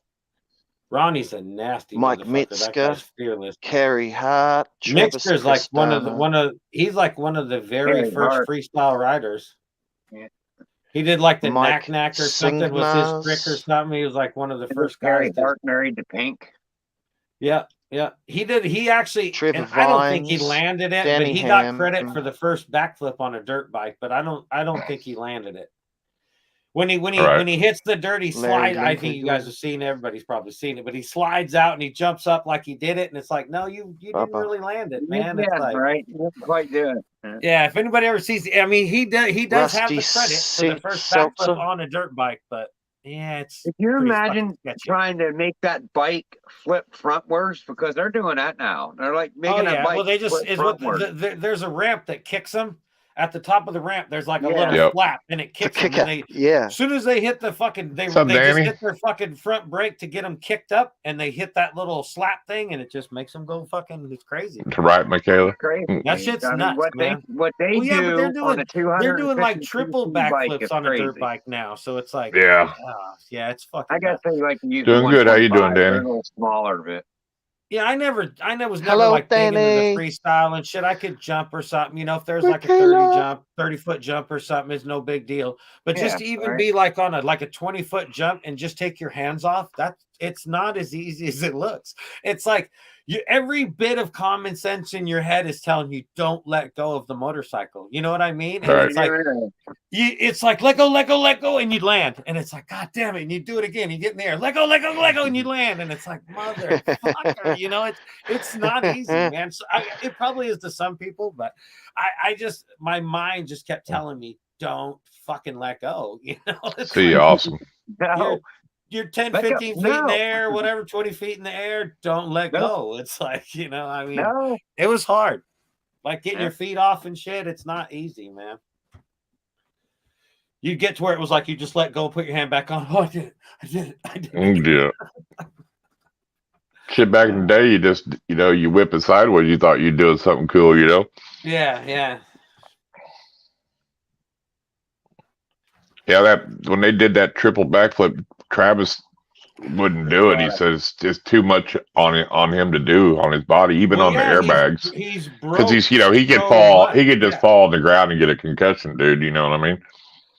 Ronnie's a nasty Mike motherfucker. That guy's Metzger, fearless. Carrie Hart, Metzger's like he's like one of the very first freestyle riders. Yeah. He did like the Mike knack or something with his trick or something. He was like one of the first guys. Hart married to Pink. Yeah. He did. He actually. Trevor Vines, I don't think he landed it, Danny but he got credit for the first backflip on a dirt bike. But I don't think he landed it. When he hits the dirt, he slides. I think you guys have seen. Everybody's probably seen it, but he slides out and he jumps up like he did it, and it's like, no, you didn't really land it, man. It's like, right? You didn't quite do it. Yeah, if anybody ever sees it, I mean, he does have the credit for the first backflip on a dirt bike, but yeah, it's. If you imagine trying to make that bike flip frontwards, because they're doing that now. They're like making that bike. Well, they just there's a ramp that kicks them. At the top of the ramp, there's like a little flap, and it kicks them. As soon as they hit the fucking, they just hit their fucking front brake to get them kicked up, and they hit that little slap thing, and it just makes them go fucking. It's crazy. Right, Michaela. Crazy. That shit's nuts, man. What they do? They're doing like triple backflips on a dirt bike now, so it's like, it's fucking. I gotta say, like, doing good. How you doing, Danny? A little smaller bit. Yeah, I was never like big into the freestyle and shit. I could jump or something, if there's like a 30-foot jump or something, it's no big deal. But just to even be like on a 20-foot jump and just take your hands off, that's it's not as easy as it looks. It's like every bit of common sense in your head is telling you don't let go of the motorcycle. You know what I mean? And it's like it's like let go, and you land, and it's like God damn it, and you do it again. You get in the air, let go, and you land, and it's like motherfucker. You know, it's not easy, man. So it probably is to some people, but I just my mind just kept telling me don't fucking let go. You know, it's See, awesome. No. You're 10, 15 feet in the air, whatever, 20 feet in the air. Don't let go. It's like, you know, I mean, it was hard. Like getting your feet off and shit. It's not easy, man. You get to where it was like you just let go, put your hand back on. Oh, I did it. Yeah. Shit, back in the day, you just, you know, you whip it sideways. You thought you'd do something cool, you know? Yeah, yeah. Yeah, that when they did that triple backflip, Travis wouldn't do it. He says it's too much on him to do on his body, even on the airbags. He's because he's, you know, he could fall, he could just fall on the ground and get a concussion, dude. You know what I mean?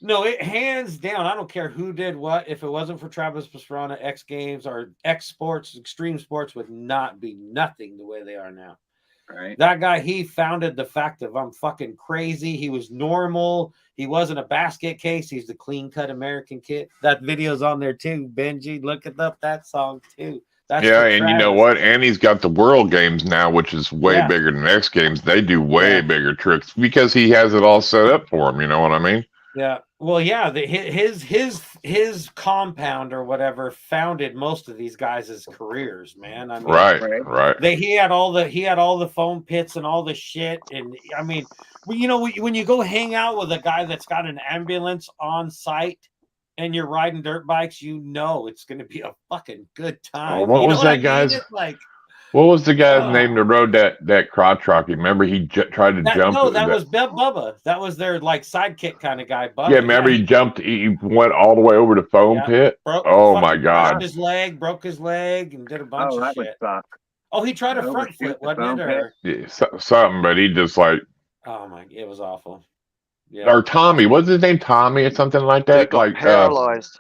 No, it hands down. I don't care who did what. If it wasn't for Travis Pastrana, X Games or X Sports, Extreme Sports would not be nothing the way they are now. Right. That guy, he founded the fact of I'm fucking crazy. He was normal. He wasn't a basket case. He's the clean cut American kid. That video's on there too. Benji, look up that song too. That's and you know what? And he's got the World Games now, which is way bigger than X Games. They do way bigger tricks because he has it all set up for him. You know what I mean? Yeah. Well, yeah. His compound or whatever founded most of these guys' careers, man. I mean, right. He had all the foam pits and all the shit, and I mean, you know, when you go hang out with a guy that's got an ambulance on site and you're riding dirt bikes, you know it's going to be a fucking good time. What was that guy's? What was the guy's name that rode that crotch rocky? Remember, he tried to jump. No, that was Bubba. That was their like sidekick kind of guy. Bubba. Yeah, remember he jumped. He went all the way over the foam pit. Oh my God! Broke his leg, and did a bunch of shit. Suck. Oh, he tried a front flip, wasn't it? Yeah, something, but he just like. Oh my! It was awful. Yeah. Or Tommy, what's his name? Tommy or something like that. Like paralyzed.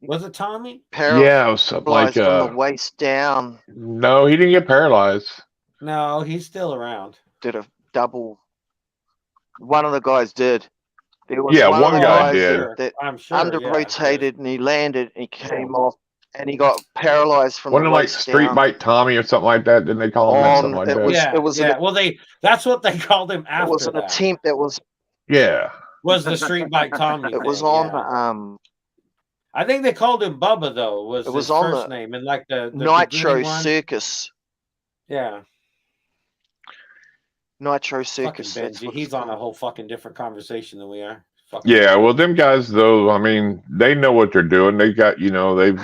Was it Tommy? Yeah, it was something like from the waist down. No, he didn't get paralyzed. No, he's still around. Did a double. One of the guys did. There was one guy did. That I'm sure, under rotated and he landed and he came off and he got paralyzed from wasn't the like waist Street down. Bike Tommy or something like that? Didn't they call him something like that? It was well, that's what they called him after. It was an attempt that was. Yeah. Was the Street Bike Tommy? It was on I think they called him Bubba though. Was his first name and like the Nitro Circus. Yeah. Nitro Circus. He's on a whole fucking different conversation than we are. Yeah, well, them guys though, I mean, they know what they're doing. They got, you know, they've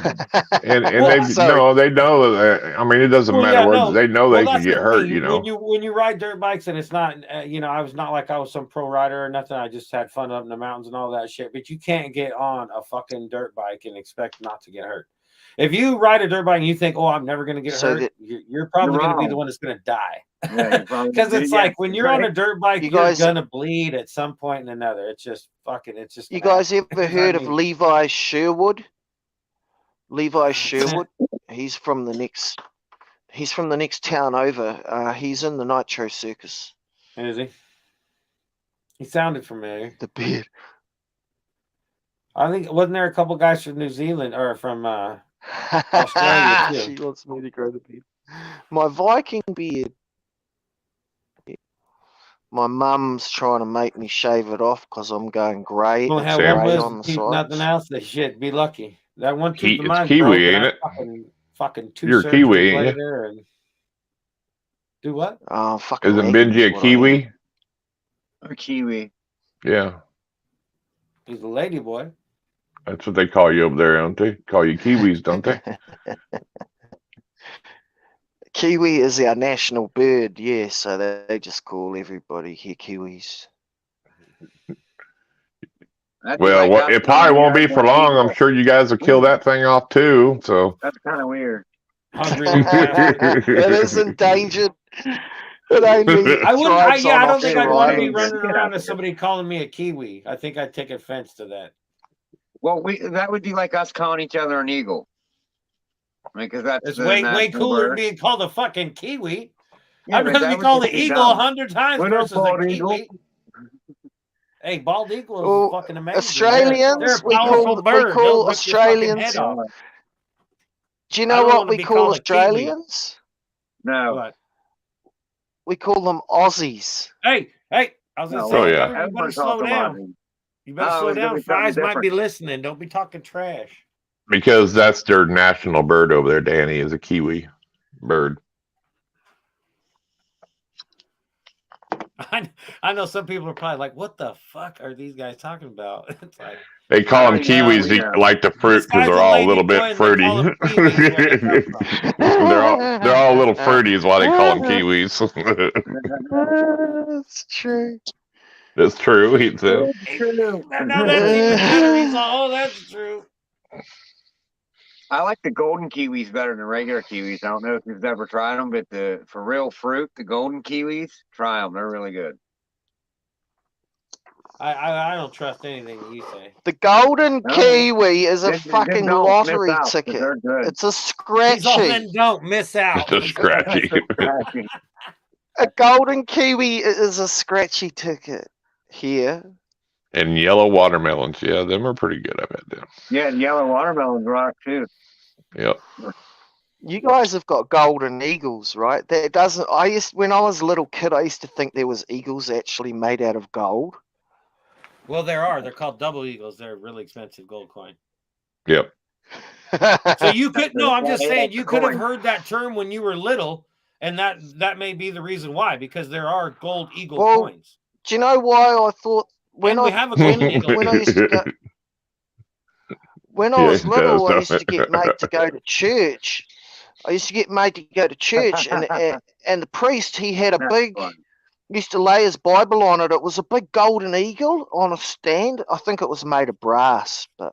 and they know. I mean, it doesn't matter what they know. They can get hurt. You know, when you ride dirt bikes and it's not, you know, I was not like I was some pro rider or nothing. I just had fun up in the mountains and all that shit. But you can't get on a fucking dirt bike and expect not to get hurt. If you ride a dirt bike and you think, "Oh, I'm never going to get hurt," you're probably going to be the one that's going to die. Because it's like when you're on a dirt bike, you're going to bleed at some point and another. It's just fucking. It's just. You guys ever heard of Levi Sherwood? Levi Sherwood. He's from the next. He's from the next town over. He's in the Nitro Circus. Is he? He sounded familiar. The beard. I think wasn't there a couple guys from New Zealand or from Australia too? She wants me to grow the beard. My Viking beard. My mum's trying to make me shave it off because I'm going grey. Don't have one on the sides. Nothing else. That shit. Be lucky. That one tooth of mine. Kiwi, ain't it? Fucking two. You're Kiwi, ain't you? And do what? Oh, fucking. Isn't Benji a Kiwi? A Kiwi. Yeah. He's a lady boy. That's what they call you over there, don't they? Call you Kiwis, don't they? Kiwi is our national bird, yeah, so they just call everybody here Kiwis. Well, it probably won't be for long. I'm sure you guys will kill that thing off too. So that's kind of weird. It is endangered. It ain't me. I don't think I'd want to be running around with somebody calling me a Kiwi. I think I'd take offense to that. Well, that would be like us calling each other an eagle. Because that's It's the way national cooler than bird. being called a fucking kiwi. Yeah, I'd but rather that be would called just an be eagle dumb. 100 times What up, versus a bald kiwi. eagle? Hey, bald eagle is Well, fucking amazing. Australians, they're a we powerful bird. They'll call rip your fucking Australians. head off. Do you I know don't what wanna we be call called a kiwi. Australians? No. What? We call them Aussies. Hey, I was gonna No, say, Oh, yeah. you better slow down. You better Oh, slow it's gonna down. be something Fries might be different. listening. Don't be talking trash. Because that's their national bird over there, Danny, is a kiwi bird. I know some people are probably like, "What the fuck are these guys talking about?" It's like They call I them already know, kiwis yeah. like the fruit This because guy's they're a all a lady little boy bit and they fruity. call 'em kiwis where they come from. they're all a little fruity is why they call them kiwis. That's true. That's true, he says. True. Now that's even better. He's like, "Oh, that's true." I like the golden kiwis better than regular kiwis. I don't know if you've ever tried them, but for real fruit, the golden kiwis, try them. They're really good. I don't trust anything you say. The golden No. kiwi is a Then fucking don't miss lottery out, 'cause ticket. they're good. It's a He's all, scratchy. then don't miss out. Just a scratchy. A golden kiwi is a scratchy ticket here. And yellow watermelons, yeah, them are pretty good. I bet them. Yeah, and yellow watermelons rock too. Yep. You guys have got golden eagles, right? That doesn't. When I was a little kid, I used to think there was eagles actually made out of gold. Well, there are. They're called double eagles. They're a really expensive gold coin. Yep. So you could no. I'm just Yeah, saying that's you the could have coin. heard that term when you were little, and that may be the reason why, because there are gold eagle Well, coins. Do you know why I thought And we have a golden eagle. when I used to go, when I Yeah, was it little, does, I used don't to get made to go to church. I used to get made to go to church, and the priest, he had a That's big, fun. used to lay his Bible on it. It was a big golden eagle on a stand. I think it was made of brass, but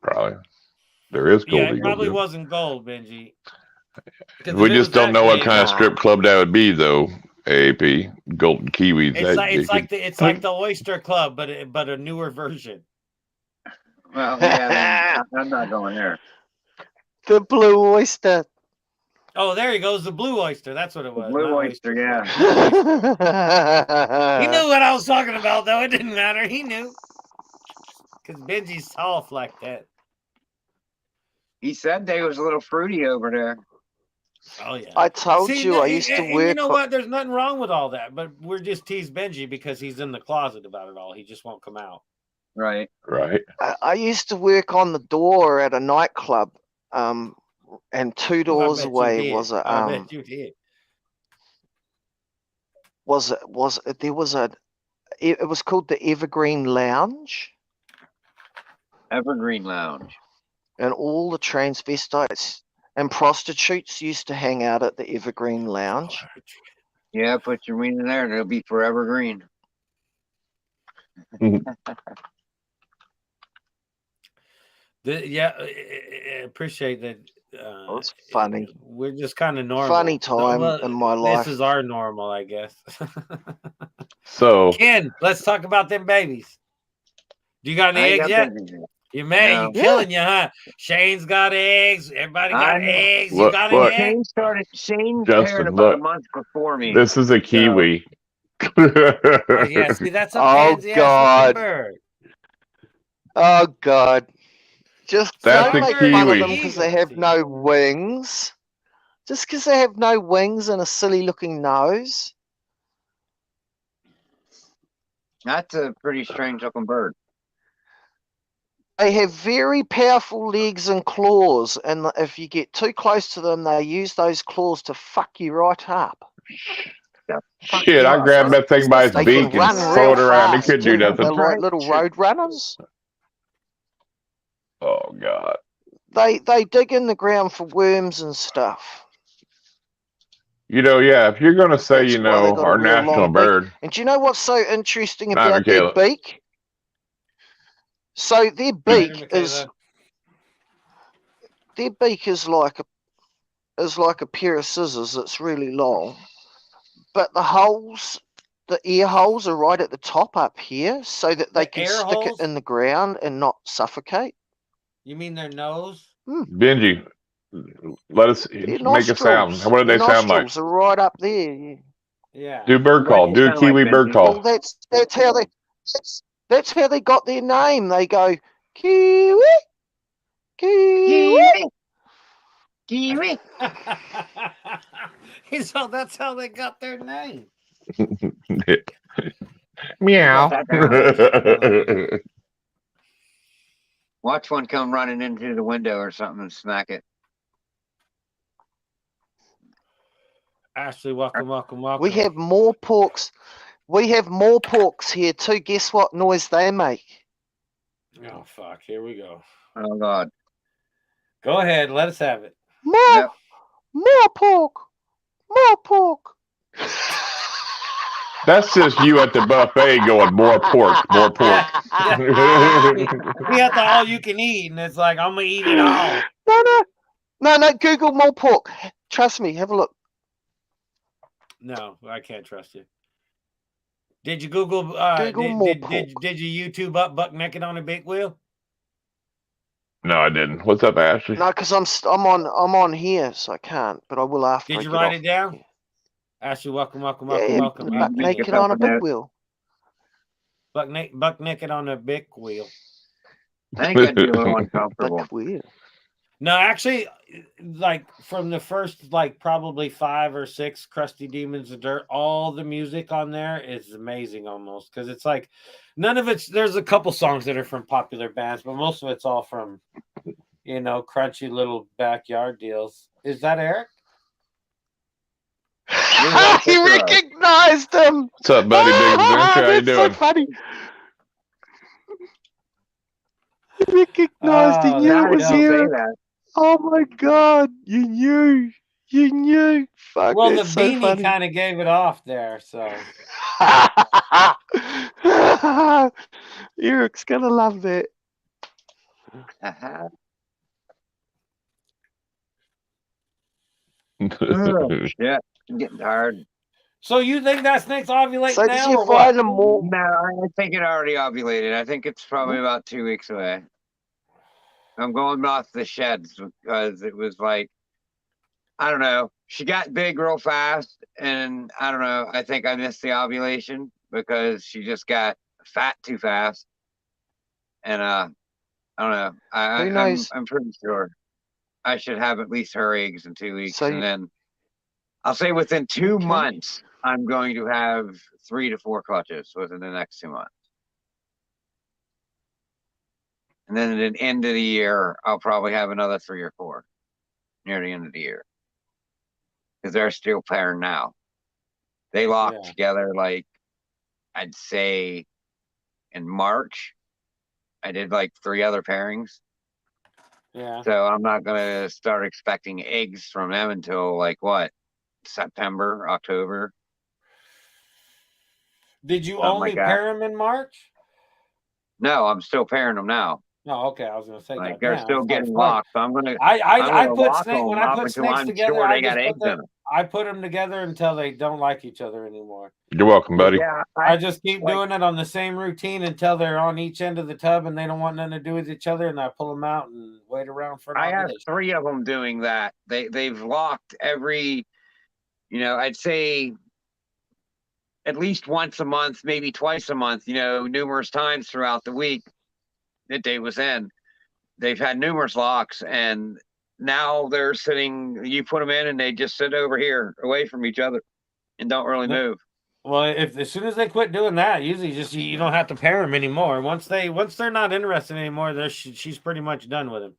Probably. There is gold Yeah, it eagles. probably yeah. wasn't gold, Benji. 'Cause We if it just was don't know what big, kind of strip club that would be, though. AAP golden kiwis. It's like the Oyster Club, but a newer version. Well, yeah, I'm not going there. the blue oyster. Oh, there he goes, the blue oyster. That's what it was. Blue not oyster, yeah. Blue oyster. He knew what I was talking about, though. It didn't matter. He knew. Because Benji's soft like that. He said they was a little fruity over there. Oh, yeah. I told you I used to and work. you know what? There's nothing wrong with all that, but we're just tease Benji because he's in the closet about it all. He just won't come out. Right. Right. I used to work on the door at a nightclub, and 2 doors I bet you away did. was a I bet you did. it was called the Evergreen Lounge, Evergreen Lounge. and all the transvestites and prostitutes used to hang out at the Evergreen Lounge. Yeah, put your wing in there and it'll be forever green. I appreciate that. It's funny. We're just kind of normal. Funny time in my life. This is our normal, I guess. So, Ken, let's talk about them babies. Do you got any I ain't eggs got yet? babies. You man, No. you killing you, huh? Shane's got eggs. Everybody got I know. eggs. Look, You got an look. egg? Shane Justin, paired about a look. month before me. this is a kiwi. Oh, yeah, see, that's a Oh, pansy God. bird. Oh God! Just That's don't a make fun of kiwi. them because they have no wings. Just because they have no wings and a silly-looking nose. That's a pretty strange looking bird. They have very powerful legs and claws, and if you get too close to them, they use those claws to fuck you right up. Shit, I grabbed that thing by its They beak can and run throw real it around. It fast couldn't do too. nothing. They're like little road runners. Oh, God. They dig in the ground for worms and stuff. You know, yeah, if you're going to say, That's you why they know, got a our real national long beak. bird, And do you know what's so interesting Neither, about their Caleb. beak? So their beak is like a pair of scissors that's really long, but the ear holes are right at the top up here, so that they The can air stick holes? it in the ground and not suffocate. You mean their nose? Benji, Let us Their make a sound. nostrils. What do they sound like? Nostrils are right up there. Yeah. Yeah. Do bird Right, call. they Do a sound like Kiwi bird Benji. Well, call. that's how they got their name. They go Kiwi, Kiwi. Kiwi. So that's how they got their name. Meow. Watch one come running into the window or something and smack it. Ashley, welcome. We have more porks. We have more porks here too. Guess what noise they make? Oh fuck! Here we go. Oh God. Go ahead. Let us have it. More pork. More pork. That's just you at the buffet going, more pork, more pork. We have the all you can eat, and it's like, I'm going to eat it all. No, Google more pork. Trust me, have a look. No, I can't trust you. Did you Google, did you YouTube up buck naked on a big wheel? No, I didn't. What's up, Ashley? No, because I'm on here, so I can't. But I will after. Did I you get write off it down? here. Ashley, welcome. Buck Make naked yourself on a a big note. wheel. Buck naked on a big wheel. I think I'd be a little uncomfortable. Big wheel. No, actually, like from the first, like probably 5 or 6 Crusty Demons of Dirt, all the music on there is amazing almost. Because it's like, none of it's, there's a couple songs that are from popular bands, but most of it's all from, you know, crunchy little backyard deals. Is that Eric? He recognized him. What's up, buddy? Big Adventure. How you That's doing? so funny. He recognized. He knew it was you. Oh my God! You knew. You knew. Fuck. Well, the that's so beanie funny. kind of gave it off there, so. Eric's gonna love that. Yeah, I'm getting tired. So you think that snake's ovulating So did now, you or what? find him more? No, I think it already ovulated. I think it's probably about 2 weeks away. I'm going off the sheds because it was like, I don't know. She got big real fast, and I don't know. I think I missed the ovulation because she just got fat too fast. And I don't know. Who knows? I'm pretty sure I should have at least her eggs in 2 weeks, So and then I'll say within 2 months I'm going to have 3 to 4 clutches within the next 2 months. And then at the end of the year, I'll probably have another 3 or 4 near the end of the year. Because they're still pairing now. They locked together, like, I'd say in March. I did like 3 other pairings. Yeah. So I'm not going to start expecting eggs from them until like what? September, October. Did you Something only like that. pair them in March? No, I'm still pairing them now. Oh, okay. I was gonna say Like that. they're still getting locked. So I'm gonna I put lock snake them when I up put until snakes I'm together. sure I they got just eggs put in them. them. I put them together until they don't like each other anymore. You're welcome, buddy. Yeah, I just keep doing it on the same routine until they're on each end of the tub and they don't want nothing to do with each other, and I pull them out and wait around for. I have 3 of them doing that. They've locked every, I'd say at least once a month, maybe twice a month, numerous times throughout the week that they was in. They've had numerous locks, and now they're sitting, you put them in and they just sit over here away from each other and don't really move. Well, as soon as they quit doing that, usually just you don't have to pair them anymore. Once they're not interested anymore, she's pretty much done with them.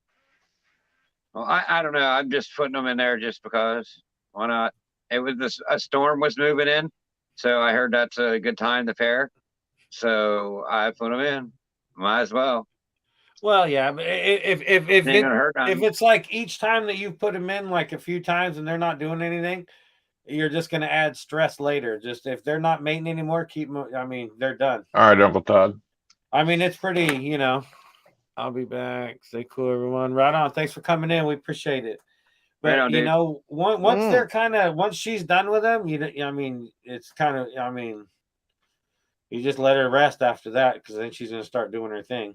Well, I don't know. I'm just putting them in there just because. Why not? It was a storm was moving in, so I heard that's a good time to pair. So I put them in. Might as well. Well, yeah, but if it's like each time that you put them in like a few times and they're not doing anything, you're just going to add stress later. Just if they're not mating anymore, keep them. I mean, they're done. All right, Uncle Todd. I mean, it's pretty, I'll be back. Stay cool, everyone. Right on. Thanks for coming in. We appreciate it. But, right on, once they're once she's done with them, it's kind of, you just let her rest after that because then she's going to start doing her thing.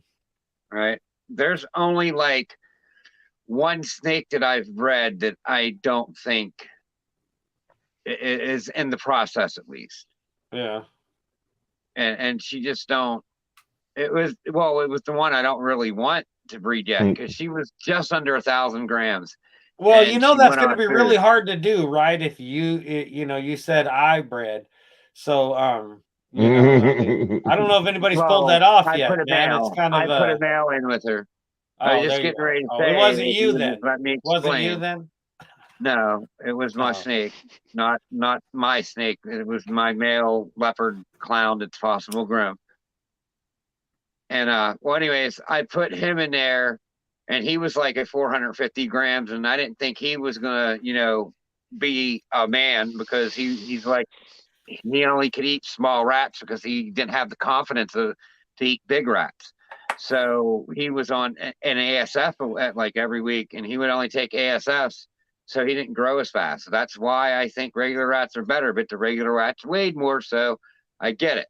Right. There's only like one snake that I've bred that I don't think is in the process, at least. Yeah. And she just don't. It was the one I don't really want to breed yet, because she was just under 1,000 grams. Well, you know that's going to be really hard to do, right? If you said I bred, so you know, I don't know if anybody's pulled that off yet, man. It's kind of I put a male in with her. I was just getting ready to say. It wasn't you then. Let me explain. Wasn't you then? No, it was my snake, not my snake. It was my male leopard clown that's possible groom. And well, anyways, I put him in there, and he was like at 450 grams, and I didn't think he was gonna, be a man, because he's like, he only could eat small rats because he didn't have the confidence to eat big rats. So he was on an ASF at like every week, and he would only take ASFs, so he didn't grow as fast. So that's why I think regular rats are better, but the regular rats weighed more, so I get it.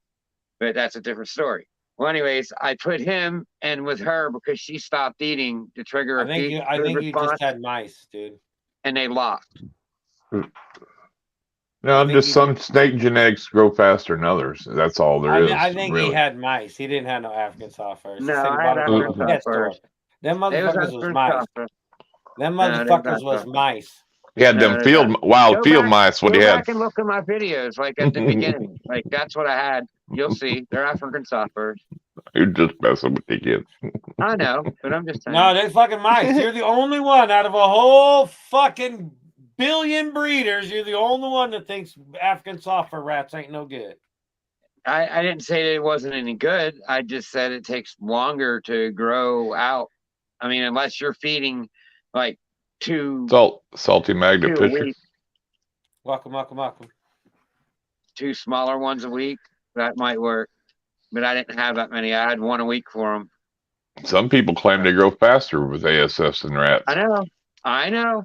But that's a different story. Well, anyways, I put him in with her because she stopped eating to trigger a feed response. I think you just had mice, dude. And they locked. No, just some snake genetics grow faster than others. That's all there is. I think really. he had mice. He didn't have no African soft furs. No, I had African soft furs. Them motherfuckers was mice. Them motherfuckers was mice. He had them wild field mice. What he had. Go back and look at my videos, like at the beginning. Like that's what I had. You'll see. They're African soft furs. You're just messing with the kids. I know, but I'm just saying. No, they're fucking mice. You're the only one out of a whole fucking billion breeders. You're the only one that thinks African soft fur rats ain't no good. I didn't say that it wasn't any good. I just said it takes longer to grow out. I mean, unless you're feeding like salty magnet picture. Welcome. 2 smaller ones a week. That might work. But I didn't have that many. I had 1 a week for them. Some people claim they grow faster with ASFs than rats. I know.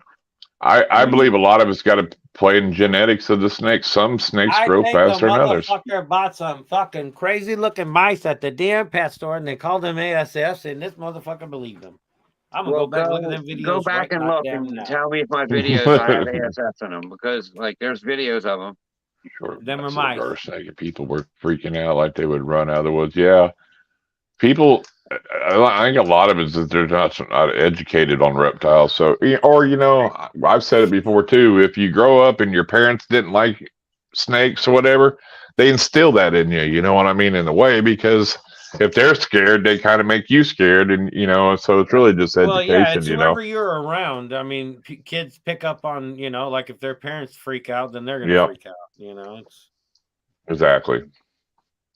I believe a lot of it's got to play in genetics of the snakes. Some snakes grow faster than others. I bought some fucking crazy looking mice at the damn pet store, and they called them ASFs, and this motherfucker believed them. I'm gonna go back and look at them videos. Go back and look and tell me if my videos I have ASFs in them, because like there's videos of them. Sure, them are mice. People were freaking out like they would run out of the woods. Yeah, people. I think a lot of it is that they're not educated on reptiles. So, or I've said it before too. If you grow up and your parents didn't like snakes or whatever, they instill that in you. You know what I mean? In a way, because if they're scared, they kind of make you scared, and so it's really just education. Well, yeah, it's whoever you're around. I mean, kids pick up on like if their parents freak out, then they're gonna freak out. It's exactly.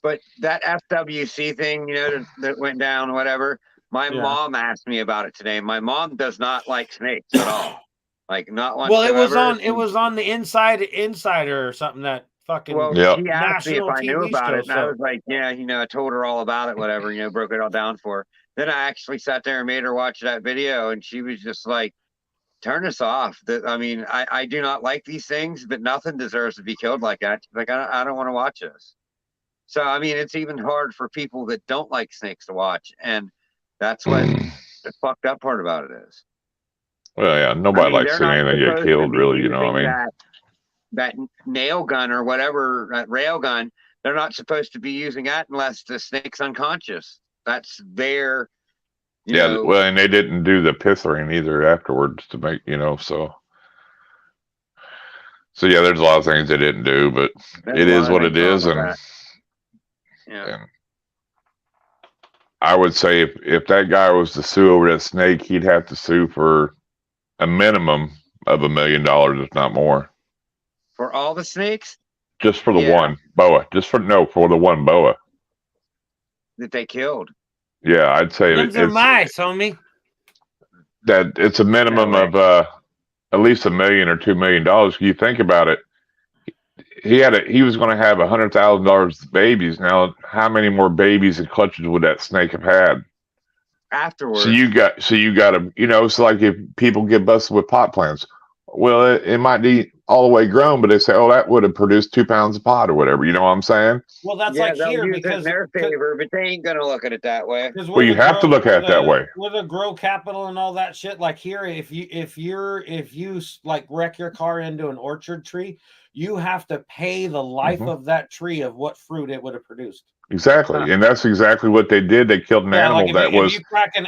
But that FWC thing, that went down, whatever. My mom asked me about it today. My mom does not like snakes at all, like not whatsoever. Well, it was on the Insider or something that fucking. Well, she asked me if I knew about it, and I was like, yeah, I told her all about it, whatever, broke it all down for her. Then I actually sat there and made her watch that video, and she was just like, "Turn this off." I mean, I do not like these things, but nothing deserves to be killed like that. She's like, I don't want to watch this. So, I mean, it's even hard for people that don't like snakes to watch. And that's what the fucked up part about it is. Well, yeah, nobody likes seeing anything get killed, really, what I mean? That nail gun or whatever, that rail gun, they're not supposed to be using that unless the snake's unconscious. That's their, well, and they didn't do the pithering either afterwards to make, so. So, yeah, there's a lot of things they didn't do, but it is what it is. And I would say if that guy was to sue over that snake, he'd have to sue for a minimum of $1 million, if not more. For all the snakes? Just for the one boa. For the one boa that they killed. Yeah, I'd say it's mice, homie. That it's a minimum of at least $1 million or $2 million. You think about it. He was going to have $100,000 of babies. Now, how many more babies and clutches would that snake have had afterwards? So you got to, it's like if people get busted with pot plants. Well, it might be all the way grown, but they say, oh, that would have produced 2 pounds of pot or whatever. You know what I'm saying? Well, that's Yeah, like they'll here use it in because their favor, but they ain't gonna look at it that way. Well, you have to look at it that way. With a grow capital and all that shit. Like here, if you like wreck your car into an orchard tree, you have to pay the life of that tree of what fruit it would have produced. Exactly, and that's exactly what they did. They killed an animal like that was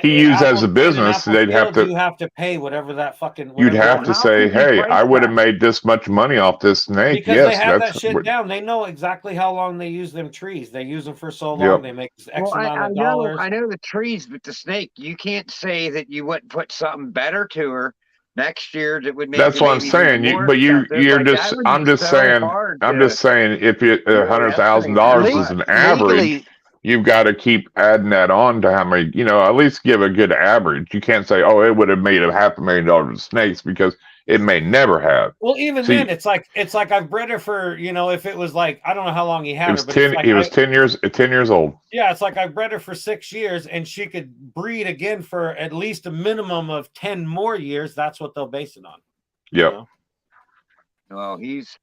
he used as a business. They'd have to. You have to pay whatever that fucking. You'd have to say, "Hey, I would have made this much money off this snake." Because yes, they have that shit down. They know exactly how long they use them trees. They use them for so long. They make X amount of dollars. I know the trees, but the snake, you can't say that you wouldn't put something better to her next year that would make. That's what I'm saying. You're just. I'm just saying. I'm just saying. If you $100,000 is an average, you've got to keep adding that on to how many. At least give a good average. You can't say, "Oh, it would have made $500,000 of snakes," because it may never have. Well, even then, it's like I've bred her for if it was like I don't know how long he had her, but he was 10 years old. Yeah, it's like I bred her for 6 years, and she could breed again for at least a minimum of 10 more years. That's what they'll base it on. Yep. Well, he's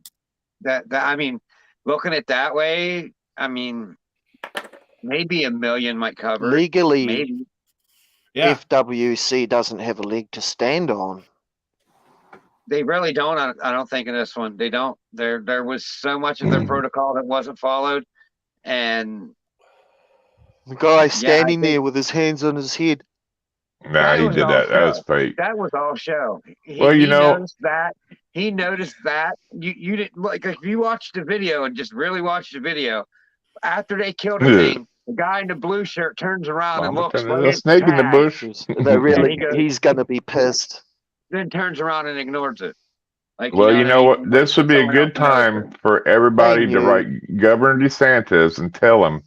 that. I mean, looking at it that way, I mean, maybe $1 million might cover legally. Maybe. Yeah. FWC doesn't have a leg to stand on. They really don't. I don't think in this one they don't. There was so much of their protocol that wasn't followed, and the guy standing there with his hands on his head. Nah, he did that. That was fake. That was all show. He noticed that. He noticed that. You didn't like if you watched the video and just really watched the video. After they killed the thing, the guy in the blue shirt turns around and looks like a snake in the bush. He's gonna be pissed. Then turns around and ignores it. Like, well, you know what? This would be a good time for everybody to write Governor DeSantis and tell him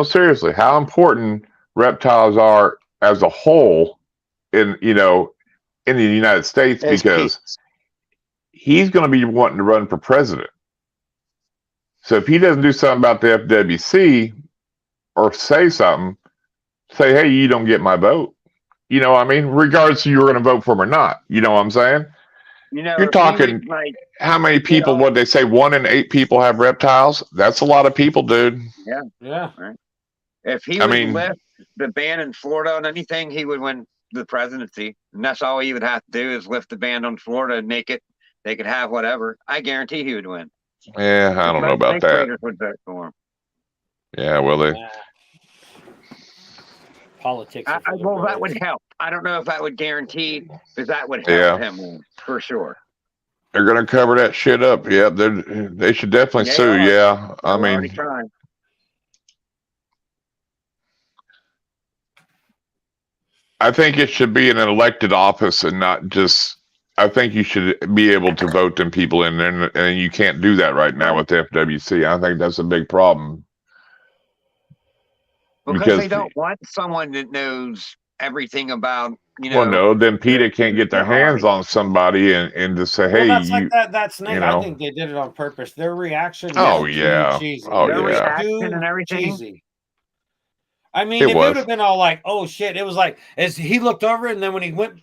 seriously, how important reptiles are as a whole in the United States, because he's going to be wanting to run for president. So if he doesn't do something about the FWC or say something, say, hey, you don't get my vote. You know what I mean? Regardless if you're going to vote for him or not. You know what I'm saying? You're talking how many people, what they say, 1 in 8 people have reptiles? That's a lot of people, dude. Yeah. Right. If he would lift the ban in Florida on anything, he would win the presidency. And that's all he would have to do is lift the ban on Florida and make it, they could have whatever. I guarantee he would win. Yeah, I don't know about that. Would vote for him. Yeah, well, they... Politics. Well, that would help. I don't know if that would guarantee, but that would help him win, for sure. They're going to cover that shit up. Yeah, they should definitely sue. Yeah, I mean, I think it should be in an elected office and not just. I think you should be able to vote them people in, and you can't do that right now with the FWC. I think that's a big problem. Because they don't want someone that knows everything about, Well, no, then PETA can't get their hands on somebody and just say, hey, that's like that snake. I think they did it on purpose. Their reaction. Oh, yeah. Cheesy. Their reaction and everything. Cheesy. I mean, it would have been all like, oh, shit. It was like, as he looked over, and then when he went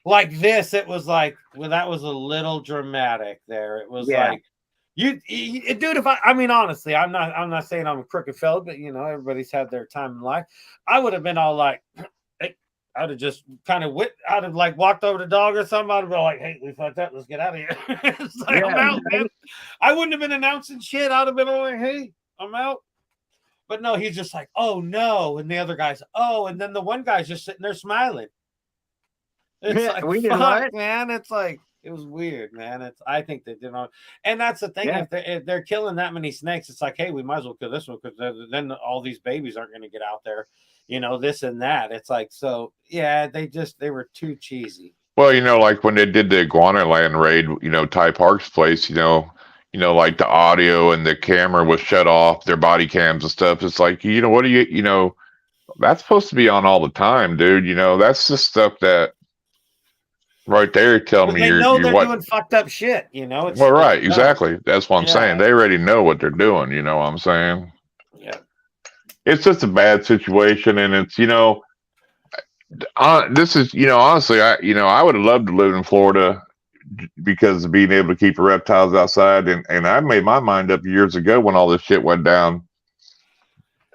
like this, it was like, well, that was a little dramatic there. It was like, dude, if I mean, honestly, I'm not saying I'm a crooked fellow, but everybody's had their time in life. I would have been all like, hey, I'd have just kind of I'd have like walked over the dog or something. I'd have been like, hey, we fucked up. Let's get out of here. It's like, I'm out, man. I wouldn't have been announcing shit. I'd have been like, hey, I'm out. But no, he's just like, oh no. And the other guy's, oh, and then the one guy's just sitting there smiling. It's like, fuck, man. It's like, it was weird, man. I think they did not, and that's the thing. If they're killing that many snakes, it's like, hey, we might as well kill this one because then all these babies aren't going to get out there, this and that. It's like, so yeah, they were too cheesy. Well, like when they did the iguana land raid, Ty Park's place, like the audio and the camera was shut off, their body cams and stuff. It's like, what do you, that's supposed to be on all the time, dude. That's the stuff that. Right there, telling me they're doing fucked up shit. It's well, right, exactly. That's what I'm saying. They already know what they're doing. You know what I'm saying? Yeah. It's just a bad situation, and it's this is honestly, I would have loved to live in Florida because of being able to keep the reptiles outside. And I made my mind up years ago when all this shit went down.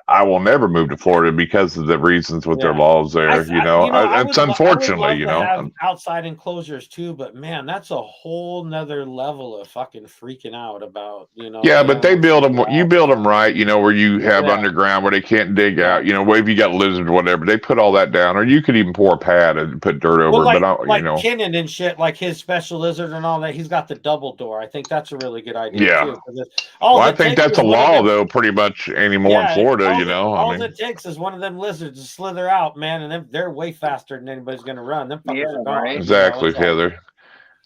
I will never move to Florida because of the reasons with their laws there. It's unfortunately, I would love to have outside enclosures too, but man, that's a whole nother level of fucking freaking out about, Yeah, but they build them. You build them right, where you have underground where they can't dig out. If you got lizards or whatever, they put all that down, or you could even pour a pad and put dirt over. Like Kinnan and shit, like his special lizard and all that. He's got the double door. I think that's a really good idea too. I think that's a law though, pretty much anymore in Florida. All it takes is one of them lizards to slither out, man, and they're way faster than anybody's going to run. Them fuckers are gone. Exactly, Heather.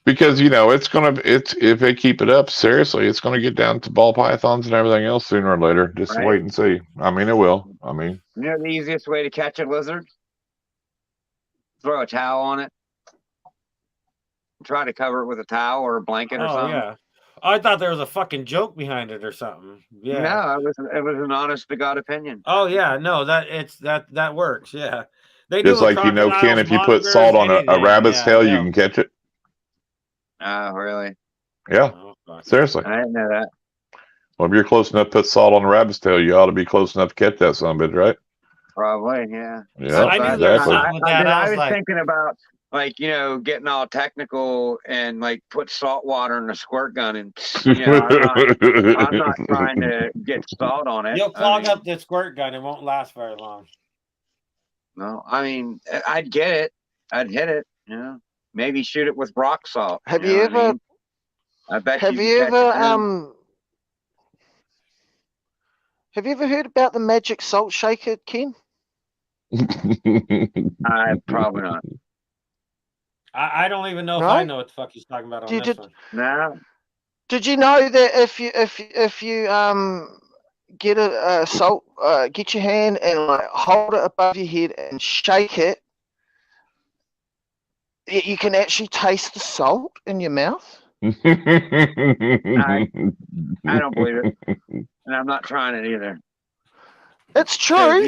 Because if they keep it up, seriously, it's gonna get down to ball pythons and everything else sooner or later. Just wait and see. I mean, it will. I mean, the easiest way to catch a lizard? Throw a towel on it. Try to cover it with a towel or a blanket or something. Yeah. I thought there was a fucking joke behind it or something. Yeah. No, it was an honest to God opinion. Oh yeah, no, that works. Yeah. They just like Ken, if you put salt on a rabbit's tail, you can catch it. Oh, really? Yeah. Seriously. I didn't know that. Well, if you're close enough to put salt on a rabbit's tail, you ought to be close enough to catch that son of a bitch, right? Probably, yeah. Yeah, exactly. I was thinking about getting all technical and put salt water in a squirt gun and I'm not trying to get salt on it. You'll clog up the squirt gun. It won't last very long. No, I mean, I'd get it. I'd hit it. Maybe shoot it with rock salt. Have you ever? I bet. Have you ever? Have you ever heard about the magic salt shaker, Ken? Probably not. I don't even know if I know what the fuck he's talking about on this one. No. Did you know that if you get a salt, get your hand and hold it above your head and shake it, you can actually taste the salt in your mouth? I don't believe it, and I'm not trying it either. It's true.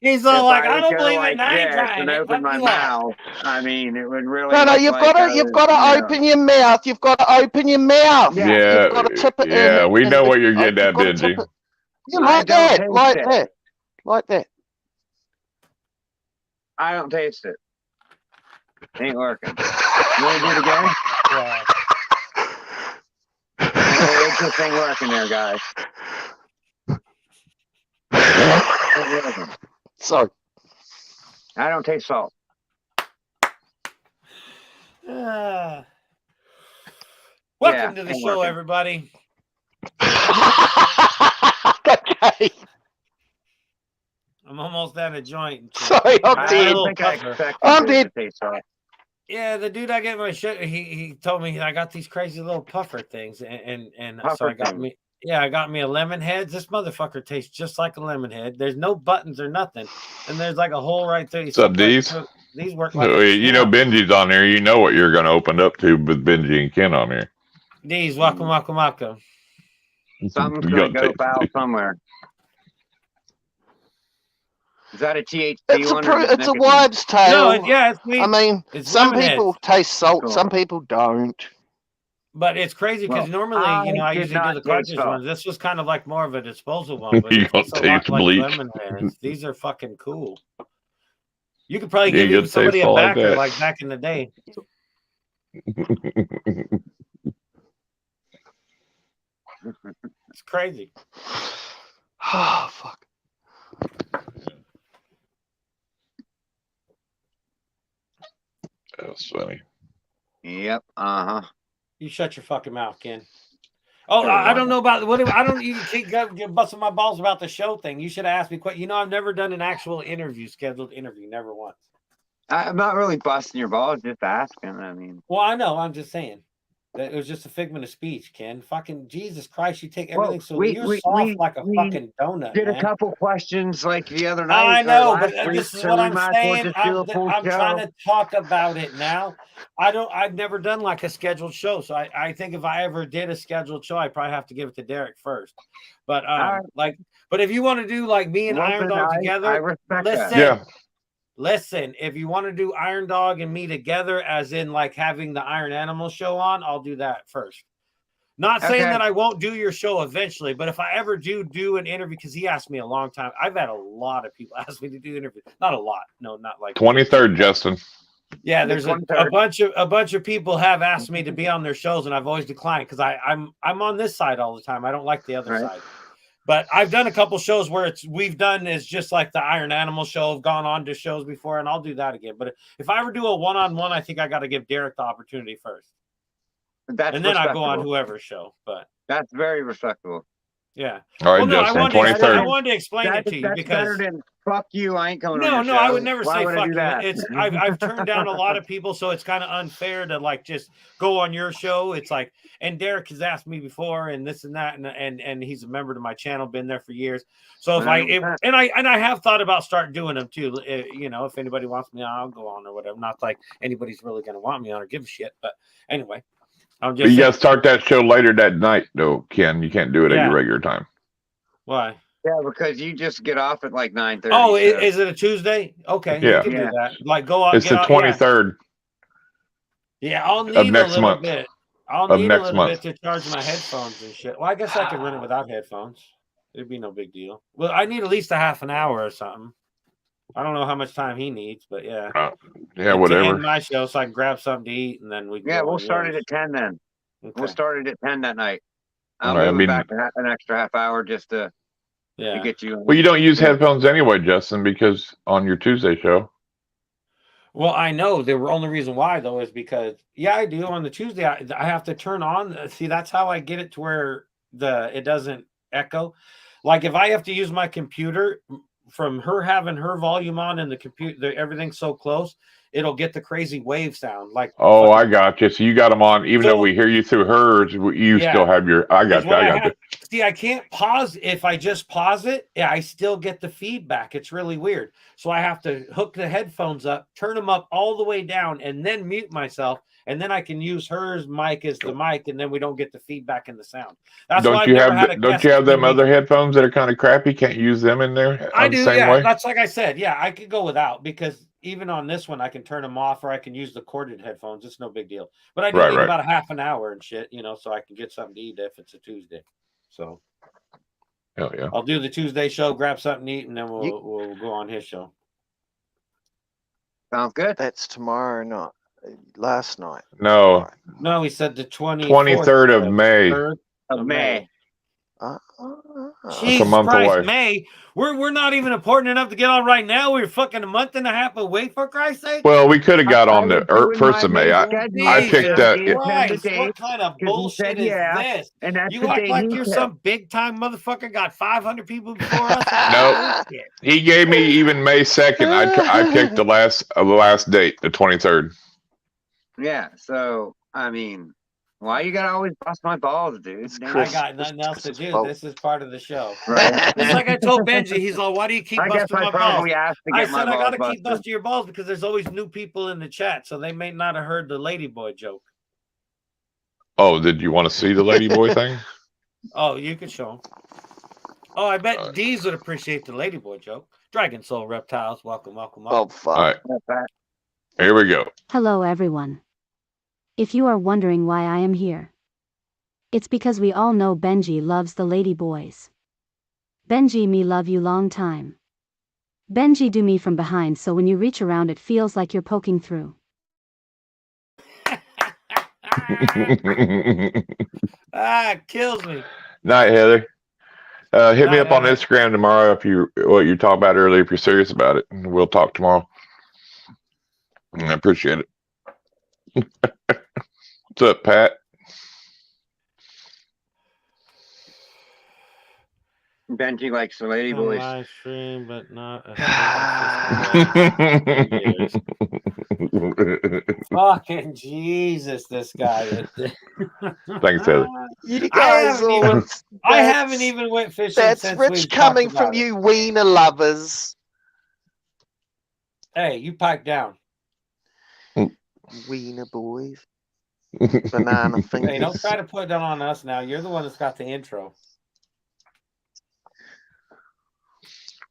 He's all like, I don't believe it. I ain't trying and it. open my mouth. I mean, it would really. No, you've got to open your mouth. You've got to open your mouth. Yeah, you've got to tip it in. Yeah, we know what you're getting at, Benji. Yeah, like that. I don't taste it. Ain't working. You want to do it again? Yeah. It just ain't working there, guys. Sorry. I don't taste salt. Welcome to the show, everybody. Okay. I'm almost down a joint. Sorry, I'm dead. Yeah, the dude I get my shit, he told me I got these crazy little puffer things, and so I got me. Yeah, I got me a lemon head. This motherfucker tastes just like a lemon head. There's no buttons or nothing, and there's like a hole right there. What's up, D's? These work like Benji's on there. You know what you're going to open up to with Benji and Ken on here. D's, welcome. Something's going to go foul somewhere. Is that a THC one? It's a wives' tale. No, it's sweet. I mean, some people taste salt, cool. Some people don't. But it's crazy because normally, I usually do the cartridge ones. This was kind of like more of a disposal one. But you don't taste bleach. Like lemon heads. These are fucking cool. You could probably give somebody a backer like back in the day. It's crazy. Oh, fuck. That was funny. Yep. You shut your fucking mouth, Ken. Oh, I don't know about what. I don't. You keep busting my balls about the show thing. You should have asked me. I've never done an actual scheduled interview, never once. I'm not really busting your balls, just asking. I mean, well, I know. I'm just saying that it was just a figment of speech, Ken. Fucking Jesus Christ, you take everything you're soft like a fucking donut. Did man. a couple questions like the other night. I know, but this is what I'm saying. I'm trying to talk about it now. I've never done like a scheduled show, so I think if I ever did a scheduled show, I probably have to give it to Derek first. But but if you want to do like me and Irondogg together, I respect listen. that. Yeah. listen, if you want to do Irondogg and me together, as in like having the Iron Animal show on, I'll do that first. Not saying that I won't do your show eventually, but if I ever do an interview, because he asked me a long time. I've had a lot of people ask me to do interviews. Not a lot. No, not like 23rd, Justin. Yeah, there's a bunch of people have asked me to be on their shows, and I've always declined because I'm on this side all the time. I don't like the other side. But I've done a couple shows where we've done is just like the Iron Animal show. I've gone on to shows before, and I'll do that again. But if I ever do a one-on-one, I think I got to give Derek the opportunity first. And then I go on whoever's show. But that's very respectable. Yeah. All right, Justin, 23rd. I wanted to explain it to you because better than fuck you. I ain't coming. No, I would never say fuck you. I've turned down a lot of people, so it's kind of unfair to like just go on your show. It's like, and Derek has asked me before, and this and that, and he's a member to my channel, been there for years. So if I have thought about start doing them too. You know, if anybody wants me, I'll go on or whatever. Not like anybody's really gonna want me on or give a shit, but anyway. But you got to start that show later that night, though, Ken. You can't do it at your regular time. Why? Yeah, because you just get off at like 9:30. Oh, is it a Tuesday? Okay, yeah. You can do that. Like go out. It's the 23rd. Yeah, I'll need of next a little month. bit. I'll need a little bit to charge my headphones and shit. Well, I guess I can run it without headphones. It'd be no big deal. Well, I need at least a half an hour or something. I don't know how much time he needs, but yeah. Whatever. To end my show, so I can grab something to eat, and then we. Yeah, we'll start it at 10 then. Okay. We'll start it at 10 that night. I'll move back an extra half hour just to get you. Well, you don't use headphones anyway, Justin, because on your Tuesday show. Well, I know the only reason why though is because I do on the Tuesday. I have to turn on. See, that's how I get it to where it doesn't echo. Like if I have to use my computer from her having her volume on and the computer, everything's so close, it'll get the crazy wave sound. Like, oh, I got you. So you got them on, even though we hear you through hers, you still have your. I got you. See, I can't pause. If I just pause it, I still get the feedback. It's really weird. So I have to hook the headphones up, turn them up all the way down, and then mute myself. And then I can use hers mic as the mic, and then we don't get the feedback in the sound. That's why I've never had a guest. Don't you have them other headphones that are kind of crappy? Can't use them in there? I do. Yeah, that's like I said. Yeah, I could go without because even on this one, I can turn them off or I can use the corded headphones. It's no big deal. But I do need about a half an hour and shit, so I can get something to eat if it's a Tuesday. So, hell yeah, I'll do the Tuesday show, grab something to eat, and then we'll go on his show. Sounds good. That's tomorrow night. Last night. No, he said the 23rd of May. Of May. Jesus Christ, away. May. We're not even important enough to get on right now. We're fucking a month and a half away, for Christ's sake. Well, we could have got on the 1st of May. I picked that. What kind of bullshit is this? And you act like you're some big time motherfucker. Got 500 people before us. No, he gave me even May 2nd. I picked the last date, the 23rd. Yeah. So I mean. Why you gotta always bust my balls, dude? I got nothing else to do. This is part of the show. Right. It's like I told Benji. He's like, "Why do you keep busting my balls?" I said, "I gotta keep busting your balls because there's always new people in the chat, so they may not have heard the ladyboy joke." Oh, did you want to see the ladyboy thing? Oh, you could show him. Oh, I bet D's would appreciate the ladyboy joke. Dragon Soul Reptiles, welcome. Oh, fuck. All right. Here we go. Hello, everyone. If you are wondering why I am here, it's because we all know Benji loves the lady boys. Benji, me love you long time. Benji, do me from behind so when you reach around it feels like you're poking through. Kills me. Night, Heather. Hit me up on Instagram tomorrow what you talked about earlier if you're serious about it, and we'll talk tomorrow. I appreciate it. What's up, Pat? Benji likes the lady boys. Live stream, but not. Fucking Jesus, this guy. Thanks, Heather. You guys I haven't even went fishing. That's since rich coming from you, wiener lovers. Hey, you pipe down. Wiener boys. Banana fingers. Hey, don't try to put that on us now. You're the one that's got the intro.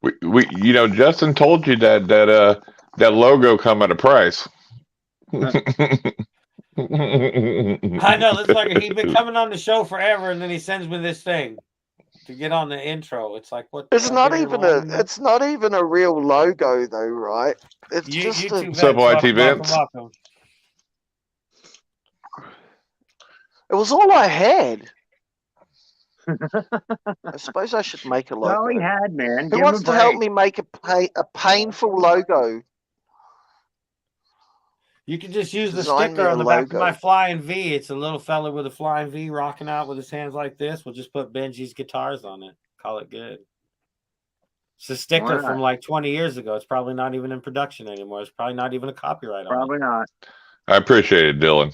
We Justin told you that That logo come at a price. I know this fucker. He's been coming on the show forever, and then he sends me this thing to get on the intro. It's like what? It's not even a real logo though, right? It's just YouTube What's up, Vents. YT Vince? Welcome. It was all I had. I suppose I should make a logo. All he had, man. Who wants to help me make a painful logo? You can just use the Design sticker me a on the back of logo. my flying V. It's a little fella with a flying V rocking out with his hands like this. We'll just put Benji's guitars on it. Call it good. It's a sticker from like 20 years ago. It's probably not even in production anymore. It's probably not even a copyright on it. Probably not. I appreciate it, Dylan.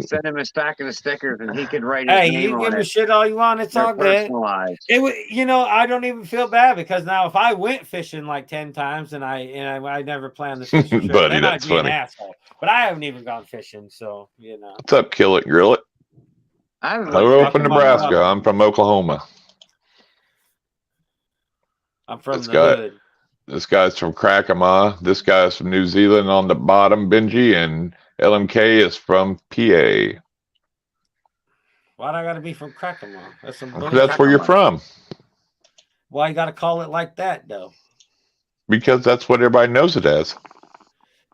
Send him a stack of the stickers, and he could write his Hey, name you on give me it. shit all you want. It's all good. Personalized. You know, I don't even feel bad because now if I went fishing like 10 times and I never planned this fishing trip, Buddy, then that's I'd be funny. an asshole. But I haven't even gone fishing, so you know. What's up, Kill It, Grill It? Hello from Nebraska. I'm from Oklahoma. I'm from the hood. This guy's from Crackamah. This guy's from New Zealand on the bottom, Benji, and LMK is from PA. Why'd I gotta be from Crackamah? That's where you're from. Why you gotta call it like that, though? Because that's what everybody knows it as.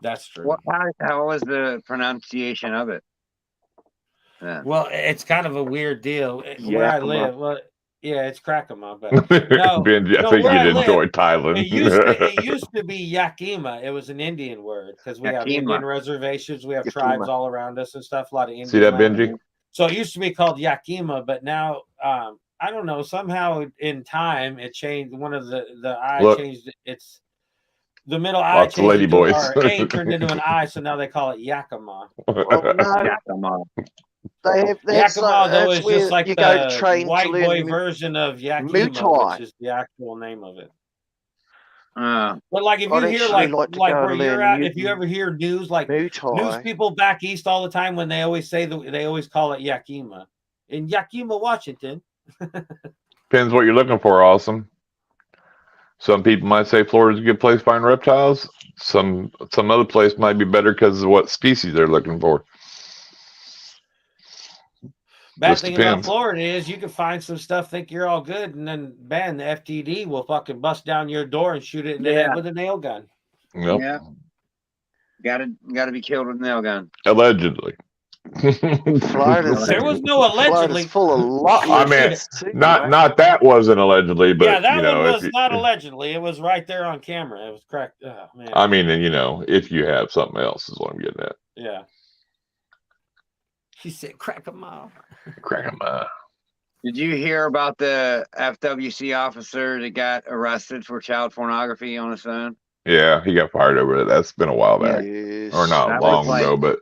That's true. How was the pronunciation of it? Yeah. Well, it's kind of a weird deal where I live. Well, yeah, it's Crackamah, but no, Benji, I think you'd enjoy Thailand. It used to be Yakima. It was an Indian word because we have Indian reservations. We have tribes all around us and stuff. A lot of Indian. See that, Benji? So it used to be called Yakima, but now I don't know. Somehow in time it changed. One of the I changed. It's the middle I changed. Lady boys. A turned into an I, so now they call it Yakima. Yakima. Yakima, though, is just like the white boy version of Yakima, which is the actual name of it. But like if you hear like where you're at, if you ever hear news news people back east all the time when they always say they always call it Yakima. In Yakima, Washington. Depends what you're looking for, awesome. Some people might say Florida's a good place to find reptiles. Some other place might be better because of what species they're looking for. Bad thing about Florida is you can find some stuff, think you're all good, and then the FTD will fucking bust down your door and shoot it in the head with a nail gun. Yep. Yeah. Gotta be killed with a nail gun. Allegedly. There was no allegedly. Full of lots. I mean, not that wasn't allegedly, but yeah, that one was not allegedly. It was right there on camera. It was cracked. Oh, man. I mean, if you have something else, is what I'm getting at. Yeah. She said, "Crack 'em off." Crack 'em off. Did you hear about the FWC officer that got arrested for child pornography on his phone? Yeah, he got fired over it. That's been a while back, or not long ago, but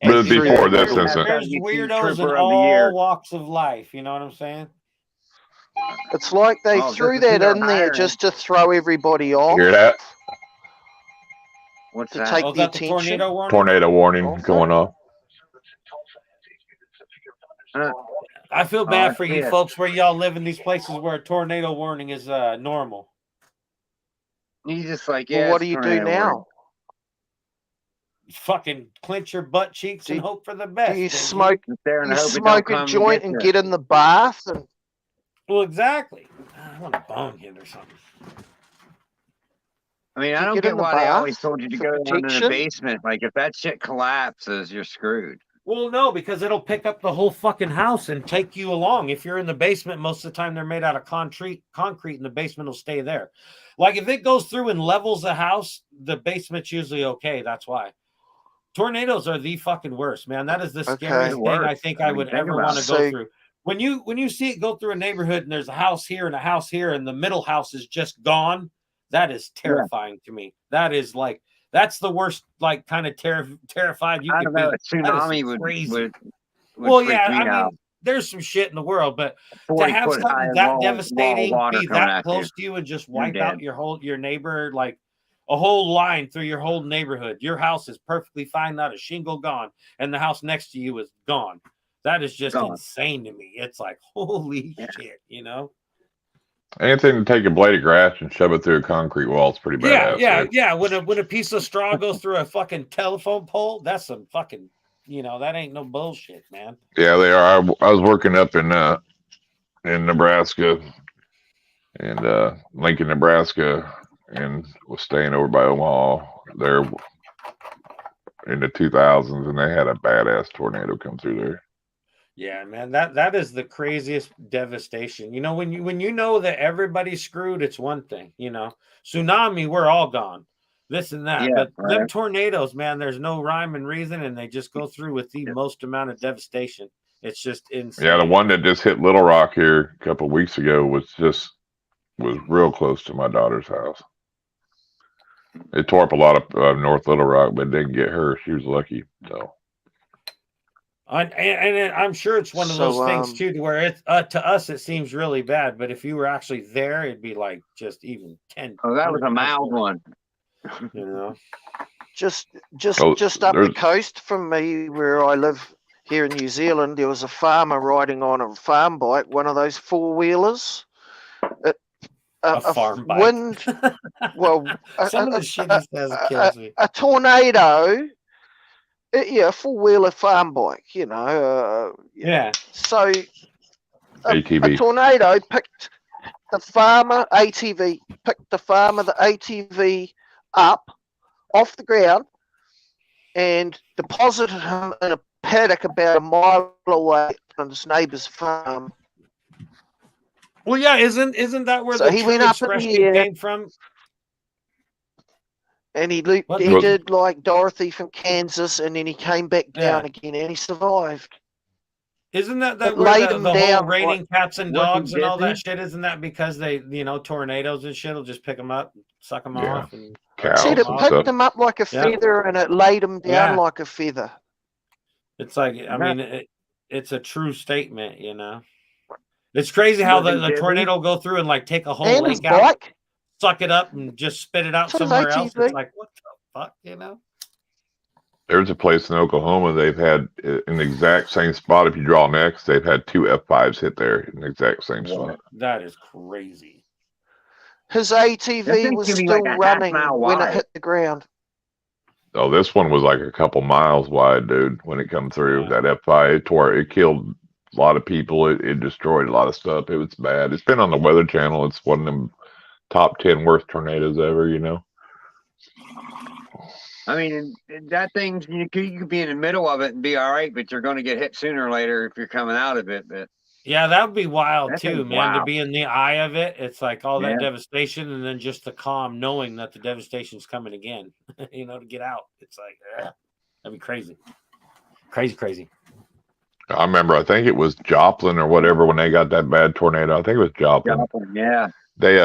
before this incident. There's weirdos in all walks of life. You know what I'm saying? It's like they threw that in there just to throw everybody off. Hear that? What's to that? take the attention. Tornado warning going off. I feel bad for you folks where y'all live in these places where a tornado warning is normal. You just like, well, what do you do now? Fucking clench your butt cheeks and hope for the best. Do you smoke a joint and get in the bath? And... Well, exactly. I want a bone hit or something. I mean, I don't get why they always told you to go down to the basement. Like, if that shit collapses, you're screwed. Well, no, because it'll pick up the whole fucking house and take you along. If you're in the basement, most of the time they're made out of concrete, and the basement will stay there. Like, if it goes through and levels the house, the basement's usually okay. That's why. Tornadoes are the fucking worst, man. That is the scariest thing I think I would ever want to go through. When you see it go through a neighborhood and there's a house here and a house here and the middle house is just gone, that is terrifying to me. That is like, that's the worst, like, kind of terrified you could be. A tsunami would well, yeah, I mean, there's some shit in the world, but to have something that devastating be that close to you and just wipe out your neighbor, like a whole line through your whole neighborhood. Your house is perfectly fine, not a shingle gone, and the house next to you is gone. That is just insane to me. It's like, holy shit, you know? Anything to take a blade of grass and shove it through a concrete wall is pretty badass. Yeah. When a piece of straw goes through a fucking telephone pole, that's some fucking, that ain't no bullshit, man. Yeah, they are. I was working up in Nebraska, and Lincoln, Nebraska, and was staying over by Omaha there in the 2000s, and they had a badass tornado come through there. Yeah, man, that is the craziest devastation. When you know that everybody's screwed, it's one thing. Tsunami, we're all gone. This and that, but them tornadoes, man, there's no rhyme and reason, and they just go through with the most amount of devastation. It's just insane. Yeah, the one that just hit Little Rock here a couple of weeks ago was real close to my daughter's house. It tore up a lot of North Little Rock, but it didn't get her. She was lucky. So. And I'm sure it's one of those things too, to where it's to us it seems really bad, but if you were actually there, it'd be like just even 10. Oh, that was a mild one. Just up the coast from me, where I live here in New Zealand, there was a farmer riding on a farm bike, one of those 4-wheelers. A farm bike. Wind. Well, some of the shit he says kills me. A tornado. Yeah, a 4-wheeler farm bike, Yeah. So ATV. A tornado picked the farmer the ATV up off the ground and deposited him in a paddock about a mile away from his neighbour's farm. Well, yeah, isn't that where he went up in the air, came from? And he did like Dorothy from Kansas, and then he came back down again, and he survived. Isn't that where the whole raining cats and dogs and all that shit? Isn't that because they, tornadoes and shit will just pick them up, suck them off? And it picked them up like a feather, and it laid them down like a feather. It's like, it's a true statement, It's crazy how the tornado will go through and like take a whole lake out. Suck it up and just spit it out somewhere else. It's like, what the fuck, There's a place in Oklahoma, they've had in the exact same spot. If you draw an X, they've had 2 F5s hit there in the exact same spot. That is crazy. His ATV was still running when it hit the ground. Oh, this one was like a couple miles wide, dude, when it come through. That F5, it killed a lot of people. It destroyed a lot of stuff. It was bad. It's been on the Weather Channel. It's one of them top 10 worst tornadoes ever, I mean, that thing's you could be in the middle of it and be all right, but you're going to get hit sooner or later if you're coming out of it. But yeah, that would be wild too, man. To be in the eye of it, it's like all that devastation, and then just the calm, knowing that the devastation's coming again. To get out, it's like that'd be crazy, crazy. I remember, I think it was Joplin or whatever when they got that bad tornado. I think it was Joplin. Yeah, they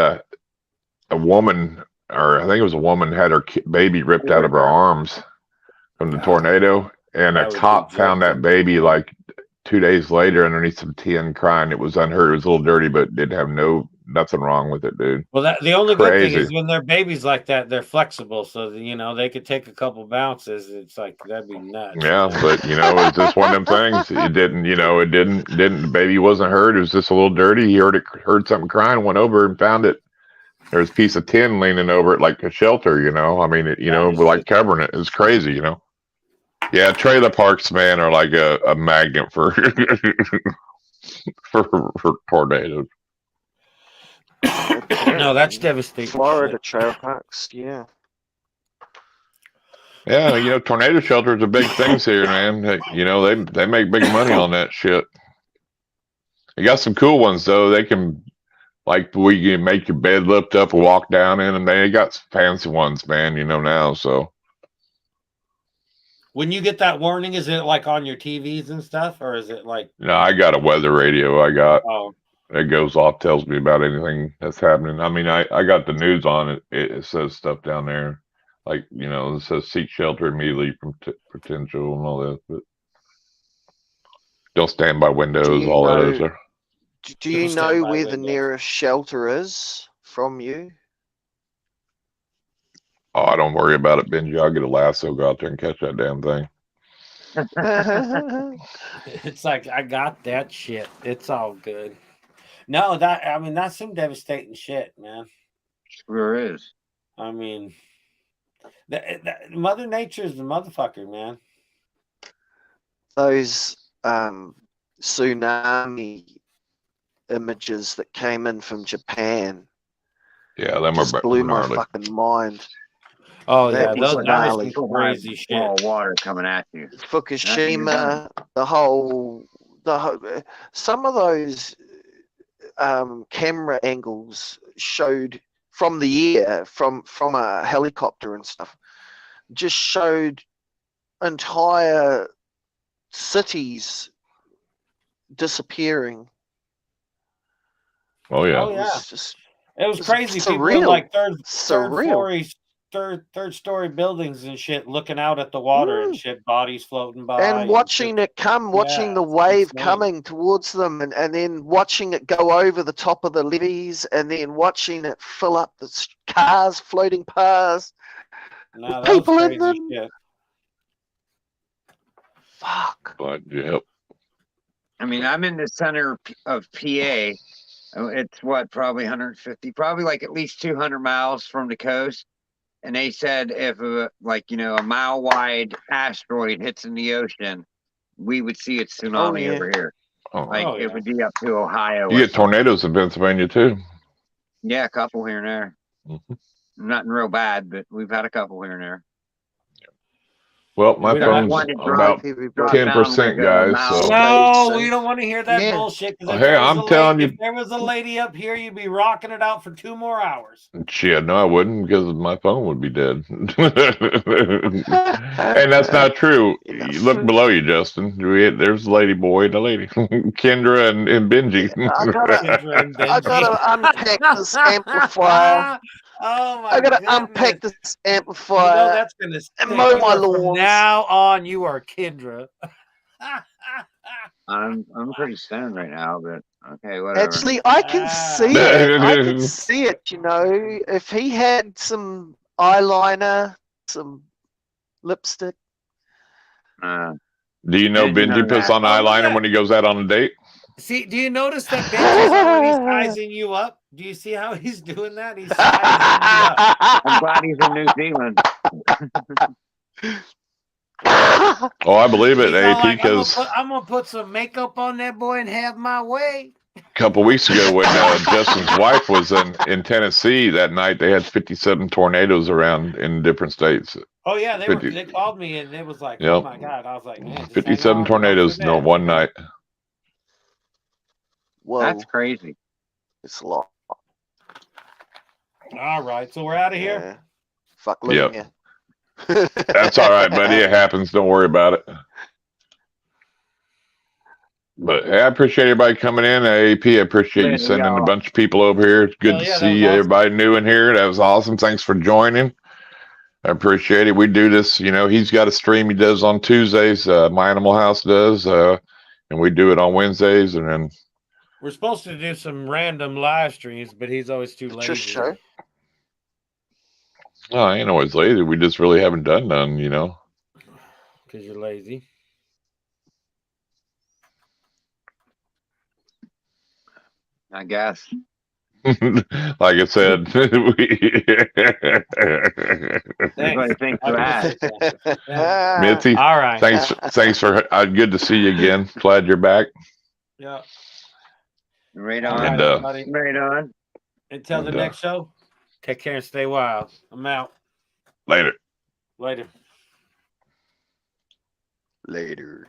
a woman, or I think it was a woman, had her baby ripped out of her arms from the tornado, and a cop found that baby like 2 days later underneath some tin, crying. It was unhurt. It was a little dirty, but didn't have nothing wrong with it, dude. Well, the only good thing is when they're babies like that, they're flexible, so they could take a couple bounces. It's like that'd be nuts. Yeah, but it's just one of them things. It didn't, the baby wasn't hurt. It was just a little dirty. He heard something crying, went over and found it. There's a piece of tin leaning over it like a shelter, I mean, like covering it. It's crazy, Yeah, trailer parks, man, are like a magnet for for tornadoes. No, that's devastating. Florida trailer parks, yeah. Yeah, tornado shelters are big things here, man. They make big money on that shit. They got some cool ones though. They can. Like, we can make your bed lift up and walk down in, and they got some fancy ones, man, now, so. When you get that warning, is it like on your TVs and stuff, or is it like? No, I got a weather radio. It goes off, tells me about anything that's happening. I mean, I got the news on it. It says stuff down there, like, it says seek shelter immediately from potential and all that, but don't stand by windows, all that is there. Do you know where the nearest shelter is from you? Oh, I don't worry about it, Benji. I'll get a lasso, go out there and catch that damn thing. It's like, I got that shit. It's all good. No, that's some devastating shit, man. Sure is. I mean, Mother Nature is the motherfucker, man. Those tsunami images that came in from Japan Yeah, them just are blew my gnarly. fucking mind. Oh That yeah, was that was gnarly. some crazy shit. Wall of water coming at you. Fukushima, some of those camera angles showed from the air, from a helicopter and stuff, just showed entire cities disappearing. Oh yeah. Oh yeah. It was it's crazy. People surreal. in like Surreal. third story buildings and shit, looking out at the water and shit, bodies floating by, and watching it come, watching the wave coming towards them, and then watching it go over the top of the levees, and then watching it fill up the cars floating past with people in them. Shit. Fuck. But yep. I mean, I'm in the center of PA. It's what, probably 150, probably like at least 200 miles from the coast. And they said if a mile wide asteroid hits in the ocean, we would see a tsunami over here. It would be up to Ohio. You get tornadoes in Pennsylvania too. Yeah, a couple here and there. Mm-hmm. Nothing real bad, but we've had a couple here and there. Well, my phone's about 10%, guys. So. No, we don't want to hear that bullshit. Hey, I'm telling you, if there was a lady up here, you'd be rocking it out for 2 more hours. Shit, no, I wouldn't, because my phone would be dead. And that's not true. You look below you, Justin. There's a lady boy and a lady, Kendra and Benji. I gotta unpack this amplifier. Oh my! I gotta unpack this amplifier. You know that's gonna and mow my lawns. From now on, you are Kendra. I'm pretty stoned right now, but okay, whatever. Actually, I can see it. I can see it. You know, if he had some eyeliner, some lipstick. Do you know Benji puts on eyeliner when he goes out on a date? See, do you notice that Benji's already sizing you up? Do you see how he's doing that? He's sizing you up. I'm glad he's in New Zealand. Oh, I believe it, AP, because I'm gonna put some makeup on that boy and have my way. A couple of weeks ago, when Justin's wife was in Tennessee that night, they had 57 tornadoes around in different states. Oh yeah, they called me and it was like, oh my god! I was like, man, 57 tornadoes in one night. Whoa, that's crazy. It's a lot. All right, so we're out of here. Yeah. Fuck living here. That's all right, buddy. It happens. Don't worry about it. But hey, I appreciate everybody coming in. AP, I appreciate you sending a bunch of people over here. It's good to see everybody new in here. That was awesome. Thanks for joining. I appreciate it. We do this, he's got a stream he does on Tuesdays. My Animal House does, and we do it on Wednesdays. And then we're supposed to do some random live streams, but he's always too lazy. Show. Oh, I ain't always lazy. We just really haven't done none, Because you're lazy. I guess. Like I said, Mitzi, all right. Thanks for good to see you again. Glad you're back. Yeah. Right on. And, right on. Until the next show, take care and stay wild. I'm out. Later. Later. Later.